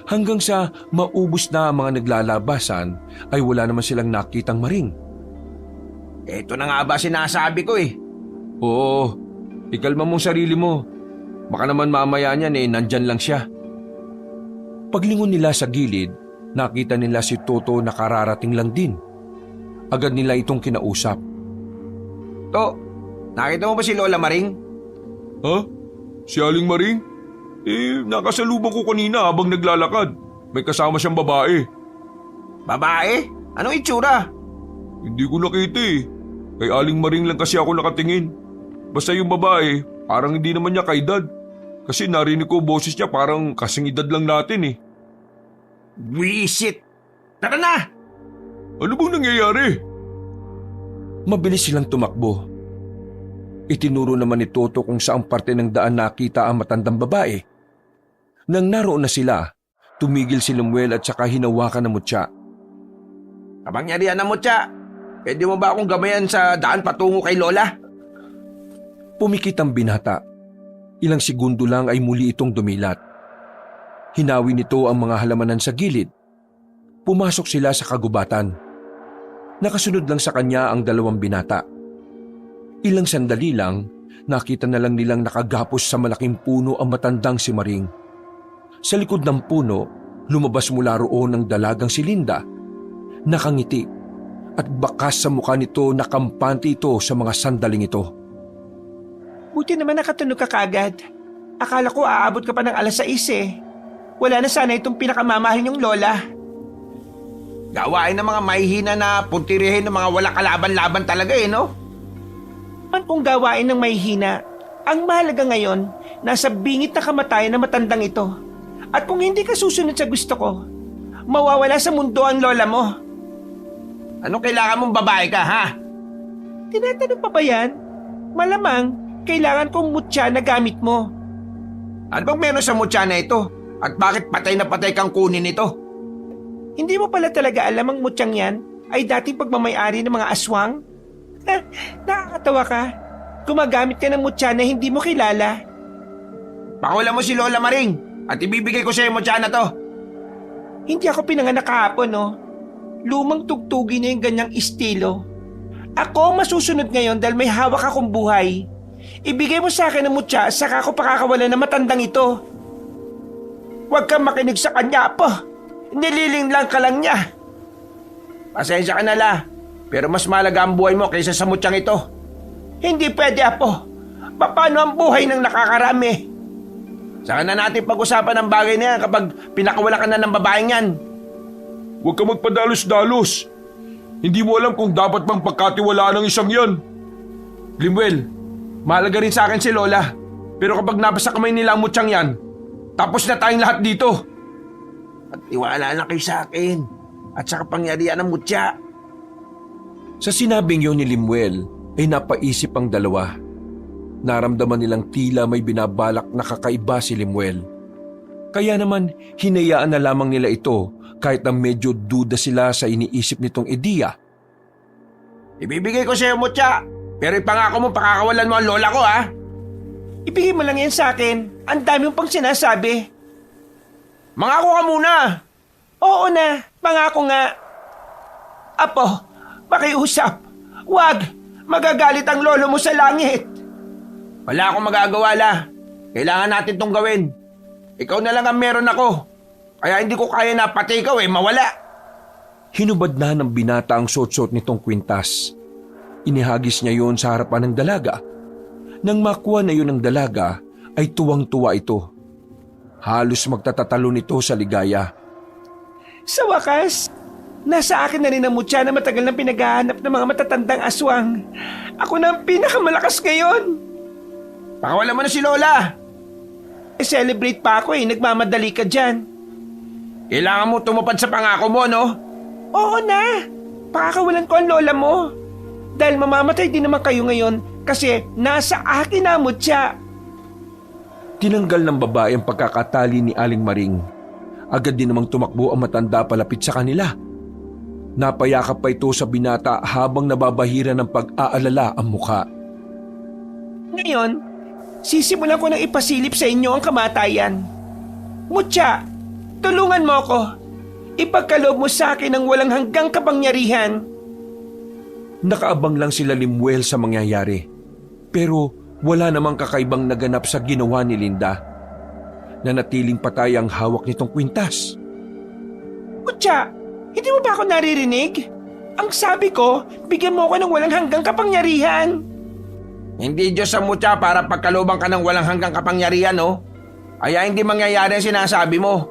Speaker 1: Hanggang sa maubos na ang mga naglalabasan ay wala naman silang nakitang Maring.
Speaker 2: Ito na nga ba sinasabi ko eh.
Speaker 1: Oo, ikalma mong sarili mo. Baka naman mamaya niyan nandyan lang siya. Paglingon nila sa gilid, nakita nila si Toto na kararating lang din. Agad nila itong kinausap.
Speaker 2: To, nakita mo ba si Lola Maring?
Speaker 4: Ha? Si Aling Maring? Nakasalubong ko kanina habang naglalakad. May kasama siyang babae.
Speaker 2: Babae? Anong itsura?
Speaker 4: Hindi ko nakita eh. Kay Aling Maring lang kasi ako nakatingin. Basta yung babae, parang hindi naman niya kaedad. Kasi narinig ko boses niya parang kasing edad lang natin eh.
Speaker 2: Wisit! Tara na!
Speaker 4: Ano bang nangyayari?
Speaker 1: Mabilis silang tumakbo. Itinuro naman ni Toto kung saang parte ng daan nakita ang matandang babae. Nang naroon na sila, tumigil si Lemuel at saka hinawakan ng mutya.
Speaker 2: Kapangyarihan ng mutya, pwede mo ba akong gamayan sa daan patungo kay Lola?
Speaker 1: Pumikit ang binata. Ilang segundo lang ay muli itong dumilat. Hinawi nito ang mga halamanan sa gilid. Pumasok sila sa kagubatan. Nakasunod lang sa kanya ang dalawang binata. Ilang sandali lang, nakita na lang nilang nakagapos sa malaking puno ang matandang si Maring. Sa likod ng puno, lumabas mula roon ang dalagang si Linda. Nakangiti at bakas sa mukha nito na kampante ito sa mga sandaling ito.
Speaker 3: Buti naman nakatunog ka kagad. Akala ko aabot ka pa ng 6:00 eh. Wala na sana itong pinakamamahal niyong lola.
Speaker 2: Gawain ng mga mahihina na puntirihin ng mga wala kalaban-laban talaga eh, no?
Speaker 3: Man kung gawain ng may hina, ang mahalaga ngayon, nasa bingit na kamatayan ng matandang ito. At kung hindi ka susunod sa gusto ko, mawawala sa mundo ang lola mo.
Speaker 2: Anong kailangan mong babae ka, ha?
Speaker 3: Tinatanong pa ba yan? Malamang, kailangan kong mutya na gamit mo.
Speaker 2: Ano bang meron sa mutya na ito? At bakit patay na patay kang kunin ito?
Speaker 3: Hindi mo pala talaga alam ang mutyang yan ay dating pagmamayari ng mga aswang? Nakakatawa ka. Gumagamit ka ng mutya na hindi mo kilala.
Speaker 2: Pakulan mo si Lola Maring at ibibigay ko sa iyo mutya na to.
Speaker 3: Hindi ako pinanganak kahapon, no? Lumang tugtugin na yung ganyang estilo. Ako ang masusunod ngayon dahil may hawak akong buhay. Ibigay mo sa akin ang mutya saka ako pakakawalan ng matandang ito. Huwag kang makinig sa kanya, Apo. Nililing lang ka lang niya.
Speaker 2: Pasensya ka na la, pero mas malaga ang buhay mo kaysa sa mutyang ito.
Speaker 3: Hindi pwede, Apo. Paano ang buhay ng nakakarami?
Speaker 2: Saka na natin pag-usapan ng bagay na yan kapag pinakawala ka na ng babaeng yan.
Speaker 4: Huwag ka magpadalos-dalos. Hindi mo alam kung dapat bang pagkatiwalaan ng isang yan.
Speaker 2: Limuel, mahalaga rin sa akin si Lola. Pero kapag nabasa kamay nila ang mutyang yan, tapos na tayong lahat dito. At iwala na kayo sa akin at sa kapangyarihan ng mutya.
Speaker 1: Sa sinabing yun ni Limuel ay napaisip ang dalawa. Naramdaman nilang tila may binabalak na kakaiba si Limuel. Kaya naman hinayaan na lamang nila ito kahit na medyo duda sila sa iniisip nitong ideya.
Speaker 2: Ibibigay ko sa iyo mutya, pero ipangako mo pakakawalan mo ang lola ko, ha?
Speaker 3: Ibigay mo lang yan sa akin. Ang dami mong pang sinasabi.
Speaker 2: Mangako ka muna.
Speaker 3: Oo na, pangako nga. Apo, pakiusap. Wag, magagalit ang lolo mo sa langit.
Speaker 2: Wala akong magagawa, la. Kailangan natin tong gawin. Ikaw na lang ang meron ako. Kaya hindi ko kaya na pati ikaw mawala.
Speaker 1: Hinubad na ng binata ang suot-suot nitong kwintas. Inihagis niya yon sa harapan ng dalaga. Nang makuha na yun ng dalaga, ay tuwang-tuwa ito. Halos magtatatalo nito sa ligaya.
Speaker 3: Sa wakas, Nasa akin na rin ang mutya na matagal nang pinaghahanap ng mga matatandang aswang. Ako na ang pinakamalakas ngayon.
Speaker 2: Pakawalan mo na si Lola.
Speaker 3: Celebrate pa ako nagmamadali ka dyan.
Speaker 2: Kailangan mo tumupad sa pangako mo, no?
Speaker 3: Oo na, pakakawalan ko ang lola mo. Dahil mamamatay din naman kayo ngayon kasi nasa akin na ang mutya.
Speaker 1: Tinanggal ng babae ang pagkakatali ni Aling Maring. Agad din namang tumakbo ang matanda palapit sa kanila. Napayakap pa ito sa binata habang nababahira ng pag-aalala ang mukha.
Speaker 3: Ngayon, sisimulan ko nang ipasilip sa inyo ang kamatayan. Mutya, tulungan mo ako. Ipagkaloob mo sa akin ang walang hanggang kapangyarihan.
Speaker 1: Nakaabang lang sila Limuel sa mangyayari. Pero wala namang kakaibang naganap sa ginawa ni Linda. Nanatiling patay ang hawak nitong kwintas.
Speaker 3: Mutya, hindi mo ba ako naririnig? Ang sabi ko, bigyan mo ako ng walang hanggang kapangyarihan.
Speaker 2: Hindi Diyos ang mutya para pagkalooban ka ng walang hanggang kapangyarihan, no? Kaya hindi mangyayari ang sinasabi mo.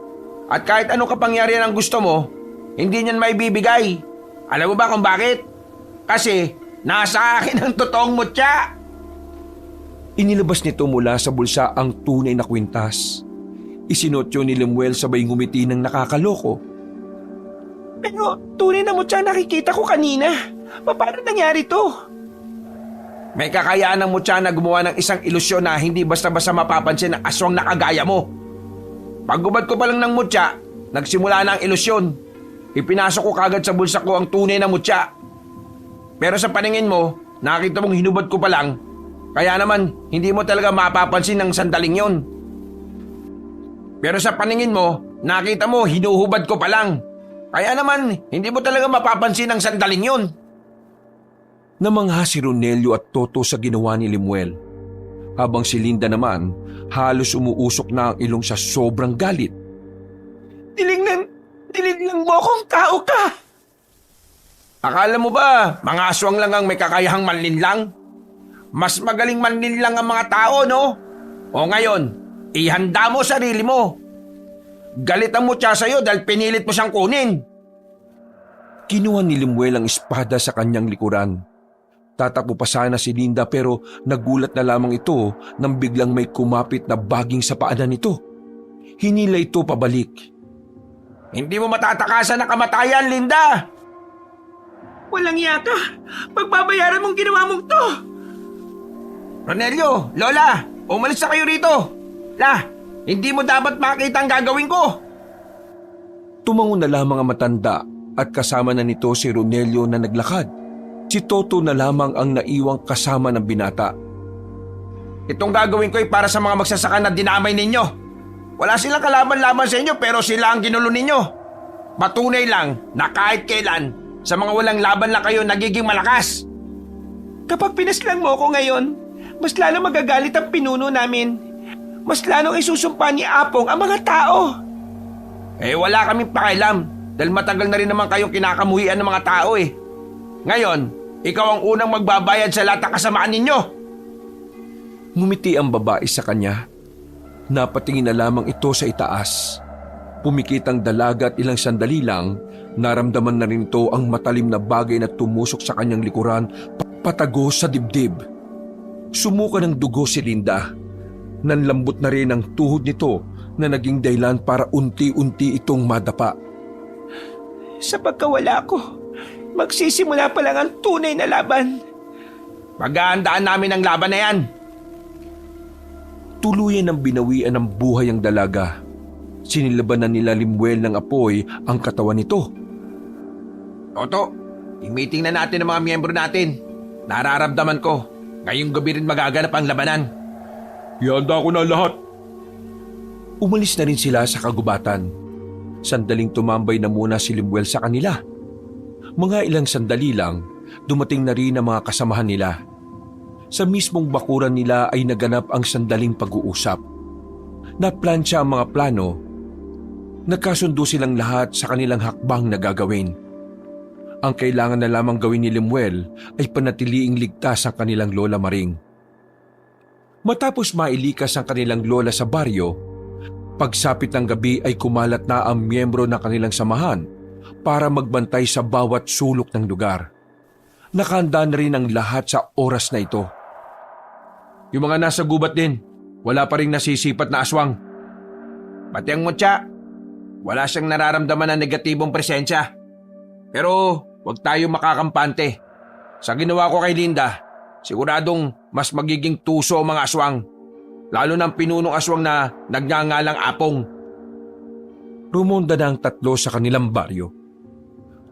Speaker 2: At kahit anong kapangyarihan ang gusto mo, hindi niyan maibibigay. Alam mo ba kung bakit? Kasi nasa akin ang totoong mutya.
Speaker 1: Inilabas nito mula sa bulsa ang tunay na kwintas. Isinotyo ni Lemuel sabay ngumiti ng nakakaloko.
Speaker 3: Pero tunay na mutya nakikita ko kanina. Paano nangyari to?
Speaker 2: May kakayaan ng mutya na gumawa ng isang ilusyon na hindi basta-basta mapapansin ng aswang na kagaya mo. Paggubad ko pa lang ng mutya, nagsimula na ang ilusyon. Ipinasok ko kagad sa bulsa ko ang tunay na mutya. Pero sa paningin mo, nakita mong hinubad ko pa lang, kaya naman hindi mo talaga mapapansin ng sandaling yon. Pero sa paningin mo, nakita mo hinuhubad ko pa lang, kaya naman hindi mo talaga mapapansin ng sandaling yon.
Speaker 1: Namangha si Ronelio at Toto sa ginawa ni Lemuel. Habang si Linda naman, halos umuusok na ang ilong sa sobrang galit.
Speaker 3: Dilignan mo akong tao ka!
Speaker 2: Akala mo ba, mga aswang lang ang may kakayahang manlinlang? Mas magaling manlinlang ang mga tao, no? O ngayon, ihanda mo sarili mo. Galit ang mutya sa'yo dahil pinilit mo siyang kunin.
Speaker 1: Kinuha ni Lemuel ang espada sa kanyang likuran. Tatakbo pa sana si Linda pero nagulat na lamang ito nang biglang may kumapit na baging sa paanan nito. Hinila ito pabalik.
Speaker 2: Hindi mo matatakasan ang kamatayan, Linda!
Speaker 3: Walang yaka! Pagbabayaran mong ginawa mong to!
Speaker 2: Ronelio, Lola, umalis na kayo rito. Hindi mo dapat makita ang gagawin ko.
Speaker 1: Tumango na lamang ang matanda at kasama na nito si Ronelio na naglakad. Si Toto na lamang ang naiwang kasama ng binata.
Speaker 2: Itong gagawin ko ay para sa mga magsasaka na dinamay ninyo. Wala silang kalaban-laban sa inyo pero sila ang ginulo ninyo. Patunay lang na kahit kailan, sa mga walang laban lang kayo nagiging malakas.
Speaker 3: Kapag pinaslang mo ako ngayon, mas lalo magagalit ang pinuno namin. Mas lalong isusumpa ni Apong ang mga tao.
Speaker 2: Wala kaming pakialam dahil matagal na rin naman kayong kinakamuhian ng mga tao eh. Ngayon, ikaw ang unang magbabayad sa lahat ng kasamaan ninyo.
Speaker 1: Ngumiti ang babae sa kanya. Napatingin na lamang ito sa itaas. Pumikit ang dalaga at ilang sandali lang, naramdaman na rin ito ang matalim na bagay na tumusok sa kanyang likuran, patago sa dibdib. Sumuka ng dugo si Linda. Nanlambot na rin ang tuhod nito na naging dahilan para unti-unti itong madapa.
Speaker 3: Sa pagkawala ko, magsisimula pa lang ang tunay na laban.
Speaker 2: Paghahandaan namin ang laban na yan.
Speaker 1: Tuluyan ng binawian ng buhay ang dalaga. Sinilabanan nila Lemuel ng apoy ang katawan nito.
Speaker 2: Toto, i-meeting na natin ang mga miyembro natin. Nararamdaman ko, ngayong gabi rin magaganap ang labanan.
Speaker 4: Ihanda ko na lahat.
Speaker 1: Umalis na rin sila sa kagubatan. Sandaling tumambay na muna si Lemuel sa kanila. Mga ilang sandali lang, dumating na rin ang mga kasamahan nila. Sa mismong bakuran nila ay naganap ang sandaling pag-uusap. Naplansya ang mga plano. Nagkasundo silang lahat sa kanilang hakbang na gagawin. Ang kailangan na lamang gawin ni Lemuel ay panatiliing ligtas ang kanilang Lola Maring. Matapos mailikas ang kanilang lola sa baryo, pagsapit ng gabi ay kumalat na ang miyembro ng kanilang samahan para magbantay sa bawat sulok ng lugar. Nakahanda na rin ang lahat sa oras na ito.
Speaker 2: Yung mga nasa gubat din, wala pa rin nasisipat na aswang. Pati ang mutya, wala siyang nararamdaman na negatibong presensya. Pero huwag tayo makakampante. Sa ginawa ko kay Linda, siguradong mas magiging tuso ang mga aswang. Lalo ng pinunong aswang na nagngangalang Apong.
Speaker 1: Rumonda na ang tatlo sa kanilang baryo.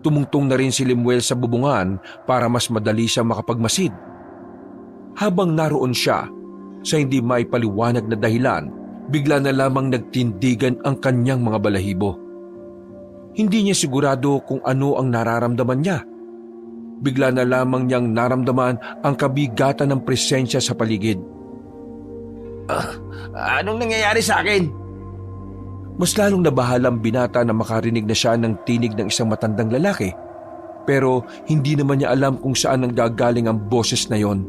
Speaker 1: Tumungtong na rin si Lemuel sa bubungan para mas madali siyang makapagmasid. Habang naroon siya, sa hindi maipaliwanag na dahilan, bigla na lamang nagtindigan ang kanyang mga balahibo. Hindi niya sigurado kung ano ang nararamdaman niya. Bigla na lamang niyang naramdaman ang kabigatan ng presensya sa paligid.
Speaker 2: Anong nangyayari sa akin?
Speaker 1: Mas lalong nabahalang binata na makarinig na siya ng tinig ng isang matandang lalaki. Pero hindi naman niya alam kung saan nanggagaling ang boses na yon.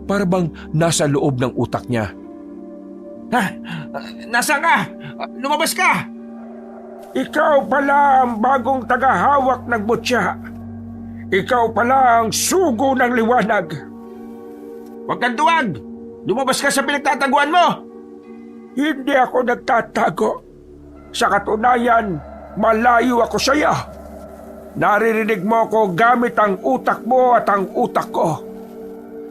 Speaker 1: Para bang nasa loob ng utak niya.
Speaker 2: Ha? Nasaan ka? Lumabas ka!
Speaker 3: Ikaw pala ang bagong tagahawak ng mutya. Ikaw pala ang sugo ng liwanag.
Speaker 2: Huwag kang duwag! Lumabas ka sa pinagtataguan mo!
Speaker 3: Hindi ako nagtatago. Sa katunayan, malayo ako sa iyo. Naririnig mo ko gamit ang utak mo at ang utak ko.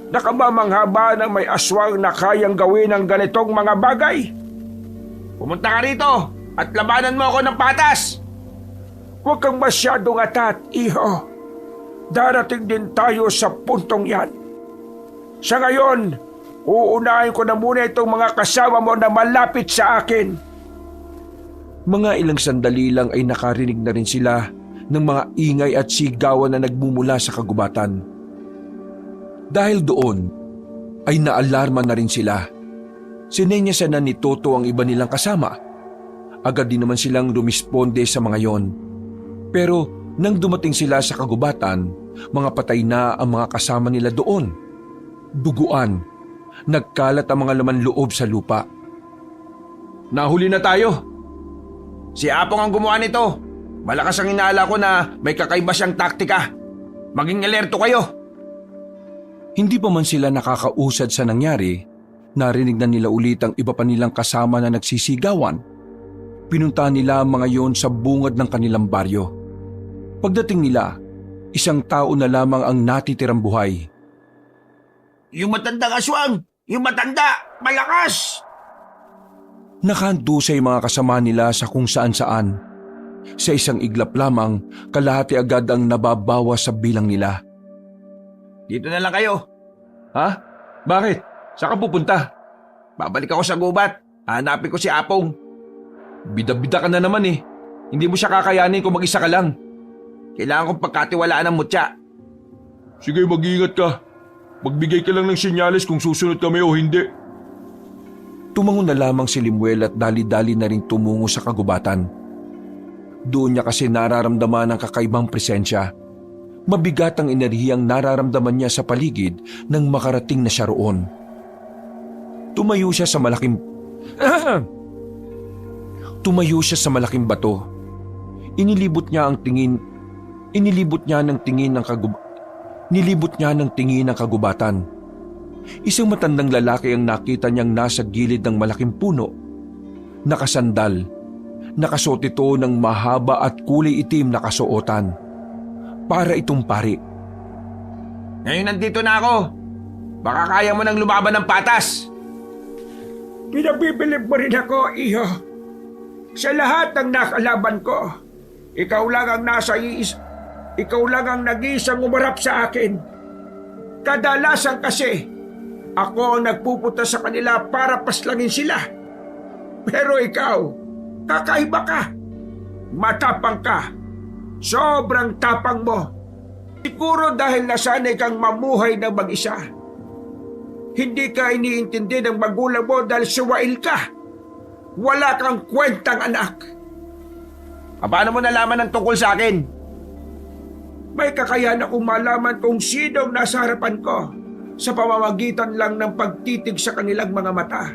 Speaker 3: Nakamamangha ba na may aswang na kayang gawin ang ganitong mga bagay?
Speaker 2: Pumunta ka rito at labanan mo ako ng patas!
Speaker 3: Huwag kang masyadong atat, iho. Darating din tayo sa puntong yan. Sa ngayon, uunahin ko na muna itong mga kasama mo na malapit sa akin.
Speaker 1: Mga ilang sandali lang ay nakarinig na rin sila ng mga ingay at sigawan na nagmumula sa kagubatan. Dahil doon, ay naalarma na rin sila. Sinenyasan na ni Toto ang iba nilang kasama. Agad din naman silang rumisponde sa mga yon. Pero nang dumating sila sa kagubatan, mga patay na ang mga kasama nila doon. Duguan, nagkalat ang mga laman loob sa lupa.
Speaker 2: Nahuli na tayo! Si Apong ang gumawa nito. Malakas ang inaala ko na may kakaiba siyang taktika. Maging alerto kayo!
Speaker 1: Hindi pa man sila nakakausad sa nangyari, narinig na nila ulit ang iba pa nilang kasama na nagsisigawan. Pinuntahan nila ang mga yon sa bungad ng kanilang baryo. Pagdating nila, isang tao na lamang ang natitirang buhay.
Speaker 2: Yung matandang aswang! Yung matanda! Malakas!
Speaker 1: Nakahandusay mga kasama nila sa kung saan-saan. Sa isang iglap lamang, kalahati agad ang nababawas sa bilang nila.
Speaker 2: Dito na lang kayo.
Speaker 1: Ha? Bakit? Saan ka pupunta?
Speaker 2: Babalik ako sa gubat. Hanapin ko si Apong.
Speaker 1: Bida-bida ka na naman eh. Hindi mo siya kakayanin kung mag-isa ka lang.
Speaker 2: Kailangan kong pagkatiwalaan ng mutya.
Speaker 4: Sige, mag-ingat ka. Magbigay ka lang ng senyales kung susunod kami o hindi.
Speaker 1: Tumangon na lamang si Lemuel at dali-dali na rin tumungo sa kagubatan. Doon niya kasi nararamdaman ang kakaibang presensya. Mabigat ang enerhiyang nararamdaman niya sa paligid nang makarating na siya roon. Tumayo siya sa malaking bato. Nilibot niya ng tingin ng kagubatan. Isang matandang lalaki ang nakita niyang nasa gilid ng malaking puno. Nakasandal. Nakasuot ito ng mahaba at kulay itim na kasuotan. Para itong pari.
Speaker 2: Ngayon nandito na ako. Baka kaya mo nang lumaban ng patas.
Speaker 3: Pinabibilib mo rin ako, iho. Sa lahat ng nakalaban ko, ikaw lang ang nag-iisang umarap sa akin. Kadalasan kasi, ako ang nagpupunta sa kanila para paslangin sila. Pero ikaw, kakaiba ka. Matapang ka. Sobrang tapang mo. Siguro dahil nasanay kang mamuhay ng mag-isa. Hindi ka iniintindi ng magulang mo dahil suwail ka. Wala kang kwentang anak.
Speaker 2: Paano mo nalaman ang tungkol sa akin?
Speaker 3: May kakayahan akong malaman kung sino ang nasa harapan ko sa pamamagitan lang ng pagtitig sa kanilang mga mata.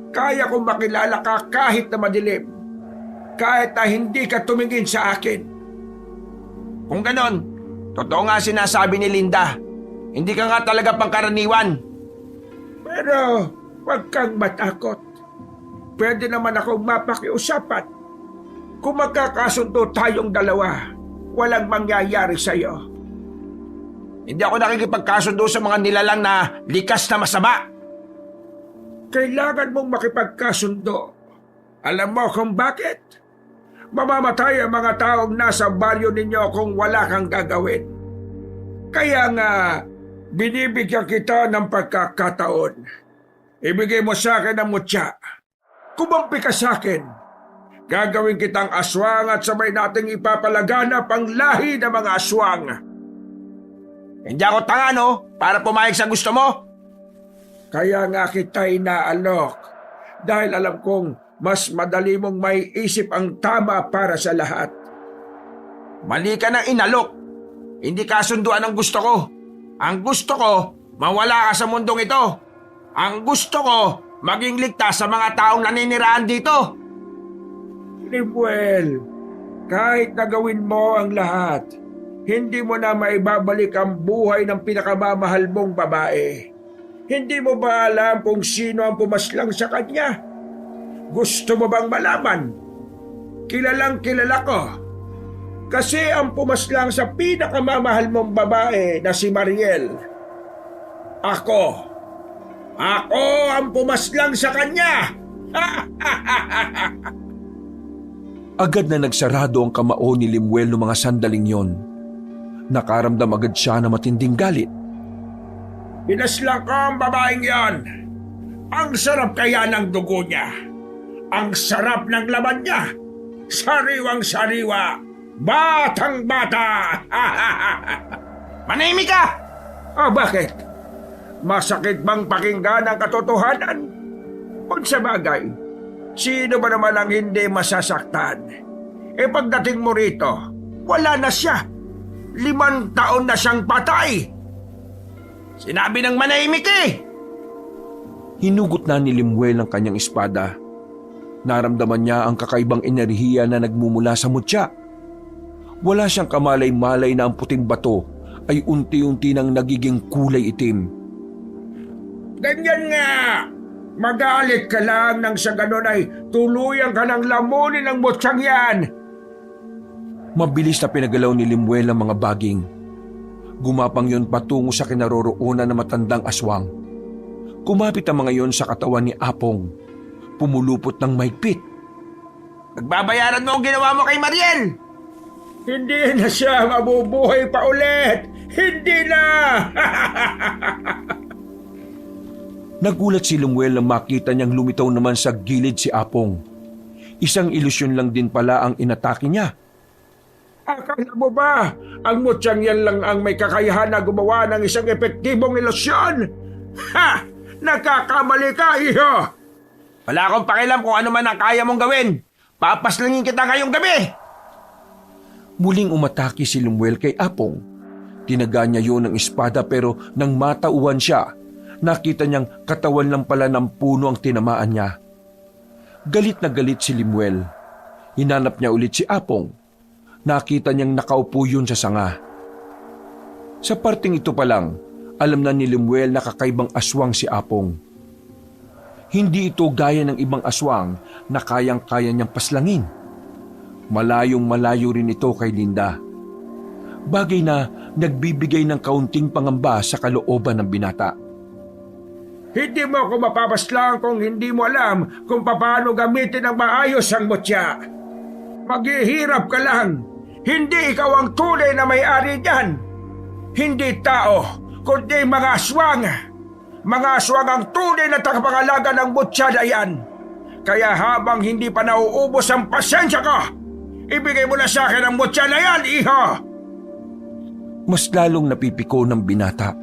Speaker 3: Kaya kong makilala ka kahit na madilim. Kahit na hindi ka tumingin sa akin. Kung ganon, totoo nga sinasabi ni Linda. Hindi ka nga talaga pangkaraniwan. Pero huwag kang matakot. Pwede naman akong mapakiusapan. Kung magkakasundo tayong dalawa, walang mangyayari sa'yo. Hindi ako nakikipagkasundo sa mga nilalang na likas na masama. Kailangan mong makipagkasundo. Alam mo kung bakit? Mamamatay ang mga taong nasa baryo ninyo kung wala kang gagawin. Kaya nga, binibigyan kita ng pagkakataon. Ibigay mo sa akin ang mutya. Kumampi ka sa akin. Gagawin kitang aswang at sabay nating ipapalaganap ang lahi ng mga aswang. Hindi ako tanga, no? Para pumayag sa gusto mo. Kaya nga kita inaalok. Dahil alam kong mas madali mong may isip ang tama para sa lahat. Mali ka ng inalok. Hindi kasunduan ang gusto ko. Ang gusto ko, mawala ka sa mundong ito. Ang gusto ko, maging ligtas sa mga taong naniniraan dito. Limuel, kahit nagawin mo ang lahat, hindi mo na maibabalik ang buhay ng pinakamamahal mong babae. Hindi mo ba alam kung sino ang pumaslang sa kanya? Gusto mo bang malaman? Kilalang kilala ko. Kasi ang pumaslang sa pinakamamahal mong babae na si Mariel. Ako ang pumaslang sa kanya!
Speaker 1: Agad na nagsarado ang kamao ni Limuel noong mga sandaling yon. Nakaramdam agad siya na matinding galit.
Speaker 3: Pinaslang ko ang babaeng yon. Ang sarap kaya ng dugo niya. Ang sarap ng laman niya. Sariwang-sariwa. Batang-bata. Manahimik ka! Bakit? Masakit bang pakinggan ang katotohanan? Kung sa bagay, sino ba naman ang hindi masasaktan? Pagdating mo rito, wala na siya. 5 taon na siyang patay. Sinabi ng manahimik eh!
Speaker 1: Hinugot na ni Limuel ang kanyang espada. Naramdaman niya ang kakaibang enerhiya na nagmumula sa mutya. Wala siyang kamalay-malay na ang puting bato ay unti-unti nang nagiging kulay itim.
Speaker 3: Ganyan nga! Magalit ka lang nang sa ganon ay tuluyan ka ng lamunin ng mutyang yan!
Speaker 1: Mabilis na pinagalaw ni Limuel ang mga baging. Gumapang yon patungo sa kinaroroonan ng matandang aswang. Kumapit ang mga yon sa katawan ni Apong. Pumulupot ng mahigpit.
Speaker 3: Nagbabayaran mo ang ginawa mo kay Mariel! Hindi na siya mabubuhay pa ulit! Hindi na!
Speaker 1: Nagulat si Limuel nang makita niyang lumitaw naman sa gilid si Apong. Isang ilusyon lang din pala ang inatake niya.
Speaker 3: Akala mo ba, ang mutyang yan lang ang may kakayahan na gumawa ng isang epektibong ilusyon? Ha! Nakakamali ka, iho! Wala akong pakialam kung ano man ang kaya mong gawin. Papaslangin kita ngayong gabi!
Speaker 1: Muling umatake si Limuel kay Apong. Tinaga niya yun ng espada pero nang matauhan siya, nakita niyang katawan lang pala ng puno ang tinamaan niya. Galit na galit si Limuel. Hinanap niya ulit si Apong. Nakita niyang nakaupo yun sa sanga. Sa parting ito pa lang, alam na ni Limuel na kakaibang aswang si Apong. Hindi ito gaya ng ibang aswang na kayang-kaya niyang paslangin. Malayong malayo rin ito kay Linda. Bagay na nagbibigay ng kaunting pangamba sa kalooban ng binata.
Speaker 3: Hindi mo ako mapapaslang kung hindi mo alam kung paano gamitin ng maayos ang mutya. Maghihirap ka lang. Hindi ikaw ang tunay na may-ari niyan. Hindi tao, kundi mga aswang. Mga aswang ang tunay na tagapangalaga ng mutya na yan. Kaya habang hindi pa nauubos ang pasensya ko, ibigay mo na sa akin ang mutya na yan, iho!
Speaker 1: Mas lalong napipiko ng binata.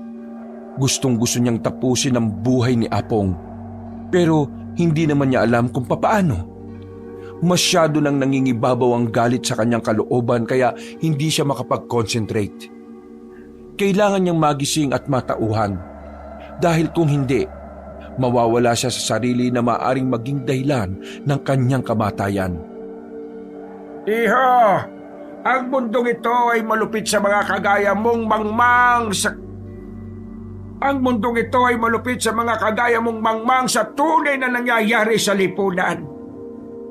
Speaker 1: Gustong-gusto niyang tapusin ang buhay ni Apong. Pero hindi naman niya alam kung papaano. Masyado nang nangingibabaw ang galit sa kanyang kalooban kaya hindi siya makapag-concentrate. Kailangan niyang magising at matauhan. Dahil kung hindi, mawawala siya sa sarili na maaaring maging dahilan ng kanyang kamatayan.
Speaker 3: Iho! Ang mundong ito ay malupit sa mga kagaya mong mangmang sa... Ang mundong ito ay malupit sa mga kagaya mong mangmang sa tunay na nangyayari sa lipunan.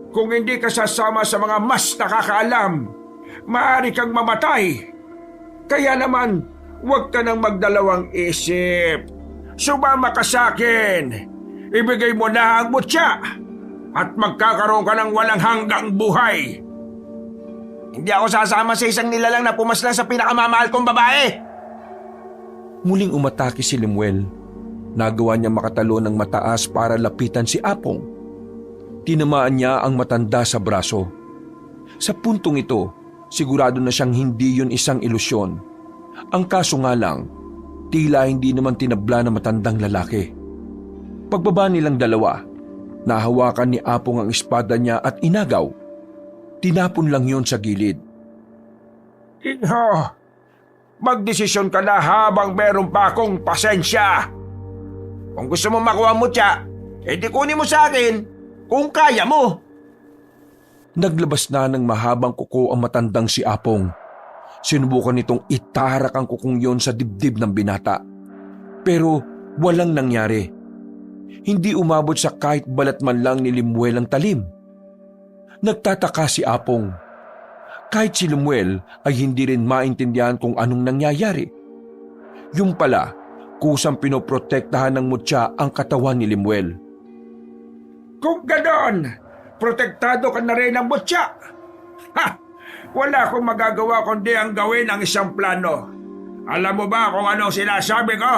Speaker 3: Kung hindi ka sasama sa mga mas nakakaalam, maaari kang mamatay. Kaya naman, huwag ka nang magdalawang isip. Sumama ka sa akin. Ibigay mo na ang mutya at magkakaroon ka ng walang hanggang buhay.
Speaker 2: Hindi ako sasama sa isang nilalang na pumaslang sa pinakamamahal kong babae.
Speaker 1: Muling umatake si Lemuel. Nagawa niya makatalo ng mataas para lapitan si Apong. Tinamaan niya ang matanda sa braso. Sa puntong ito, sigurado na siyang hindi yun isang ilusyon. Ang kaso nga lang, tila hindi naman tinabla ng matandang lalaki. Pagbaba nilang dalawa, nahawakan ni Apong ang espada niya at inagaw. Tinapon lang yon sa gilid.
Speaker 3: Iho, magdesisyon ka na habang meron pa akong pasensya.
Speaker 2: Kung gusto mo makuha mo siya, edi kunin mo sa akin kung kaya mo.
Speaker 1: Naglabas na ng mahabang kuko ang matandang si Apong. Sinubukan nitong itarak ang kukong yon sa dibdib ng binata. Pero walang nangyari. Hindi umabot sa kahit balat man lang ni Lemuel ang talim. Nagtataka si Apong. Kahit si Lemuel ay hindi rin maintindihan kung anong nangyayari. Yung pala, kusang pinoprotektahan ng mutya ang katawan ni Lemuel.
Speaker 3: Kung ganon, protektado ka na rin ng mutya. Ha! Wala akong magagawa kundi ang gawin ang isang plano. Alam mo ba kung anong sinasabi ko?